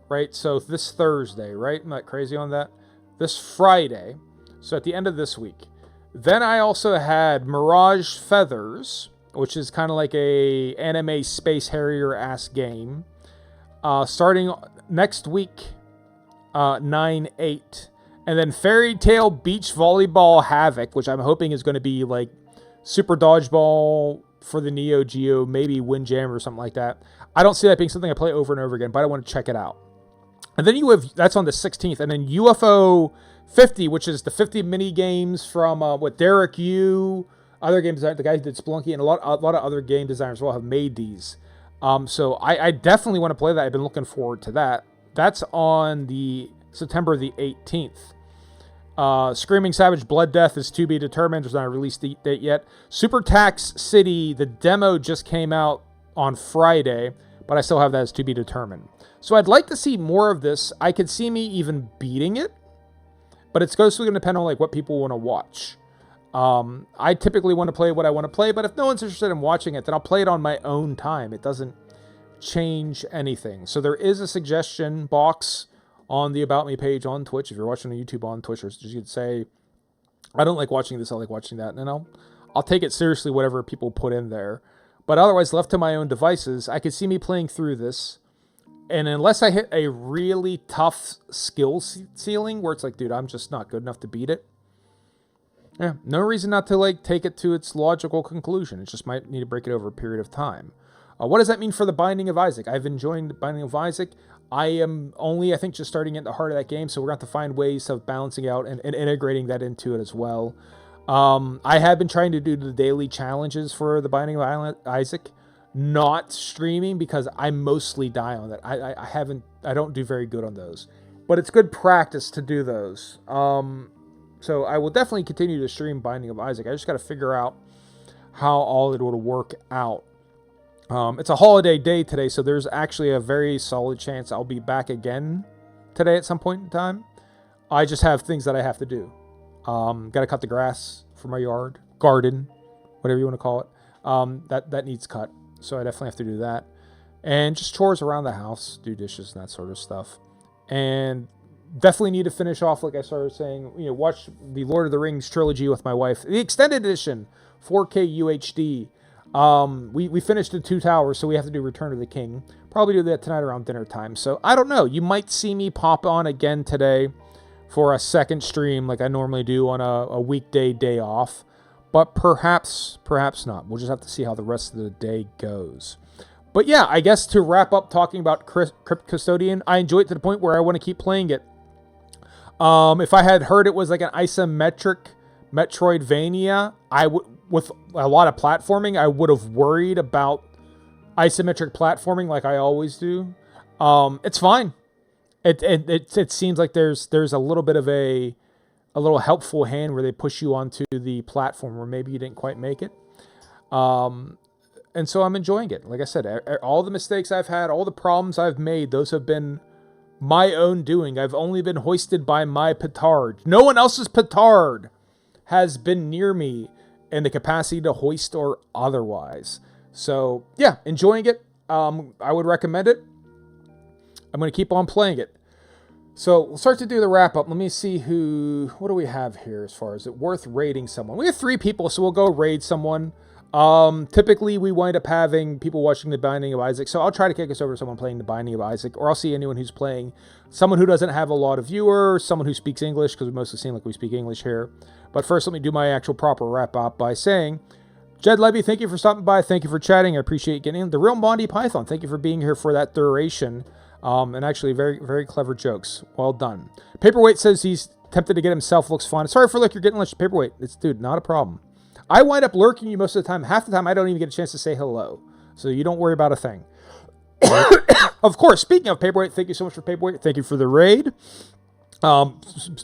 right? So this Thursday, right? I'm not crazy on that. This Friday, so at the end of this week. Then I also had Mirage Feathers, which is kind of like a anime Space Harrier-ass game. Starting next week, 9/8. And then Fairy Tale Beach Volleyball Havoc, which I'm hoping is going to be like Super Dodgeball for the Neo Geo, maybe Windjammer or something like that. I don't see that being something I play over and over again, but I want to check it out. And then that's on the 16th, and then UFO 50, which is the 50 mini games from Derek Yu, other game designer, the guy who did Splunky, and a lot of other game designers as well have made these. So I definitely want to play that. I've been looking forward to that. That's on the September the 18th. Screaming Savage Blood Death is to be determined. There's not a release date yet. Super Tax City, the demo just came out on Friday, but I still have that as to be determined. So I'd like to see more of this. I could see me even beating it, but it's going to depend on like what people want to watch. I typically want to play what I want to play, but if no one's interested in watching it, then I'll play it on my own time. It doesn't change anything. So there is a suggestion box on the About Me page on Twitch. If you're watching on YouTube on Twitch, or you could say, I don't like watching this, I like watching that. And I'll take it seriously, whatever people put in there. But otherwise, left to my own devices, I could see me playing through this. And unless I hit a really tough skill ceiling where it's like, dude, I'm just not good enough to beat it. Yeah, no reason not to like take it to its logical conclusion. It just might need to break it over a period of time. What does that mean for the Binding of Isaac? I've enjoyed the Binding of Isaac. I am only, I think, just starting at the heart of that game, so we're going to have to find ways of balancing out and integrating that into it as well. I have been trying to do the daily challenges for the Binding of Isaac, not streaming because I mostly die on that. I don't do very good on those, but it's good practice to do those. So I will definitely continue to stream Binding of Isaac. I just got to figure out how all it will work out. It's a holiday day today, so there's actually a very solid chance I'll be back again today at some point in time. I just have things that I have to do. Got to cut the grass for my garden, whatever you want to call it. That needs cut, so I definitely have to do that. And just chores around the house, do dishes and that sort of stuff. And definitely need to finish off, like I started saying, watch the Lord of the Rings trilogy with my wife. The extended edition, 4K UHD. We finished the Two Towers, so we have to do Return of the King. Probably do that tonight around dinner time. So I don't know. You might see me pop on again today for a second stream like I normally do on a weekday day off. But perhaps not. We'll just have to see how the rest of the day goes. But yeah, I guess to wrap up talking about Crypt Custodian, I enjoy it to the point where I want to keep playing it. If I had heard it was like an isometric Metroidvania, with a lot of platforming, I would have worried about isometric platforming like I always do. It's fine. It seems like there's a little bit of a little helpful hand where they push you onto the platform where maybe you didn't quite make it. And so I'm enjoying it. Like I said, all the mistakes I've had, all the problems I've made, those have been my own doing. I've only been hoisted by my petard. No one else's petard has been near me in the capacity to hoist or otherwise. So yeah, enjoying it. I would recommend it. I'm going to keep on playing it. So we'll start to do the wrap up. Let me see what do we have here as far as it worth raiding someone. We have 3 people, so we'll go raid someone. Typically we wind up having people watching The Binding of Isaac, so I'll try to kick us over to someone playing The Binding of Isaac, or I'll see anyone who's playing someone who doesn't have a lot of viewers, someone who speaks English, because we mostly seem like we speak English here. But first, let me do my actual proper wrap up by saying, Jed Levy, thank you for stopping by. Thank you for chatting. I appreciate getting in. The Real Monty Python, thank you for being here for that duration. And actually, very, very clever jokes. Well done. Paperweight says he's tempted to get himself. Looks fun. Sorry for you're getting lunch. Paperweight. Dude, not a problem. I wind up lurking you most of the time. Half the time, I don't even get a chance to say hello. So you don't worry about a thing. Of course, speaking of Paperweight, thank you so much for Paperweight. Thank you for the raid.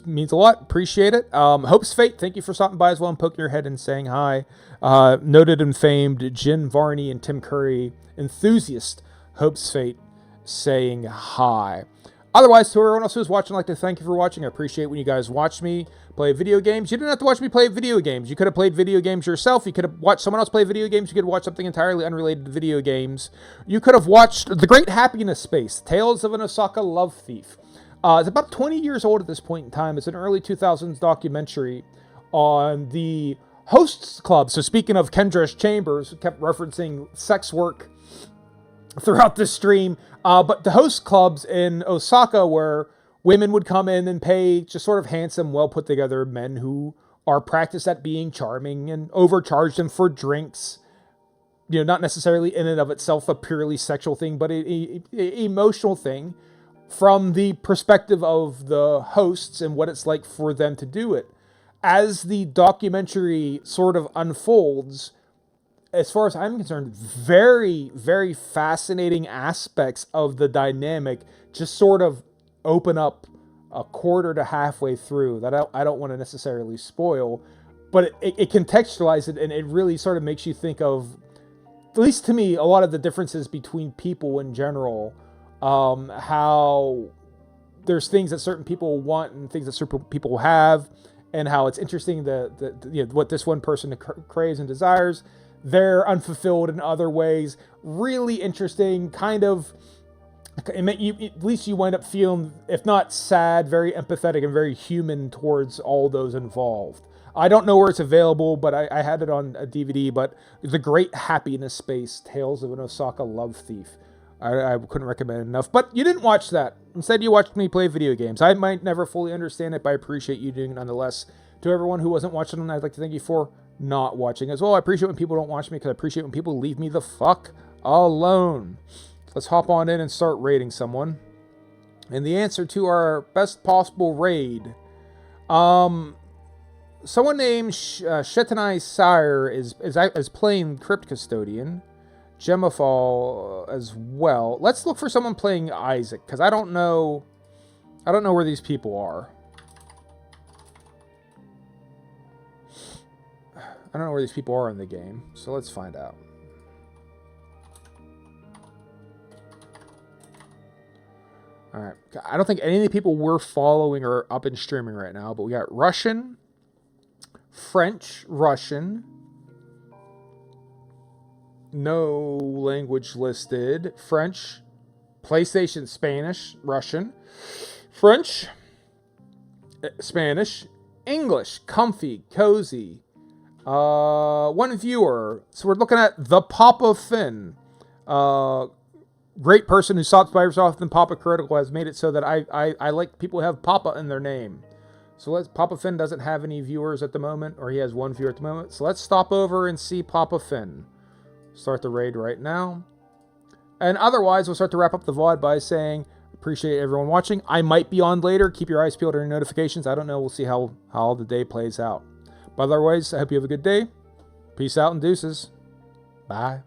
Means a lot. Appreciate it. Hope's Fate, thank you for stopping by as well and poking your head and saying hi. Noted and famed Jen Varney and Tim Curry enthusiast, Hope's Fate, saying hi. Otherwise, to everyone else who's watching, I'd like to thank you for watching. I appreciate when you guys watch me play video games. You didn't have to watch me play video games. You could have played video games yourself. You could have watched someone else play video games. You could have watched something entirely unrelated to video games. You could have watched The Great Happiness Space, Tales of an Osaka Love Thief. It's about 20 years old at this point in time. It's an early 2000s documentary on the Hosts Club. So speaking of Kendra's Chambers, kept referencing sex work throughout the stream. But the host clubs in Osaka where women would come in and pay just sort of handsome, well put together men who are practiced at being charming and overcharge them for drinks. You know, not necessarily in and of itself a purely sexual thing, but a emotional thing from the perspective of the hosts and what it's like for them to do it. As the documentary sort of unfolds, as far as I'm concerned, very, very fascinating aspects of the dynamic just sort of open up a quarter to halfway through that I don't want to necessarily spoil, but it contextualizes it, and it really sort of makes you think of, at least to me, a lot of the differences between people in general. How there's things that certain people want and things that certain people have, and how it's interesting what this one person craves and desires. They're unfulfilled in other ways. Really interesting, kind of. At least you wind up feeling, if not sad, very empathetic and very human towards all those involved. I don't know where it's available, but I had it on a DVD. But The Great Happiness Space, Tales of an Osaka Love Thief. I couldn't recommend it enough. But you didn't watch that. Instead, you watched me play video games. I might never fully understand it, but I appreciate you doing it nonetheless. To everyone who wasn't watching them, I'd like to thank you for not watching as well. I appreciate when people don't watch me, because I appreciate when people leave me the fuck alone. Let's hop on in and start raiding someone. And the answer to our best possible raid. Someone named Shetanai Sire is playing Crypt Custodian. Gemafall as well. Let's look for someone playing Isaac, because I don't know where these people are. I don't know where these people are in the game, so let's find out. Alright, I don't think any of the people we're following are up and streaming right now, but we got Russian, French, Russian, no language listed, French, PlayStation, Spanish, Russian, French, Spanish, English, comfy, cozy, one viewer. So we're looking at the Papa Finn. Great person who stops by yourself, and Papa Critical has made it so that I like people who have Papa in their name. So Papa Finn doesn't have any viewers at the moment, or he has one viewer at the moment. So let's stop over and see Papa Finn. Start the raid right now. And otherwise, we'll start to wrap up the VOD by saying, appreciate everyone watching. I might be on later. Keep your eyes peeled on your notifications. I don't know. We'll see how the day plays out. But otherwise, I hope you have a good day. Peace out and deuces. Bye.